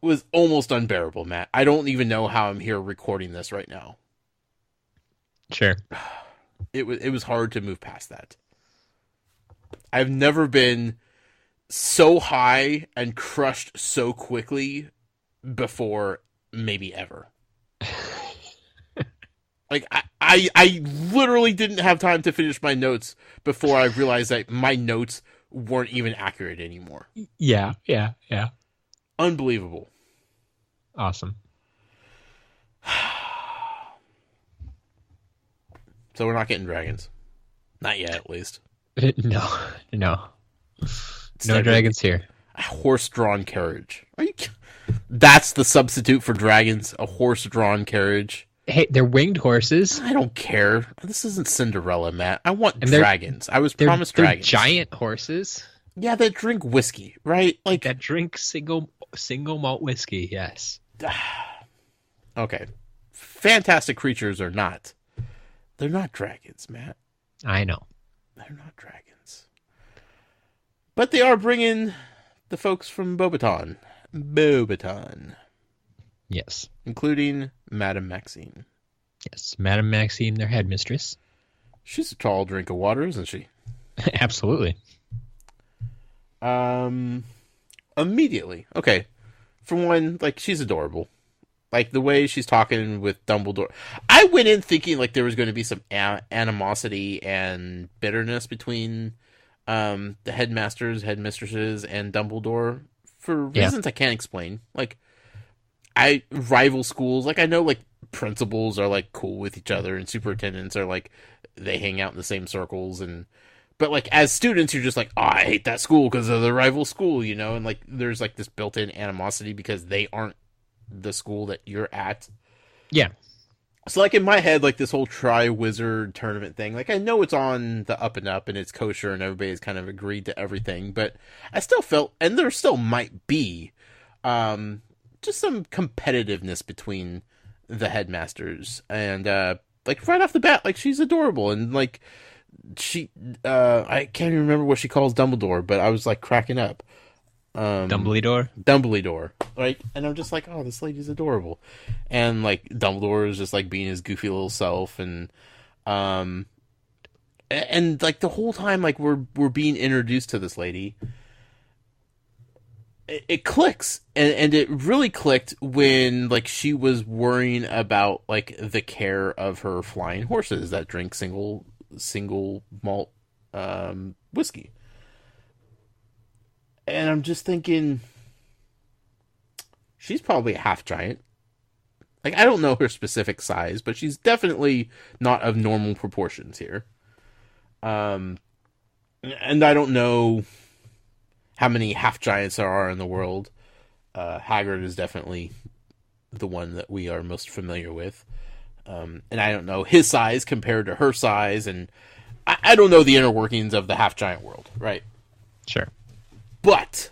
was almost unbearable, Matt. I don't even know how I'm here recording this right now.
Sure.
It was hard to move past that. I've never been so high and crushed so quickly before, maybe ever. Like, I literally didn't have time to finish my notes before I realized that my notes weren't even accurate anymore.
Yeah.
Unbelievable.
Awesome.
So we're not getting dragons. Not yet, at least.
No. No dragons here.
A horse-drawn carriage. That's the substitute for dragons? A horse-drawn carriage?
Hey, they're winged horses.
I don't care. This isn't Cinderella, Matt. I want dragons. I was promised
they're
dragons.
Giant horses.
Yeah, that drink whiskey, right? Like
that drink single malt whiskey. Yes.
Okay. Fantastic creatures or not, they're not dragons, Matt.
I know.
They're not dragons. But they are bringing the folks from Beauxbaton.
Yes.
Including Madame Maxime.
Yes, Madame Maxime, their headmistress.
She's a tall drink of water, isn't she?
Absolutely.
Immediately. Okay. For one, like, she's adorable. Like, the way she's talking with Dumbledore. I went in thinking, like, there was going to be some animosity and bitterness between the headmistresses, and Dumbledore for reasons I can't explain. Like, rival schools. Like, I know, like, principals are, like, cool with each other, and superintendents are, like, they hang out in the same circles, but, like, as students, you're just like, oh, I hate that school because of the rival school, you know? And, like, there's, like, this built-in animosity because they aren't the school that you're at.
Yeah.
So, like, in my head, like, this whole Tri-Wizard tournament thing, like, I know it's on the up and up, and it's kosher, and everybody's kind of agreed to everything, but I still felt, and there still might be, just some competitiveness between the headmasters. And, like, right off the bat, like, she's adorable, and, like, I can't even remember what she calls Dumbledore, but I was, like, cracking up. Dumbledore, right? And I'm just like, oh, this lady's adorable. And, like, Dumbledore is just, like, being his goofy little self, and like, the whole time, like, we're being introduced to this lady, it clicks, and it really clicked when, like, she was worrying about, like, the care of her flying horses that drink single malt whiskey. And I'm just thinking, she's probably a half giant. Like, I don't know her specific size, but she's definitely not of normal proportions here. And I don't know how many half giants there are in the world. Hagrid is definitely the one that we are most familiar with. And I don't know his size compared to her size, and I don't know the inner workings of the half giant world, right?
Sure.
But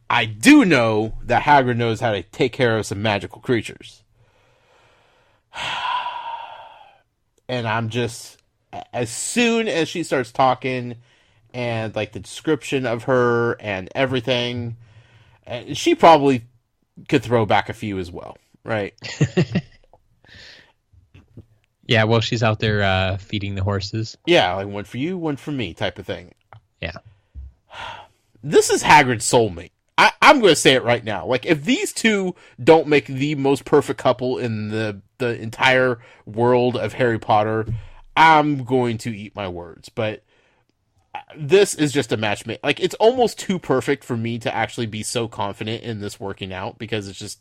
I do know that Hagrid knows how to take care of some magical creatures. And I'm just, as soon as she starts talking and, like, the description of her and everything, she probably could throw back a few as well, right?
Yeah, well, she's out there feeding the horses.
Yeah, like, one for you, one for me type of thing.
Yeah.
This is Hagrid's soulmate. I'm going to say it right now. Like, if these two don't make the most perfect couple in the entire world of Harry Potter, I'm going to eat my words. But this is just a match made. Like, it's almost too perfect for me to actually be so confident in this working out, because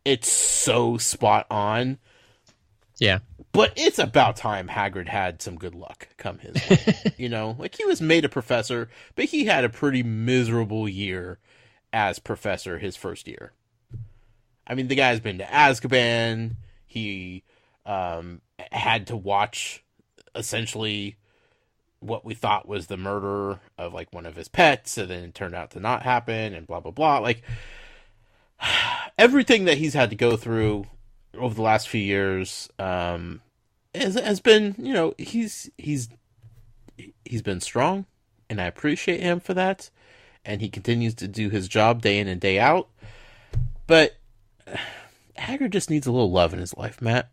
it's so spot on.
Yeah.
But it's about time Hagrid had some good luck come his way. You know, like, he was made a professor, but he had a pretty miserable year as professor his first year. I mean, the guy's been to Azkaban. He had to watch, essentially, what we thought was the murder of, like, one of his pets, and then it turned out to not happen, and blah, blah, blah. Like, everything that he's had to go through over the last few years has been, you know, he's been strong, and I appreciate him for that, and he continues to do his job day in and day out. But Hagrid just needs a little love in his life, Matt.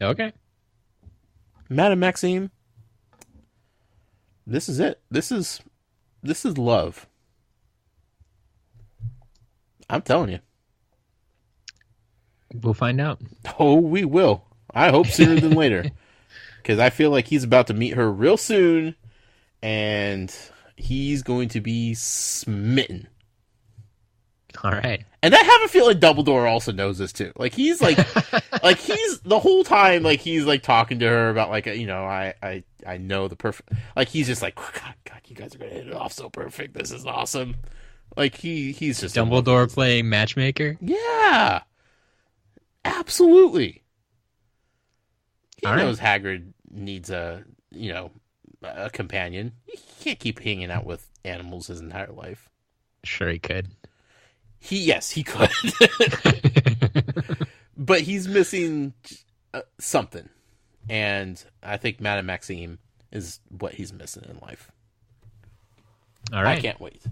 Okay.
Madame Maxime, this is it. This is love. I'm telling you.
We'll find out.
Oh, we will. I hope sooner than later. Because I feel like he's about to meet her real soon, and he's going to be smitten.
All right.
And I have a feeling Dumbledore also knows this too. Like, he's like, like, he's the whole time, like, he's like talking to her about, like, you know, I know the perfect, like, he's just like, God, you guys are gonna hit it off so perfect. This is awesome. Like, he's just
Dumbledore playing matchmaker.
Yeah. Absolutely. He knows Hagrid needs a companion. He can't keep hanging out with animals his entire life.
Sure, he could.
He could. But he's missing something. And I think Madame Maxime is what he's missing in life.
All right.
I can't wait.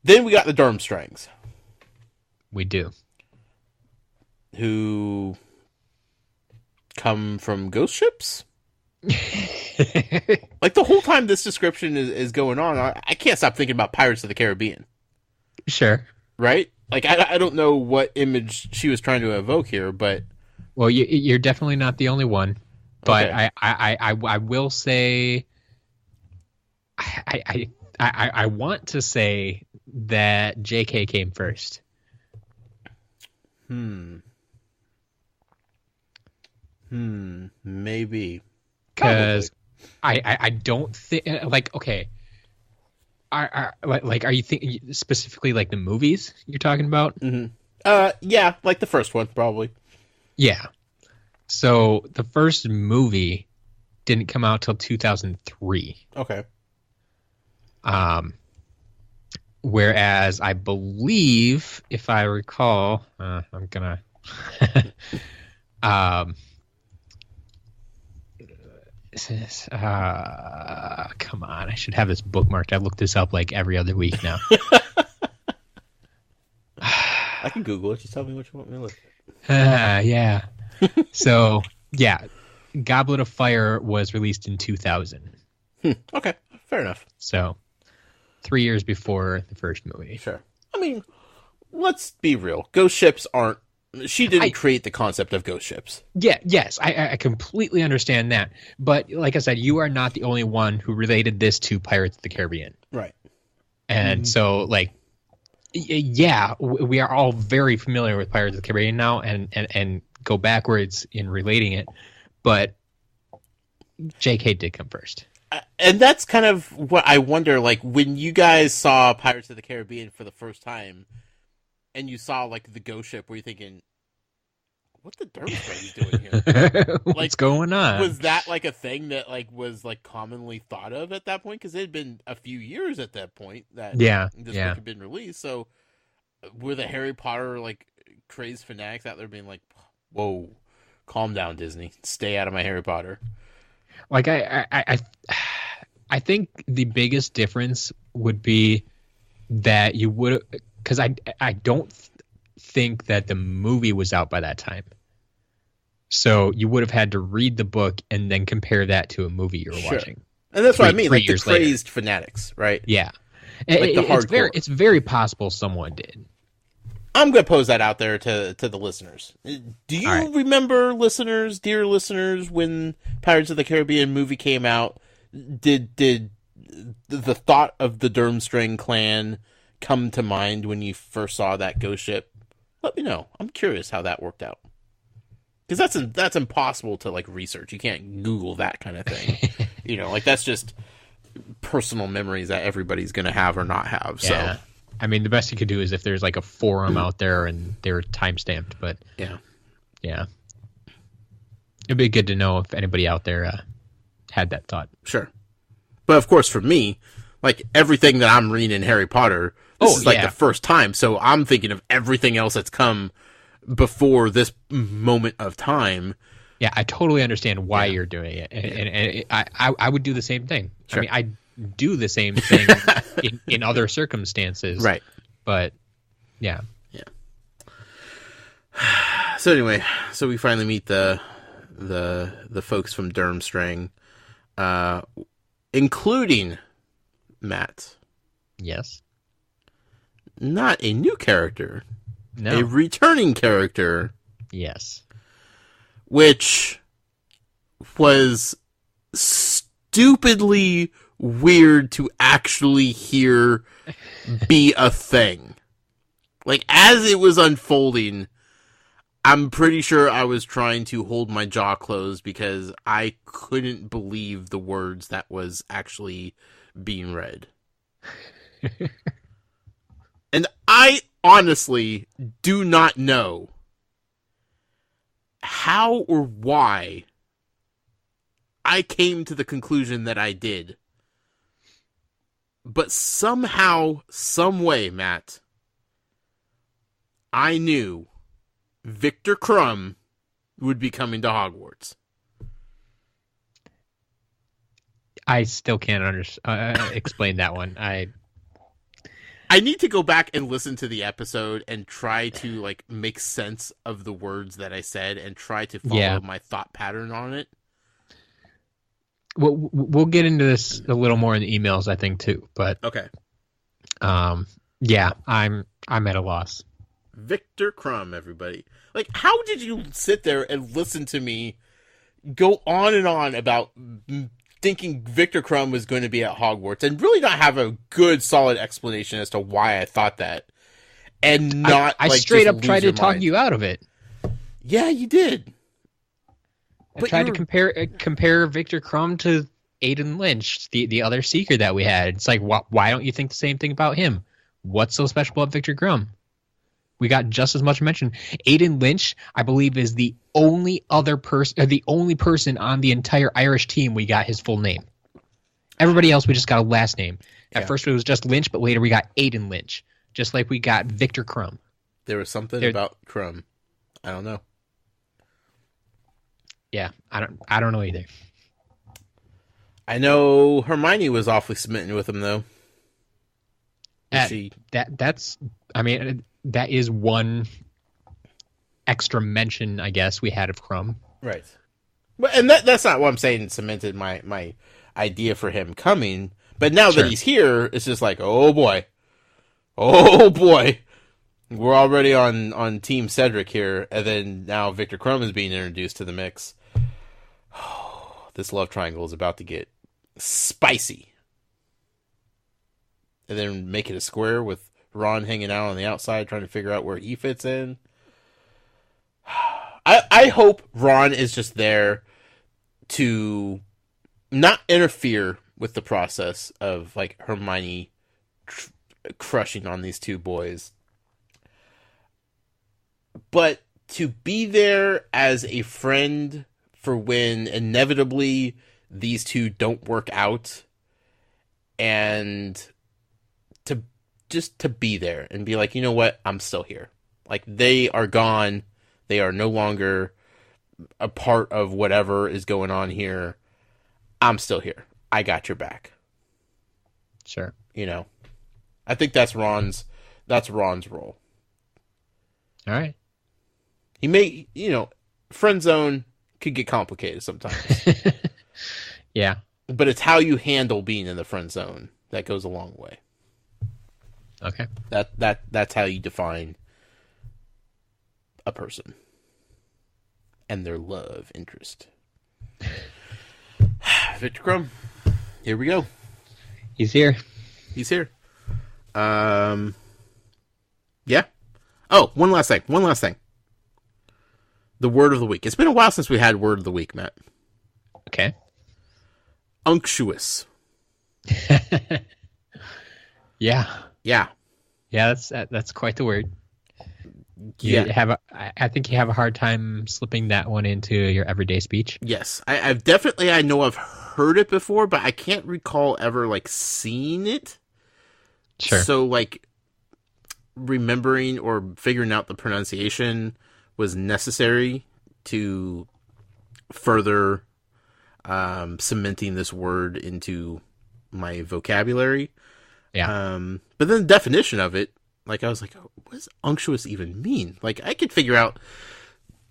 Then we got the Durmstrangs.
We do.
Who come from ghost ships? Like, the whole time this description is going on, I can't stop thinking about Pirates of the Caribbean.
Sure.
Right? Like, I don't know what image she was trying to evoke here, but...
Well, you're definitely not the only one. But
okay.
I will say... I want to say that JK came first.
Maybe.
Because I don't think, like, okay, are you thinking specifically like the movies you're talking about?
Yeah, like the first one, probably.
Yeah. So the first movie didn't come out till 2003.
Okay.
Whereas I believe, if I recall, I'm gonna, come on, I should have this bookmarked. I look this up like every other week now.
I can Google it. Just tell me what you want me to look at.
Yeah. So, yeah, Goblet of Fire was released in 2000.
Okay, fair enough.
So, 3 years before the first movie.
Sure. I mean, let's be real. Ghost ships aren't... She didn't create the concept of ghost ships.
Yeah, yes, I completely understand that. But like I said, you are not the only one who related this to Pirates of the Caribbean.
Right.
And so, like, yeah, we are all very familiar with Pirates of the Caribbean now and go backwards in relating it. But JK did come first.
And that's kind of what I wonder, like, when you guys saw Pirates of the Caribbean for the first time, and you saw, like, the ghost ship, were you thinking, what the Durmstrang's doing here?
What's going on?
Was that, like, a thing that, like, was, like, commonly thought of at that point? Because it had been a few years at that point that this book had been released. So, were the Harry Potter, like, crazed fanatics out there being like, whoa, calm down, Disney. Stay out of my Harry Potter.
Like, I think the biggest difference would be that you would... Because I don't think that the movie was out by that time. So you would have had to read the book and then compare that to a movie you were watching.
And that's what I mean, like the crazed fanatics, right?
Yeah.
Like the hardcore.
It's very possible someone did.
I'm going to pose that out there to the listeners. Do you remember, listeners, dear listeners, when Pirates of the Caribbean movie came out, did the thought of the Durmstrang clan come to mind when you first saw that ghost ship? Let me know. I'm curious how that worked out. Because that's impossible to, like, research. You can't Google that kind of thing. You know, like, that's just personal memories that everybody's going to have or not have.
Yeah.
So,
I mean, the best you could do is if there's, like, a forum out there and they're time-stamped. But, yeah. It'd be good to know if anybody out there had that thought.
Sure. But, of course, for me, like, everything that I'm reading in Harry Potter... This is like the first time, so I'm thinking of everything else that's come before this moment of time.
Yeah, I totally understand why you're doing it, and I would do the same thing.
Sure.
I mean, I do the same thing in other circumstances,
right? But
yeah.
So anyway, so we finally meet the folks from Durmstrang, including Matt.
Yes.
Not a new character.
No.
A returning character.
Yes.
Which was stupidly weird to actually hear be a thing. Like, as it was unfolding, I'm pretty sure I was trying to hold my jaw closed because I couldn't believe the words that was actually being read. And I honestly do not know how or why I came to the conclusion that I did. But somehow, some way, Matt, I knew Victor Crumb would be coming to Hogwarts.
I still can't explain that one. I
need to go back and listen to the episode and try to like make sense of the words that I said and try to follow my thought pattern on it.
We'll get into this a little more in the emails, I think, too. But
okay,
yeah, I'm at a loss.
Victor Crumb, everybody. Like, how did you sit there and listen to me go on and on about thinking Victor Crumb was going to be at Hogwarts and really not have a good, solid explanation as to why I thought that, and not
I straight up tried to talk you out of it.
Yeah, you did.
I tried to compare Victor Crumb to Aiden Lynch, the other seeker that we had. It's like, why don't you think the same thing about him? What's so special about Victor Crumb? We got just as much mention. Aiden Lynch, I believe, is the only person on the entire Irish team we got his full name. Everybody else, we just got a last name. At first, it was just Lynch, but later we got Aiden Lynch, just like we got Victor Crumb.
There was something about Crumb. I don't know.
Yeah, I don't know either.
I know Hermione was awfully smitten with him, though.
That is one extra mention, I guess, we had of Crumb.
Right. But and that's not what I'm saying cemented my idea for him coming. But now that he's here, it's just like, oh boy. Oh boy. We're already on Team Cedric here, and then now Victor Crumb is being introduced to the mix. Oh, this love triangle is about to get spicy. And then make it a square with Ron hanging out on the outside trying to figure out where he fits in. I hope Ron is just there to not interfere with the process of like Hermione crushing on these two boys, but to be there as a friend for when inevitably these two don't work out, and to be there and be like, you know what, I'm still here. Like, they are gone. They are no longer a part of whatever is going on here. I'm still here. I got your back.
Sure.
You know, I think that's Ron's role.
All right.
He may, friend zone could get complicated sometimes.
Yeah.
But it's how you handle being in the friend zone that goes a long way.
Okay.
That's how you define a person and their love interest. Victor Crumb, here we go.
He's here.
Yeah. Oh, one last thing. The word of the week. It's been a while since we had word of the week, Matt.
Okay.
Unctuous.
Yeah.
Yeah.
Yeah, that's quite the word. I think you have a hard time slipping that one into your everyday speech.
Yes. I know I've heard it before, but I can't recall ever like seeing it.
Sure.
So like remembering or figuring out the pronunciation was necessary to further cementing this word into my vocabulary.
Yeah.
But then the definition of it, like I was like, what does unctuous even mean? Like I could figure out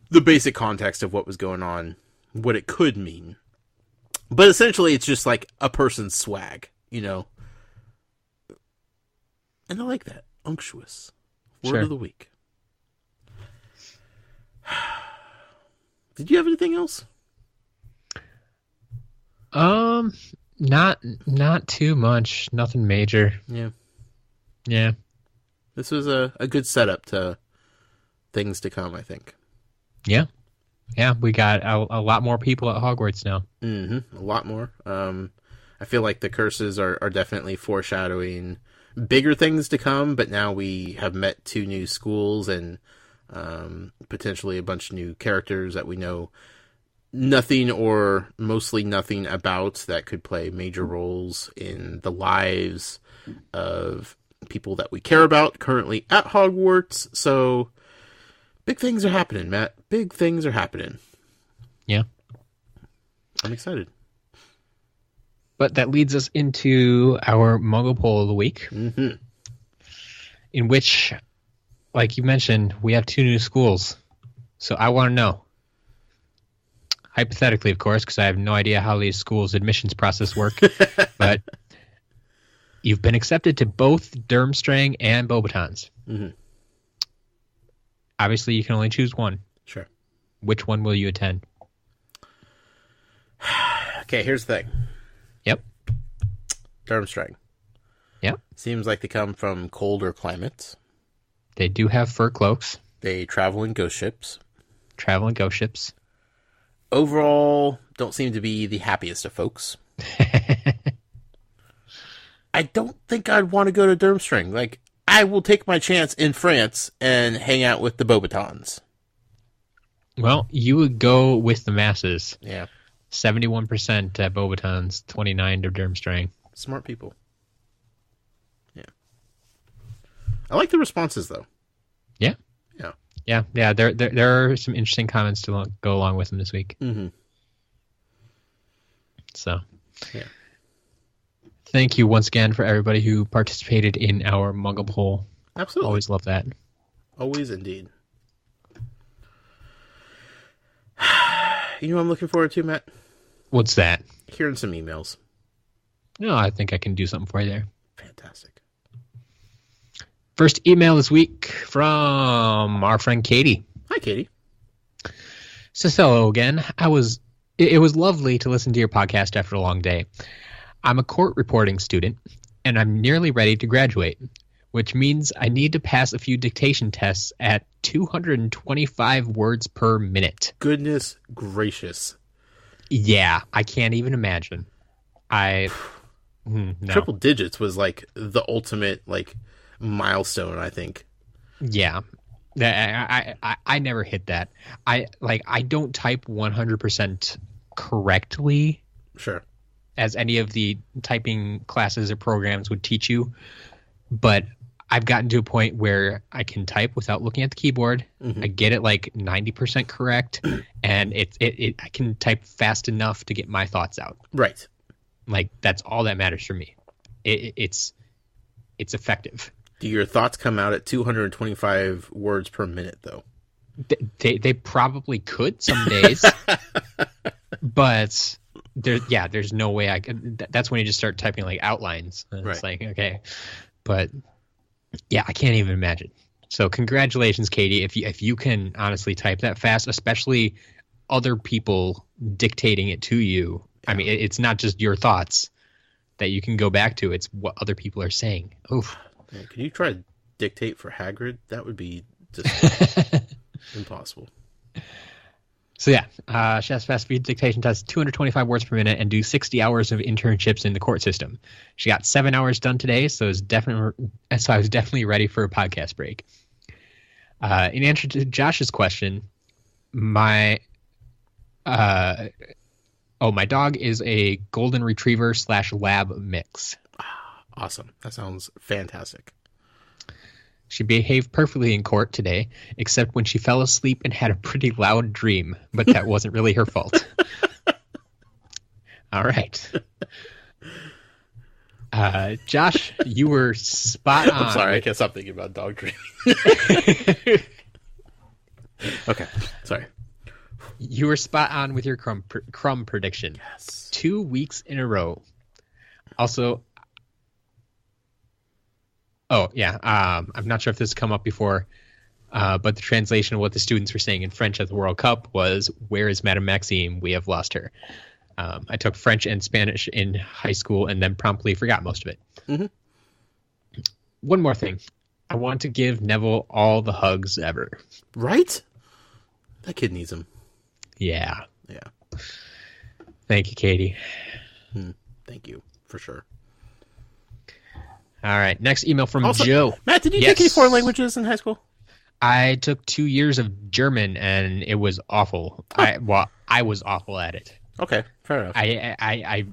the basic context of what was going on, what it could mean. But essentially it's just like a person's swag, And I like that. Unctuous. Word of the week. Did you have anything else?
Not too much. Nothing major. Yeah.
This was a good setup to things to come, I think.
Yeah. Yeah, we got a lot more people at Hogwarts now.
Mm-hmm. A lot more. I feel like the curses are definitely foreshadowing bigger things to come, but now we have met two new schools, and Potentially a bunch of new characters that we know nothing or mostly nothing about that could play major roles in the lives of people that we care about currently at Hogwarts. So big things are happening, Matt. Big things are happening.
Yeah.
I'm excited.
But that leads us into our Muggle poll of the week, in which, like you mentioned, we have 2 new schools. So I want to know, hypothetically, of course, because I have no idea how these schools' admissions process work, but you've been accepted to both Durmstrang and Beauxbatons. Obviously, you can only choose one.
Sure.
Which one will you attend?
Okay, here's the thing.
Yep.
Durmstrang.
Yep.
Seems like they come from colder climates.
They do have fur cloaks.
They travel in ghost ships. Overall, don't seem to be the happiest of folks. I don't think I'd want to go to Durmstrang. Like, I will take my chance in France and hang out with the Beauxbatons.
Well, you would go with the masses.
Yeah.
71% at Beauxbatons, 29% to Durmstrang.
Smart people. Yeah. I like the responses, though.
Yeah.
Yeah.
Yeah. There are some interesting comments to go along with them this week. So,
yeah.
Thank you once again for everybody who participated in our Muggle poll.
Absolutely.
Always love that.
Always indeed. You know what I'm looking forward to, Matt?
What's that?
Hearing some emails.
No, I think I can do something for you there.
Fantastic.
First email this week from our friend Katie.
Hi, Katie.
Says hello again. It was lovely to listen to your podcast after a long day. I'm a court reporting student, and I'm nearly ready to graduate, which means I need to pass a few dictation tests at 225 words per minute.
Goodness gracious.
Yeah, I can't even imagine. No.
Triple digits was like the ultimate milestone, I think.
Yeah. I never hit that. I don't type 100% correctly.
Sure.
As any of the typing classes or programs would teach you, but I've gotten to a point where I can type without looking at the keyboard. I get it 90% correct, and I can type fast enough to get my thoughts out.
Right.
That's all that matters for me. It's effective.
Do your thoughts come out at 225 words per minute, though?
They probably could some days, but there's no way I could. That's when you just start typing outlines. And
right.
It's okay, but yeah, I can't even imagine. So congratulations, Katie, if you can honestly type that fast, especially other people dictating it to you. Yeah. I mean, it's not just your thoughts that you can go back to; it's what other people are saying. Oof.
Man, can you try to dictate for Hagrid? That would be just impossible.
So yeah, she has to pass speed dictation test 225 words per minute and do 60 hours of internships in the court system. She got 7 hours done today, so I was definitely ready for a podcast break. In answer to Josh's question, my dog is a golden retriever / lab mix.
Awesome. That sounds fantastic.
She behaved perfectly in court today, except when she fell asleep and had a pretty loud dream, but that wasn't really her fault. All right. Josh, you were spot on.
I'm sorry, I can't stop thinking about dog dreaming. Okay, sorry.
You were spot on with your crumb prediction.
Yes.
2 weeks in a row. Also, I'm not sure if this has come up before, but the translation of what the students were saying in French at the World Cup was, "Where is Madame Maxime? We have lost her." I took French and Spanish in high school and then promptly forgot most of it. Mm-hmm. One more thing. I want to give Neville all the hugs ever.
Right? That kid needs them.
Yeah.
Yeah.
Thank you, Katie.
Thank you, for sure.
All right. Next email from
also,
Joe.
Matt, did you take any foreign languages in high school?
I took 2 years of German, and it was awful. I was awful at it.
Okay, fair enough.
I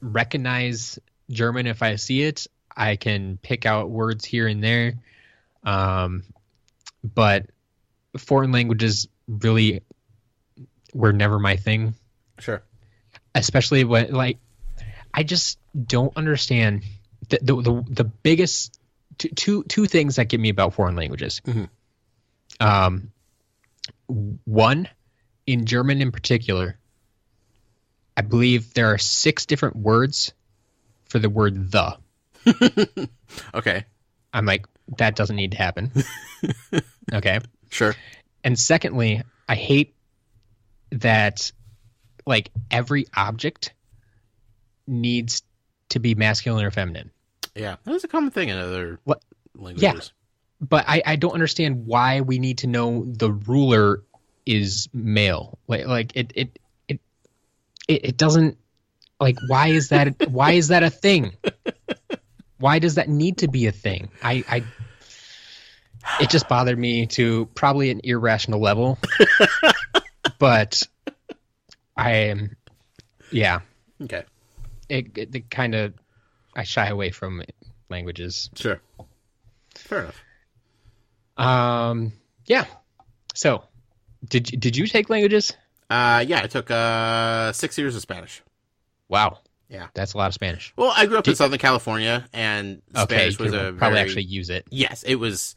recognize German if I see it. I can pick out words here and there, but foreign languages really were never my thing.
Sure.
Especially when, like, I just don't understand the biggest two things that get me about foreign languages.
Mm-hmm.
One, in German in particular, I believe there are 6 different words for the word the.
Okay.
I'm like, that doesn't need to happen. Okay.
Sure.
And secondly, I hate that, like, every object needs to be masculine or feminine.
Yeah, that's a common thing in other languages.
Yeah, but I don't understand why we need to know the ruler is male. Like it doesn't, like, why is that a thing? Why does that need to be a thing? It just bothered me to probably an irrational level. But yeah.
Okay.
It kind of, I shy away from languages.
Sure. Fair enough.
Yeah. So, did you take languages?
Yeah, I took 6 years of Spanish.
Wow.
Yeah,
that's a lot of Spanish.
Well, I grew up in Southern California, and Spanish was
probably actually use it.
Yes, it was.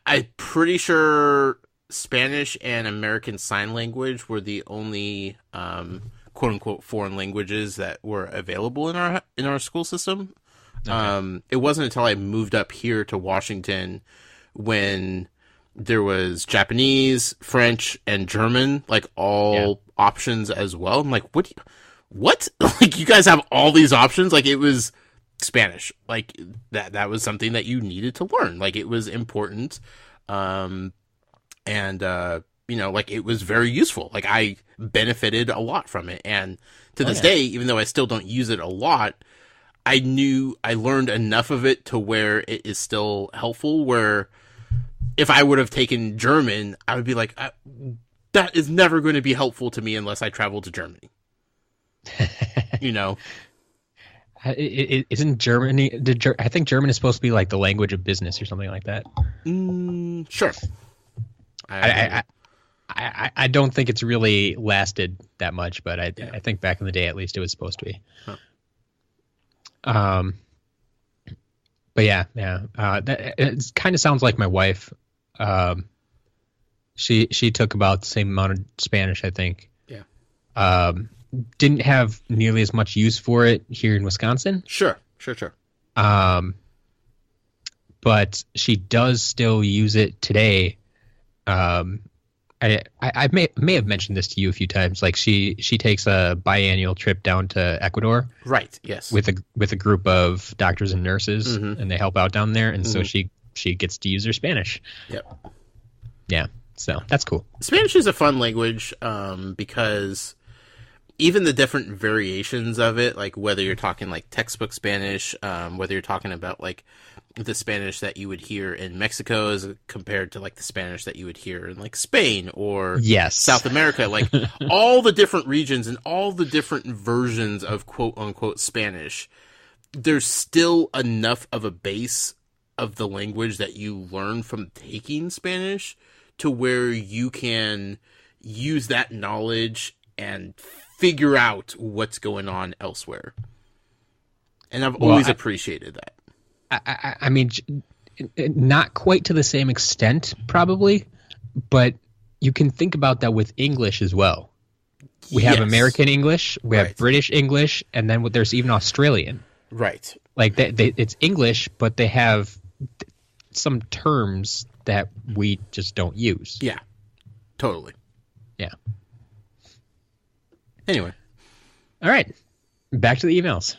I'm pretty sure Spanish and American Sign Language were the only quote unquote foreign languages that were available in our school system. Okay. It wasn't until I moved up here to Washington when there was Japanese, French, and German, like all options as well. I'm like, what? Like, you guys have all these options? Like, it was Spanish. Like, that was something that you needed to learn. Like, it was important. Like, it was very useful. Like, I benefited a lot from it. And to this day, even though I still don't use it a lot, I learned enough of it to where it is still helpful, where if I would have taken German, I would be like, that is never going to be helpful to me unless I travel to Germany.
Isn't Germany? I think German is supposed to be like the language of business or something like that.
Sure.
I don't think it's really lasted that much, but I think back in the day, at least, it was supposed to be. Huh. But yeah. It kind of sounds like my wife. She took about the same amount of Spanish, I think.
Yeah.
Didn't have nearly as much use for it here in Wisconsin.
Sure.
But she does still use it today. I may have mentioned this to you a few times. Like, she takes a biannual trip down to Ecuador.
Right. Yes.
With a group of doctors and nurses, and they help out down there, and so she gets to use her Spanish.
Yep.
Yeah. So that's cool.
Spanish is a fun language because even the different variations of it, like whether you're talking like textbook Spanish, whether you're talking about like the Spanish that you would hear in Mexico as compared to like the Spanish that you would hear in like Spain or South America, like all the different regions and all the different versions of quote unquote Spanish, there's still enough of a base of the language that you learn from taking Spanish to where you can use that knowledge and figure out what's going on elsewhere. And I've always appreciated that.
I mean, not quite to the same extent, probably, but you can think about that with English as well. We have American English, we have British English, and then there's even Australian.
Right.
Like, it's English, but they have some terms that we just don't use.
Yeah, totally.
Yeah.
Anyway.
All right. Back to the emails.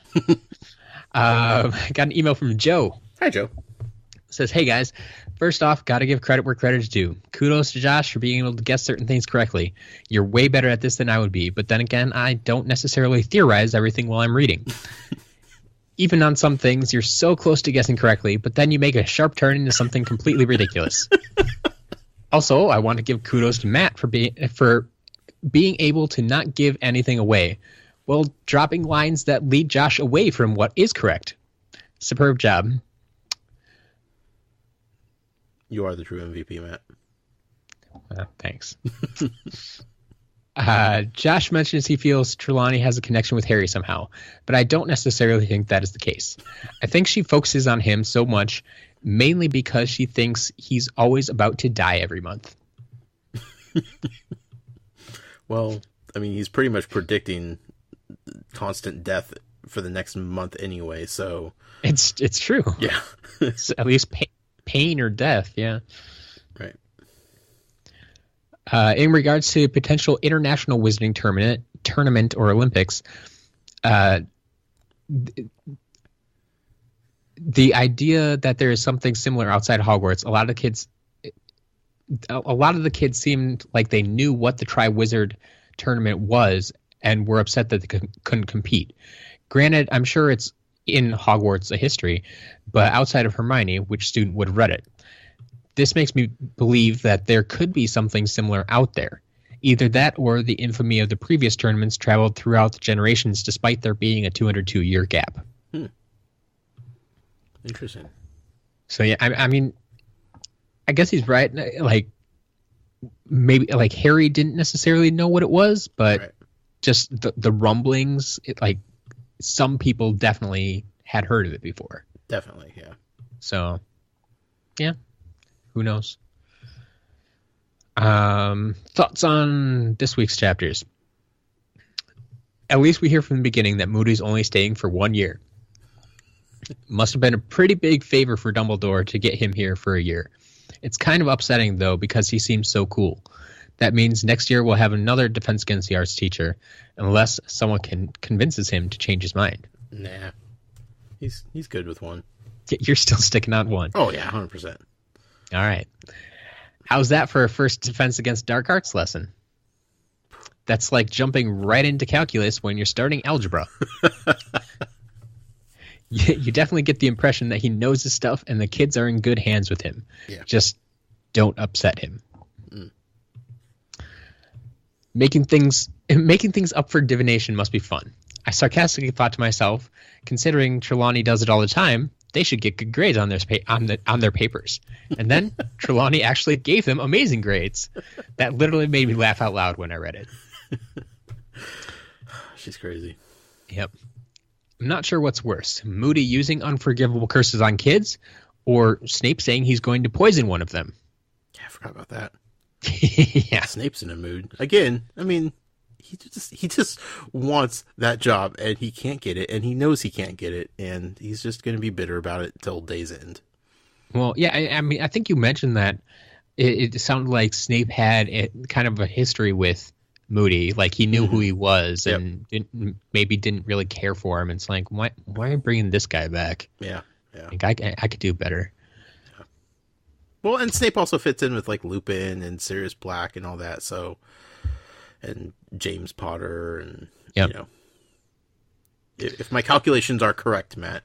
I got an email from Joe.
Hi, Joe.
It says, hey, guys. First off, got to give credit where credit is due. Kudos to Josh for being able to guess certain things correctly. You're way better at this than I would be. But then again, I don't necessarily theorize everything while I'm reading. Even on some things, you're so close to guessing correctly, but then you make a sharp turn into something completely ridiculous. Also, I want to give kudos to Matt for being able to not give anything away, while dropping lines that lead Josh away from what is correct. Superb job.
You are the true MVP, Matt.
Thanks. Josh mentions he feels Trelawney has a connection with Harry somehow, but I don't necessarily think that is the case. I think she focuses on him so much, mainly because she thinks he's always about to die every month.
Well, I mean, he's pretty much predicting constant death for the next month anyway, so...
It's true.
Yeah.
It's at least pain or death, yeah.
Right.
In regards to potential international wizarding tournament or Olympics, the idea that there is something similar outside Hogwarts, a lot of the kids seemed like they knew what the Triwizard tournament was and were upset that they couldn't compete. Granted, I'm sure it's in Hogwarts a history, but outside of Hermione, which student would have read it? This makes me believe that there could be something similar out there. Either that or the infamy of the previous tournaments traveled throughout the generations despite there being a 202-year gap.
Interesting.
So, yeah, I mean, I guess he's right. Like, maybe, like, Harry didn't necessarily know what it was, but right. Just the rumblings, some people definitely had heard of it before.
Definitely, yeah.
So, yeah. Who knows? Thoughts on this week's chapters? At least we hear from the beginning that Moody's only staying for 1 year. Must have been a pretty big favor for Dumbledore to get him here for a year. It's kind of upsetting, though, because he seems so cool. That means next year we'll have another Defense Against the Arts teacher, unless someone convinces him to change his mind.
Nah. He's good with one.
You're still sticking on one.
Oh, yeah, 100%.
All right. How's that for a first Defense Against Dark Arts lesson? That's like jumping right into calculus when you're starting algebra. You definitely get the impression that he knows his stuff and the kids are in good hands with him.
Yeah.
Just don't upset him. Making things up for divination must be fun. I sarcastically thought to myself, considering Trelawney does it all the time, they should get good grades on their papers. And then Trelawney actually gave them amazing grades. That literally made me laugh out loud when I read it.
She's crazy.
Yep. I'm not sure what's worse, Moody using unforgivable curses on kids, or Snape saying he's going to poison one of them.
Yeah, I forgot about that.
Yeah.
Snape's in a mood. Again, I mean, he just wants that job, and he can't get it, and he knows he can't get it, and he's just going to be bitter about it till day's end.
Well, yeah, I mean, I think you mentioned that it sounded like Snape had kind of a history with Moody, like he knew who he was, and didn't really care for him. And it's like, why are you bringing this guy back?
Yeah.
Like, I could do better.
Yeah. Well, and Snape also fits in with like Lupin and Sirius Black and all that. So, and James Potter, and you know, if my calculations are correct, Matt,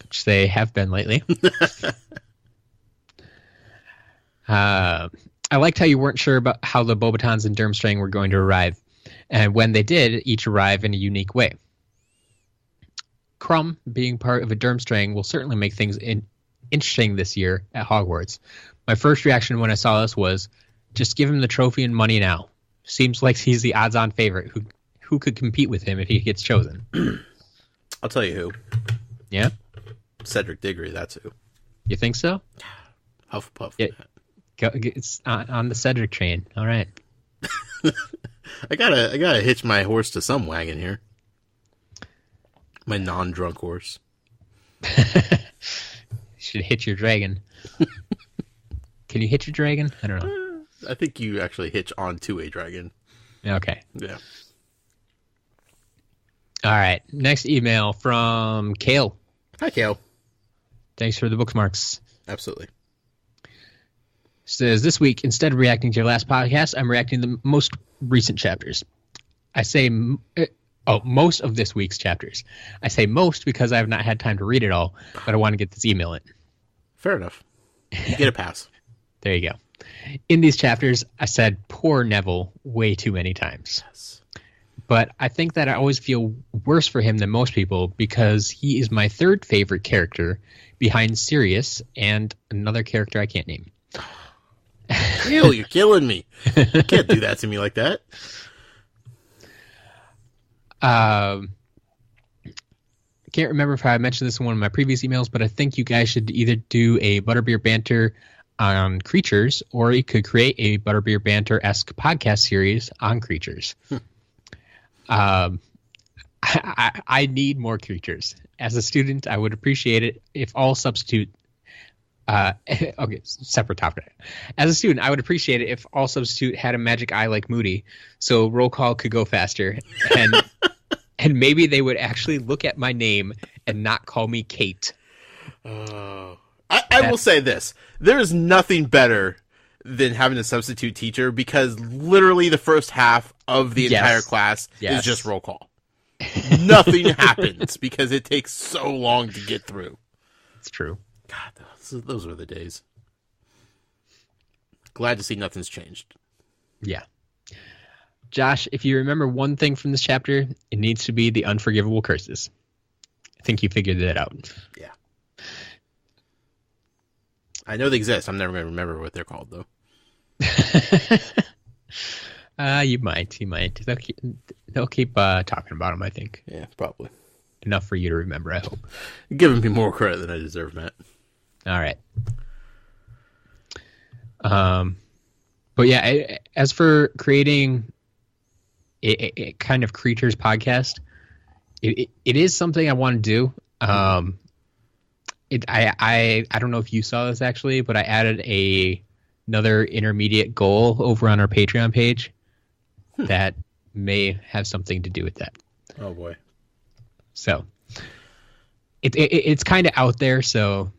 which they have been lately. I liked how you weren't sure about how the Beauxbatons and Durmstrang were going to arrive, and when they did, each arrive in a unique way. Crumb, being part of a Durmstrang, will certainly make things interesting this year at Hogwarts. My first reaction when I saw this was, just give him the trophy and money now. Seems like he's the odds-on favorite who could compete with him if he gets chosen.
I'll tell you who.
Yeah?
Cedric Diggory, that's who.
You think so?
Hufflepuff.
Yeah. It's on the Cedric train. All right.
I gotta hitch my horse to some wagon here. My non-drunk horse.
Should hitch your dragon. Can you hitch your dragon? I don't know.
I think you actually hitch onto a dragon.
Okay.
Yeah.
All right. Next email from Kale.
Hi, Kale.
Thanks for the bookmarks.
Absolutely.
Says, this week, instead of reacting to your last podcast, I'm reacting to the most recent chapters. I say Oh, most of this week's chapters. I say most because I have not had time to read it all, but I want to get this email in.
Fair enough. You get a pass.
There you go. In these chapters, I said poor Neville way too many times.
Yes.
But I think that I always feel worse for him than most people because he is my third favorite character behind Sirius and another character I can't name.
Ew, you're killing me. You can't do that to me like that.
I can't remember if I mentioned this in one of my previous emails, but I think you guys should either do a Butterbeer Banter on creatures, or you could create a Butterbeer Banter-esque podcast series on creatures. I need more creatures. As a student, I would appreciate it if all substitute... okay, separate topic. As a student, I would appreciate it if all substitute had a magic eye like Moody, so roll call could go faster, and maybe they would actually look at my name and not call me Kate.
I will say this. There is nothing better than having a substitute teacher because literally the first half of the entire class is just roll call. Nothing happens because it takes so long to get through.
It's true.
God, those were the days. Glad to see nothing's changed.
Yeah. Josh, if you remember one thing from this chapter, it needs to be the Unforgivable Curses. I think you figured that out.
Yeah. I know they exist. I'm never going to remember what they're called, though.
You might. They'll keep talking about them, I think.
Yeah, probably.
Enough for you to remember, I hope.
You're giving me more credit than I deserve, Matt.
All right. But yeah, as for creating a kind of creatures podcast, it is something I want to do. I don't know if you saw this actually, but I added another intermediate goal over on our Patreon page that may have something to do with that.
Oh boy.
So it's kind of out there. So,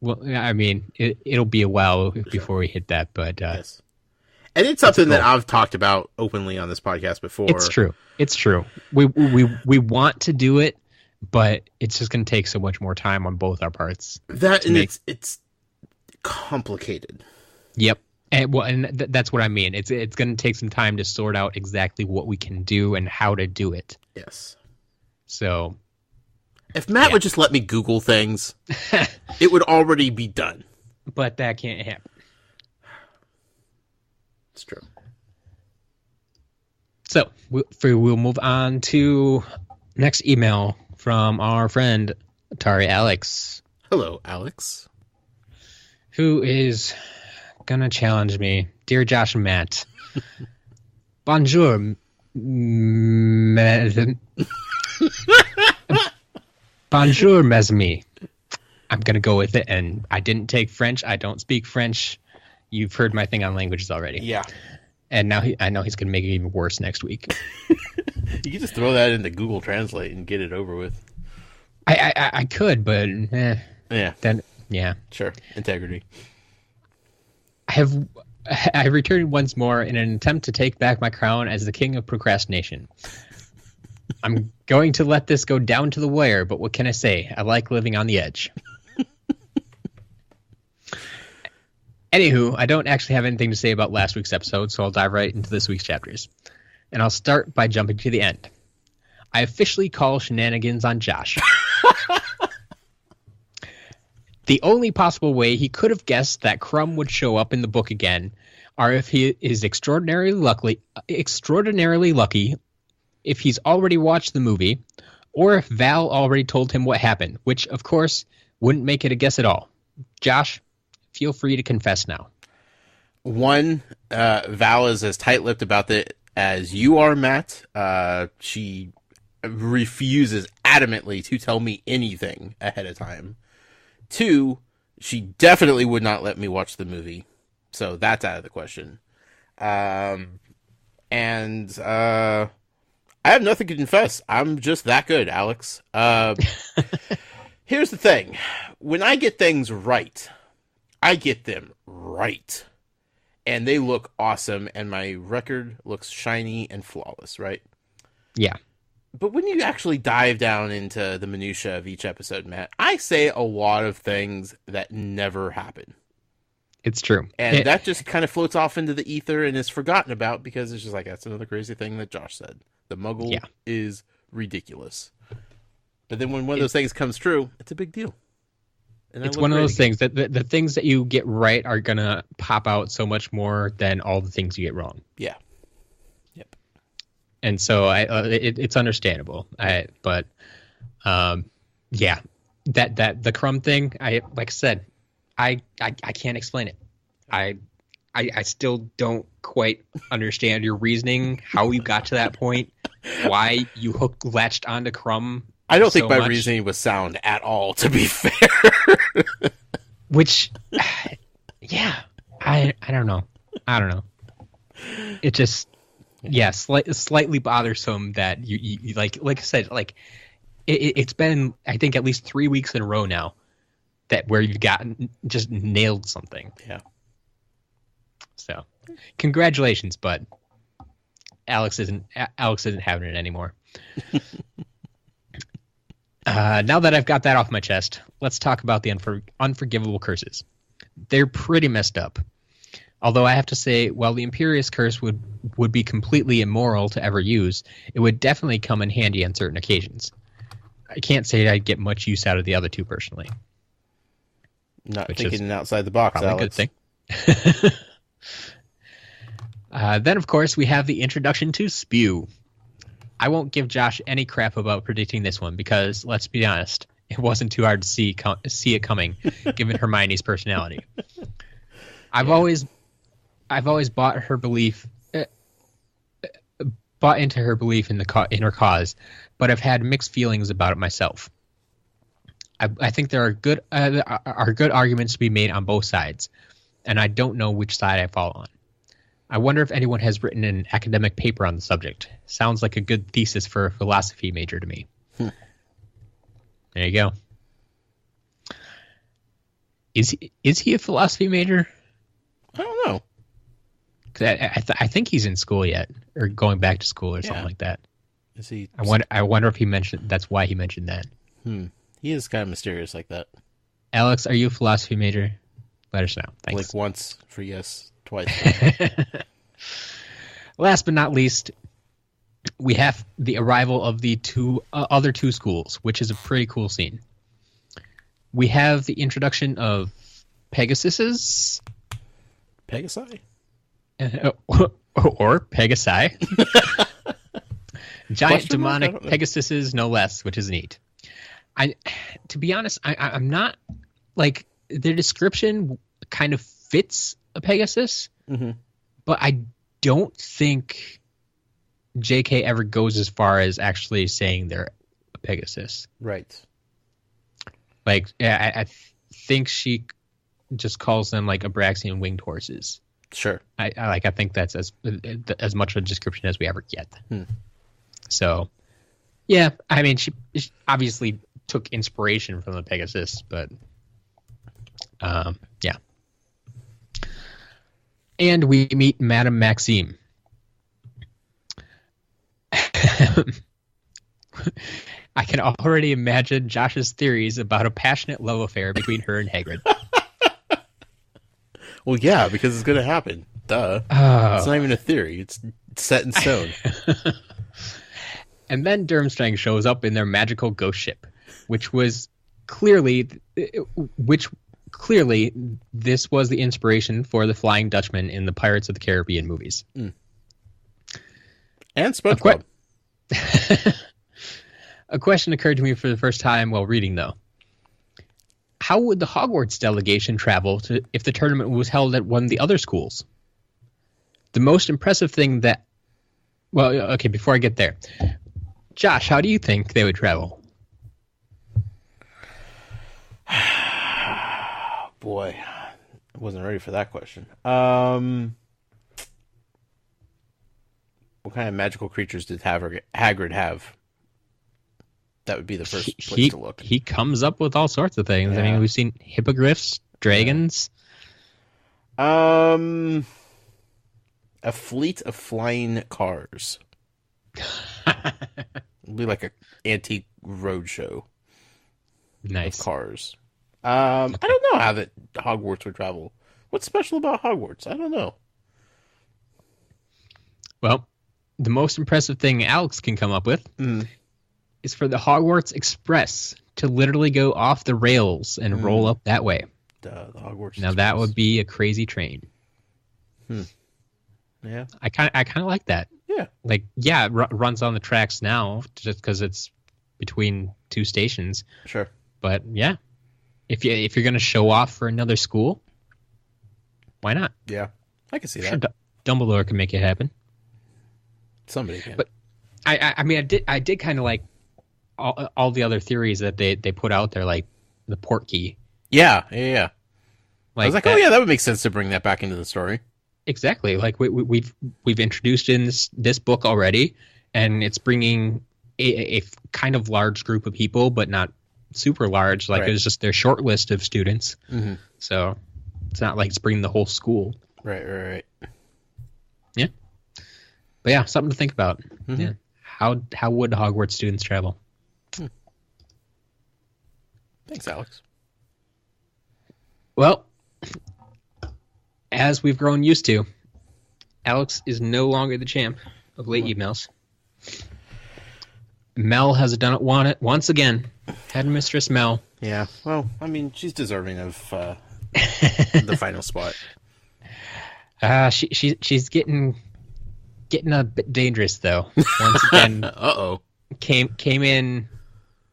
well, I mean, it'll be a while before we hit that, but
yes. And it's something that I've talked about openly on this podcast before.
It's true. We want to do it, but it's just going to take so much more time on both our parts.
It's complicated.
Yep. And that's what I mean. It's going to take some time to sort out exactly what we can do and how to do it.
Yes.
So,
if Matt would just let me Google things, it would already be done.
But that can't happen.
It's true.
So we'll move on to next email from our friend Atari Alex.
Hello, Alex.
Who is gonna challenge me, dear Josh and Matt. Bonjour, Bonjour, mes amis. I'm gonna go with it, and I didn't take French. I don't speak French. You've heard my thing on languages already.
Yeah.
And now I know he's going to make it even worse next week.
You can just throw that into Google Translate and get it over with.
I could, but
yeah.
Then yeah.
Sure. Integrity.
I returned once more in an attempt to take back my crown as the king of procrastination. I'm going to let this go down to the wire, but what can I say? I like living on the edge. Anywho, I don't actually have anything to say about last week's episode, so I'll dive right into this week's chapters. And I'll start by jumping to the end. I officially call shenanigans on Josh. The only possible way he could have guessed that Crumb would show up in the book again are if he is extraordinarily lucky, if he's already watched the movie, or if Val already told him what happened, which, of course, wouldn't make it a guess at all. Josh, feel free to confess now.
One, Val is as tight-lipped about it as you are, Matt. She refuses adamantly to tell me anything ahead of time. Two, she definitely would not let me watch the movie. So that's out of the question. I have nothing to confess. I'm just that good, Alex. Here's the thing. When I get things right, I get them right. And they look awesome, and my record looks shiny and flawless, right?
Yeah.
But when you actually dive down into the minutia of each episode, Matt, I say a lot of things that never happen.
It's true.
And that just kind of floats off into the ether and is forgotten about because it's just like, that's another crazy thing that Josh said. The Muggle is ridiculous. But then when one of those things comes true, it's a big deal. And
it's one of those things that the things that you get right are going to pop out so much more than all the things you get wrong.
Yeah. Yep.
And so it's understandable. But yeah, that the Crumb thing, like I said, I can't explain it. I still don't quite understand your reasoning, how you got to that point, why you latched onto Crumb.
I don't think my reasoning was sound at all, to be fair.
Which, yeah, I don't know. It just, slightly bothersome that you like I said, like it's been, I think, at least 3 weeks in a row now that where you've gotten just nailed something.
Yeah.
So, congratulations, but Alex isn't having it anymore. Now that I've got that off my chest, let's talk about the Unforgivable Curses. They're pretty messed up. Although I have to say, while the Imperious Curse would be completely immoral to ever use, it would definitely come in handy on certain occasions. I can't say I'd get much use out of the other two personally.
Not thinking outside the box,
probably
Alex.
A good thing. Then, of course, we have the introduction to Spew. I won't give Josh any crap about predicting this one because, let's be honest, it wasn't too hard to see it coming, given Hermione's personality. I've always bought her belief, bought into her belief in her cause, but I've had mixed feelings about it myself. I think there are good arguments to be made on both sides, and I don't know which side I fall on. I wonder if anyone has written an academic paper on the subject. Sounds like a good thesis for a philosophy major to me. There you go. Is he a philosophy major?
I don't know.
'Cause I think he's in school yet, or going back to school or something like that.
Is he?
I wonder if he mentioned that's why he mentioned that.
He is kind of mysterious like that.
Alex, are you a philosophy major? Let us know. Thanks.
Like once for yes, twice.
Last but not least, we have the arrival of the other two schools, which is a pretty cool scene. We have the introduction of Pegasi. Or Pegasi. Giant demonic Pegasuses, no less, which is neat. To be honest, I'm not, like, their description kind of fits a Pegasus, but I don't think JK ever goes as far as actually saying they're a Pegasus.
Right.
Like, I think she just calls them like Abraxian winged horses.
Sure.
I think that's as much of a description as we ever get. So, yeah, I mean, she obviously took inspiration from the Pegasus, but yeah. And we meet Madame Maxime. I can already imagine Josh's theories about a passionate love affair between her and Hagrid.
Well, yeah, because it's going to happen. Duh. It's not even a theory. It's set in stone.
And then Durmstrang shows up in their magical ghost ship, which clearly this was the inspiration for the Flying Dutchman in the Pirates of the Caribbean movies.
And SpongeBob.
A question occurred to me for the first time while reading, though. How would the Hogwarts delegation travel if the tournament was held at one of the other schools? The most impressive thing that... Well, okay, before I get there. Josh, how do you think they would travel?
Boy, I wasn't ready for that question. What kind of magical creatures did Hagrid have? That would be the first place to look.
He comes up with all sorts of things.
Yeah.
I mean, we've seen hippogriffs, dragons.
A fleet of flying cars. It'll be like an antique roadshow
Nice.
of cars. I don't know how that Hogwarts would travel. What's special about Hogwarts? I don't know.
Well, the most impressive thing Alex can come up with is for the Hogwarts Express to literally go off the rails and roll up that way.
The Hogwarts
Now
Express.
that would be a crazy train.
Yeah.
I kind of like that.
Yeah.
Like, yeah, it runs on the tracks now just because it's between two stations.
Sure.
But yeah, if you're gonna show off for another school, why not?
Yeah, I can see
Sure,
that.
Dumbledore can make it happen.
Somebody can.
But I mean, I did kind of like all the other theories that they put out there, like the port key.
Yeah.
Like
I was like,
that,
oh yeah, that would make sense to bring that back into the story.
Exactly. Like we've introduced in this book already, and it's bringing a kind of large group of people, but not super large. Like,
right.
It was just their short list of students.
Mm-hmm.
So it's not like it's bringing the whole school.
Right.
Yeah. But yeah, something to think about.
Mm-hmm.
Yeah. How would Hogwarts students travel?
Thanks, Alex.
Well, as we've grown used to, Alex is no longer the champ of late emails. Mel has done it once again. Headmistress Mel.
Yeah, well, I mean, she's deserving of the final spot.
She's getting a bit dangerous though. Once again,
Uh-oh.
came in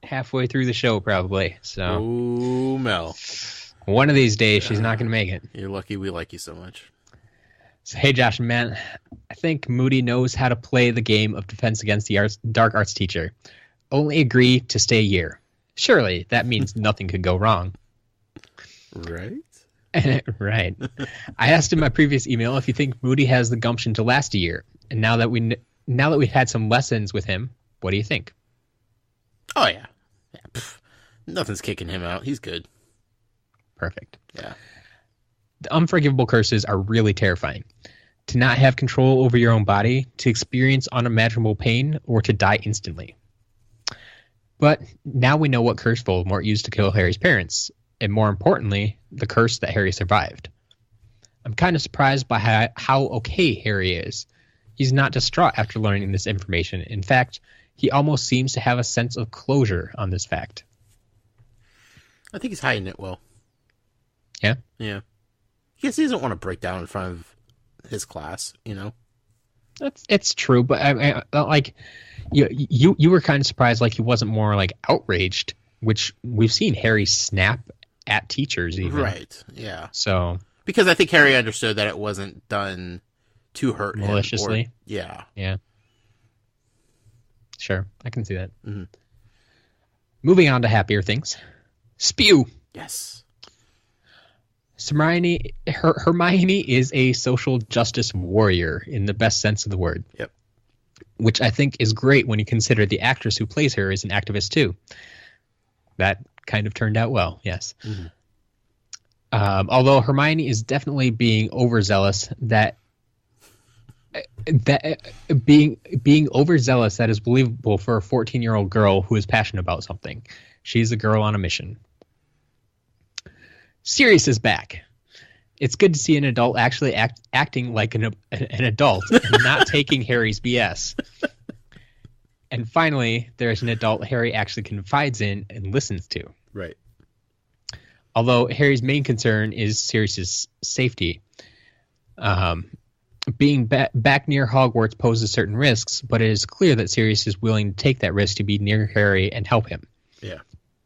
halfway through the show probably. So
Oh, Mel.
one of these days she's not going to make it.
You're lucky we like you so much.
So hey, Josh and Matt, I think Moody knows how to play the game of Defense Against the Dark Arts teacher. Only agree to stay a year. Surely that means nothing could go wrong.
Right?
Right. I asked in my previous email if you think Moody has the gumption to last a year. And now that we've had some lessons with him, what do you think?
Oh, yeah. Nothing's kicking him out. He's good.
Perfect.
Yeah.
The unforgivable curses are really terrifying. To not have control over your own body, to experience unimaginable pain, or to die instantly. But now we know what curse Voldemort used to kill Harry's parents, and more importantly, the curse that Harry survived. I'm kind of surprised by how okay Harry is. He's not distraught after learning this information. In fact, he almost seems to have a sense of closure on this fact.
I think he's hiding it well.
Yeah?
Yeah. I guess he doesn't want to break down in front of his class, you know?
It's true, but I like you were kind of surprised, like he wasn't more like outraged, which we've seen Harry snap at teachers even.
Right, yeah.
So
because I think Harry understood that it wasn't done to hurt him.
Maliciously?
Yeah.
Yeah. Sure, I can see that.
Mm-hmm.
Moving on to happier things. Spew.
Yes.
Hermione is a social justice warrior in the best sense of the word.
Yep.
Which I think is great when you consider the actress who plays her is an activist too. That kind of turned out well, yes. Mm-hmm. Although Hermione is definitely being overzealous, that being overzealous that is believable for a 14-year-old girl who is passionate about something. She's a girl on a mission. Sirius is back. It's good to see an adult actually acting like an adult and not taking Harry's BS. And finally, there's an adult Harry actually confides in and listens to.
Right.
Although Harry's main concern is Sirius's safety. Being back near Hogwarts poses certain risks, but it is clear that Sirius is willing to take that risk to be near Harry and help him.
Yeah.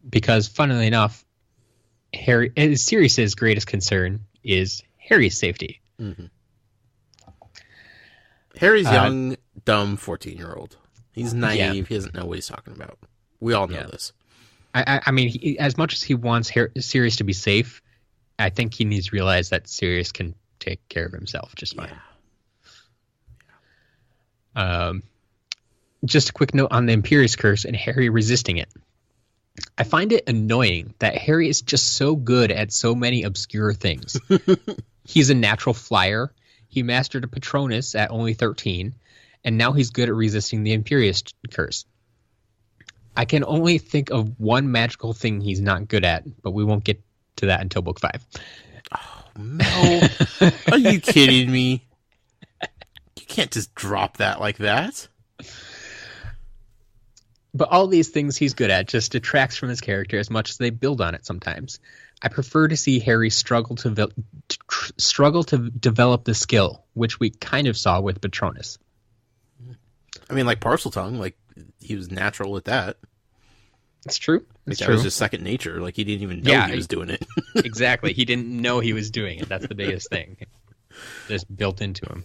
Because, funnily enough, Sirius's greatest concern is Harry's safety.
Mm-hmm. Harry's young, dumb 14-year-old. He's naive. Yeah. He doesn't know what he's talking about. We all know this.
I mean, as much as he wants Sirius to be safe, I think he needs to realize that Sirius can take care of himself just fine. Yeah. Just a quick note on the Imperious Curse and Harry resisting it. I find it annoying that Harry is just so good at so many obscure things. He's a natural flyer. He mastered a Patronus at only 13, and now he's good at resisting the Imperious Curse. I can only think of one magical thing he's not good at, but we won't get to that until book 5.
Oh, Mel, are you kidding me? You can't just drop that like that.
But all these things he's good at just detracts from his character as much as they build on it sometimes. I prefer to see Harry struggle to develop the skill, which we kind of saw with Patronus.
I mean, like Parseltongue, like he was natural at that.
It's true.
Like, that was just second nature. Like he didn't even know he was doing it.
Exactly. He didn't know he was doing it. That's the biggest thing. Just built into him.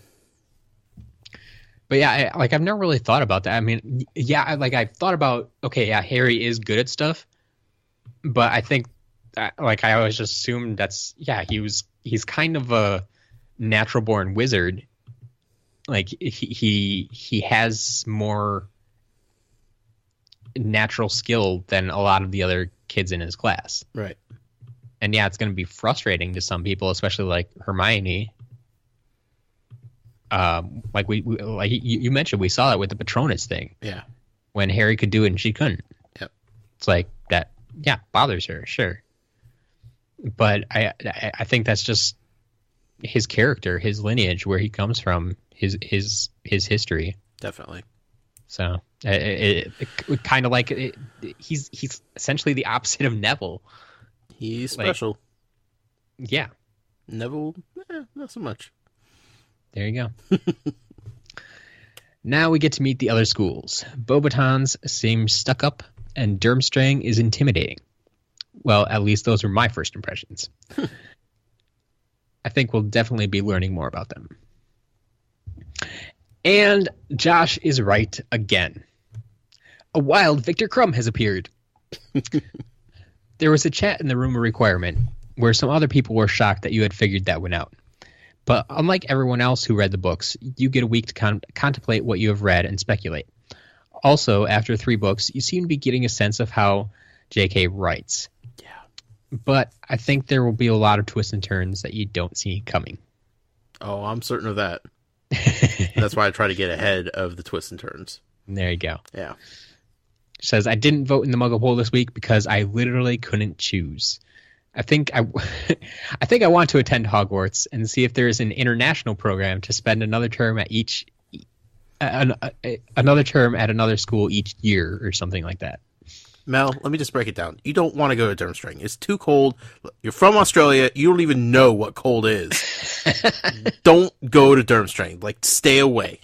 But yeah, I've never really thought about that. I mean, yeah, I've thought about, okay, yeah, Harry is good at stuff, but I think, I always just assumed he's kind of a natural born wizard. Like he has more natural skill than a lot of the other kids in his class.
Right.
And yeah, it's going to be frustrating to some people, especially like Hermione. Like you mentioned, we saw that with the Patronus thing.
Yeah.
When Harry could do it and she couldn't.
Yep.
It's like that. Yeah, bothers her, sure. But I think that's just his character, his lineage, where he comes from, his history.
Definitely.
So it kind of like he's essentially the opposite of Neville.
He's special.
Yeah.
Neville, not so much.
There you go. Now we get to meet the other schools. Beauxbatons seem stuck up, and Durmstrang is intimidating. Well, at least those were my first impressions. I think we'll definitely be learning more about them. And Josh is right again. A wild Victor Crumb has appeared. There was a chat in the room of requirement where some other people were shocked that you had figured that one out. But unlike everyone else who read the books, you get a week to contemplate what you have read and speculate. Also, after 3 books, you seem to be getting a sense of how J.K. writes. Yeah. But I think there will be a lot of twists and turns that you don't see coming.
Oh, I'm certain of that. That's why I try to get ahead of the twists and turns.
There you go.
Yeah.
Says, I didn't vote in the Muggle poll this week because I literally couldn't choose. I think I want to attend Hogwarts and see if there is an international program to spend another term at another term at another school each year or something like that.
Mel, let me just break it down. You don't want to go to Durmstrang. It's too cold. You're from Australia. You don't even know what cold is. Don't go to Durmstrang. Like, stay away.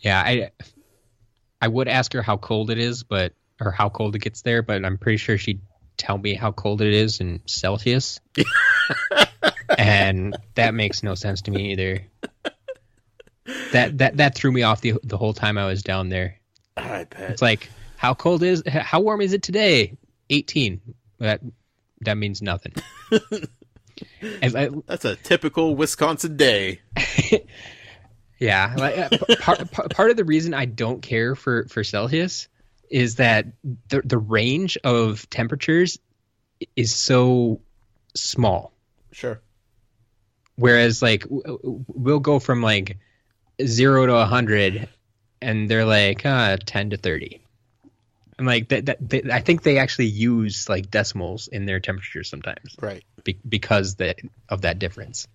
Yeah, I would ask her how cold it is, or how cold it gets there, but I'm pretty sure she'd tell me how cold it is in Celsius. And that makes no sense to me either. That threw me off the whole time I was down there.
I bet.
It's like, how warm is it today? 18. That means nothing.
That's a typical Wisconsin day.
Yeah, part of the reason I don't care for Celsius is that the range of temperatures is so small.
Sure.
Whereas, like, we'll go from like 0 to 100, and they're like 10 to 30. And like I think they actually use like decimals in their temperatures sometimes,
right?
Because of that difference.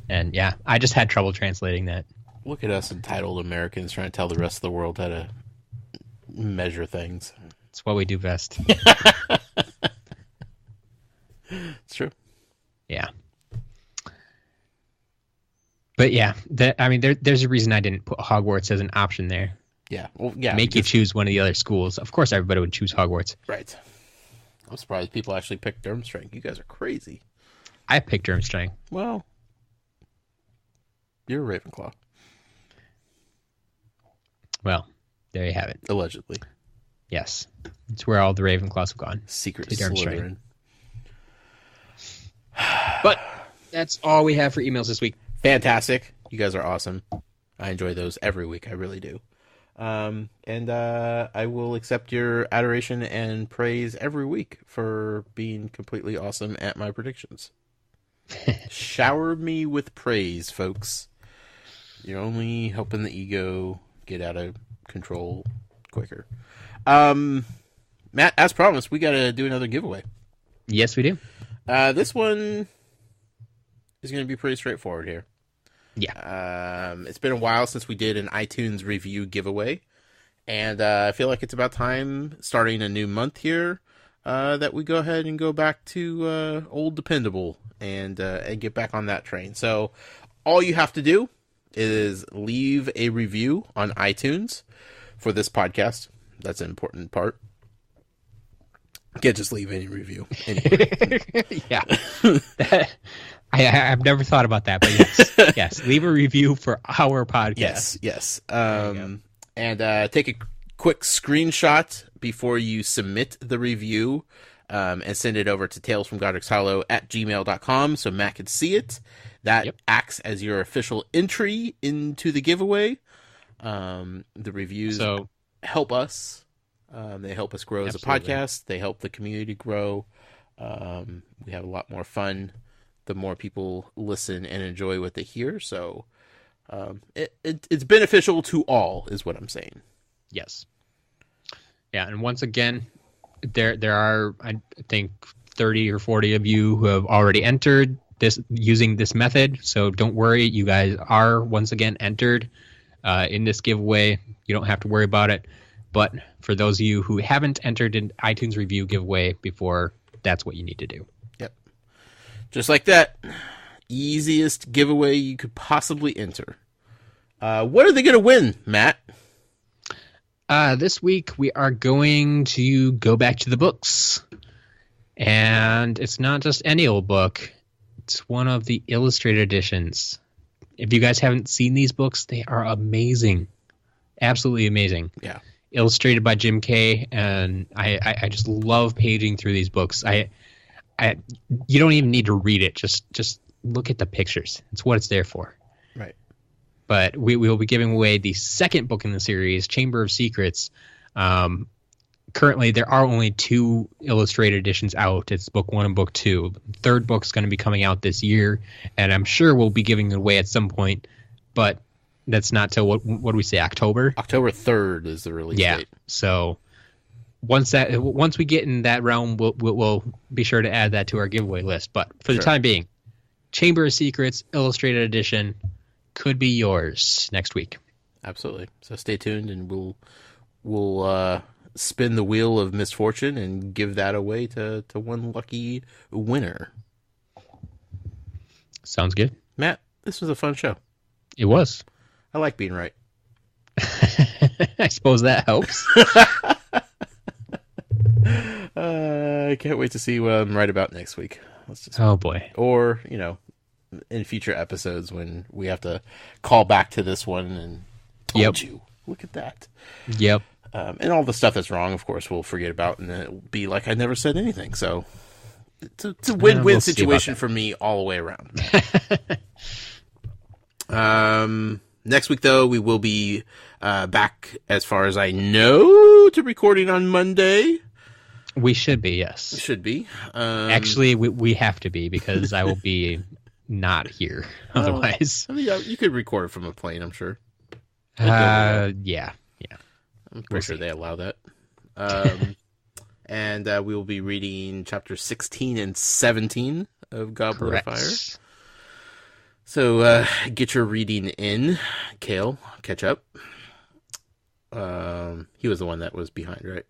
And yeah, I just had trouble translating that.
Look at us entitled Americans trying to tell the rest of the world how to measure things.
It's what we do best.
It's true.
Yeah. But yeah, there's a reason I didn't put Hogwarts as an option there.
Yeah. Well, yeah.
Make you choose one of the other schools. Of course, everybody would choose Hogwarts.
Right. I'm surprised people actually picked Durmstrang. You guys are crazy.
I picked Durmstrang.
Well, you're a Ravenclaw.
Well, there you have it.
Allegedly.
Yes. It's where all the Ravenclaws have gone.
Secret
to
Slytherin.
But that's all we have for emails this week.
Fantastic. You guys are awesome. I enjoy those every week. I really do. And I will accept your adoration and praise every week for being completely awesome at my predictions. Shower me with praise, folks. You're only helping the ego get out of control quicker. Matt, as promised, we got to do another giveaway.
Yes, we do.
This one is going to be pretty straightforward here.
Yeah.
It's been a while since we did an iTunes review giveaway, and I feel like it's about time, starting a new month here, that we go ahead and go back to old dependable and get back on that train. So all you have to do is leave a review on iTunes for this podcast. That's an important part. You can't just leave any review.
Yeah. I've never thought about that, but yes. Yes. Leave a review for our podcast.
Yes. And take a quick screenshot before you submit the review, and send it over to talesfromgodricshollow@gmail.com so Matt can see it. That acts as your official entry into the giveaway. The reviews help us. They help us grow as a podcast. They help the community grow. We have a lot more fun the more people listen and enjoy what they hear. So it's beneficial to all, is what I'm saying.
Yes. Yeah, and once again, there are, I think, 30 or 40 of you who have already entered this using this method. So don't worry, you guys are once again entered in this giveaway. You don't have to worry about it. But for those of you who haven't entered an iTunes review giveaway before, that's what you need to do.
Yep. Just like that. Easiest giveaway you could possibly enter. What are they going to win, Matt?
This week we are going to go back to the books. And it's not just any old book. It's one of the illustrated editions. If you guys haven't seen these books, they are amazing. Absolutely amazing.
Yeah.
Illustrated by Jim Kay, and I just love paging through these books. You don't even need to read it. Just look at the pictures. It's what it's there for.
Right.
But we will be giving away the second book in the series, Chamber of Secrets. Currently, there are only 2 illustrated editions out. It's book 1 and book 2. The third book is going to be coming out this year, and I'm sure we'll be giving it away at some point. But that's not till what do we say? October
3rd is the release date.
So once we get in that realm, we'll be sure to add that to our giveaway list. But for the time being, Chamber of Secrets Illustrated Edition could be yours next week.
Absolutely. So stay tuned, and we'll spin the wheel of misfortune and give that away to one lucky winner.
Sounds good.
Matt, this was a fun show.
It was.
I like being right.
I suppose that helps.
I can't wait to see what I'm right about next week.
Oh, boy.
Or, in future episodes when we have to call back to this one and told you. Look at that.
Yep.
And all the stuff that's wrong, of course, we'll forget about, and then it'll be like I never said anything. So it's a win-win situation for me all the way around. Next week, though, we will be back, as far as I know, to recording on Monday.
We should be, yes.
We should be.
Actually, we have to be, because I will be not here otherwise.
You could record from a plane, I'm sure.
Yeah.
I'm pretty sure they allow that. And we will be reading chapters 16 and 17 of Goblet of Fire. So get your reading in. Kale, catch up. He was the one that was behind, right?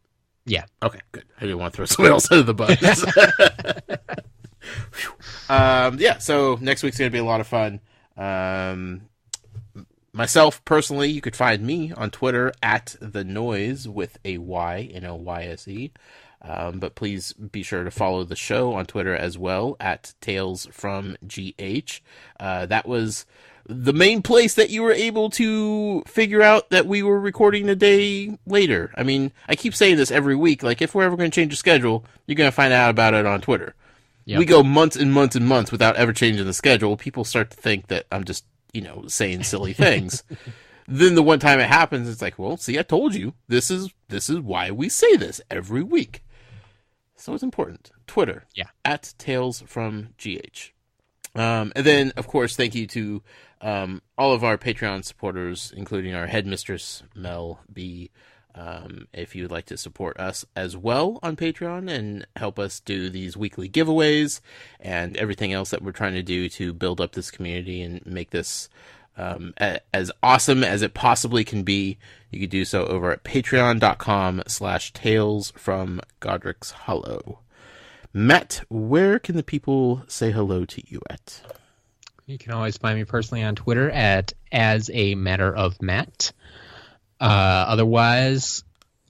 Yeah.
Okay, good. I didn't want to throw someone else under the bus. So next week's going to be a lot of fun. Myself, personally, you could find me on Twitter at The Noise with a Y, Noyse. But please be sure to follow the show on Twitter as well at Tales from GH. That was the main place that you were able to figure out that we were recording a day later. I mean, I keep saying this every week. Like, if we're ever going to change the schedule, you're going to find out about it on Twitter. Yep. We go months and months and months without ever changing the schedule. People start to think that I'm just, saying silly things. Then the one time it happens, it's like, well, see, I told you. This is why we say this every week. So it's important. Twitter.
Yeah.
At Tales from GH. And then, of course, thank you to all of our Patreon supporters, including our headmistress, Mel B., If you would like to support us as well on Patreon and help us do these weekly giveaways and everything else that we're trying to do to build up this community and make this as awesome as it possibly can be, you could do so over at patreon.com/Tales from Godric's Hollow. Matt, where can the people say hello to you at?
You can always find me personally on Twitter at As a Matter of Matt. Otherwise,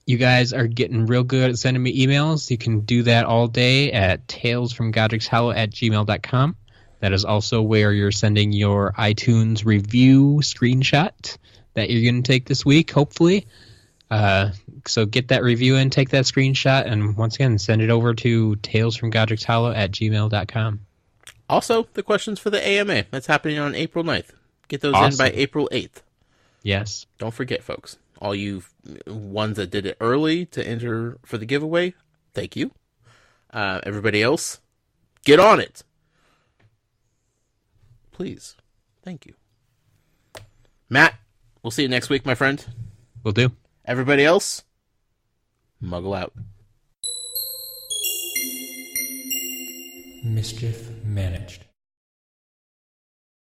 you guys are getting real good at sending me emails. You can do that all day at talesfromgodricshollow@gmail.com. That is also where you're sending your iTunes review screenshot that you're going to take this week, hopefully. So get that review and take that screenshot, and once again, send it over to talesfromgodricshollow@gmail.com.
Also, the questions for the AMA. That's happening on April 9th. Get those in by April 8th.
Yes.
Don't forget, folks. All you ones that did it early to enter for the giveaway, thank you. Everybody else, get on it. Please. Thank you. Matt, we'll see you next week, my friend.
Will do.
Everybody else, muggle out.
Mischief managed.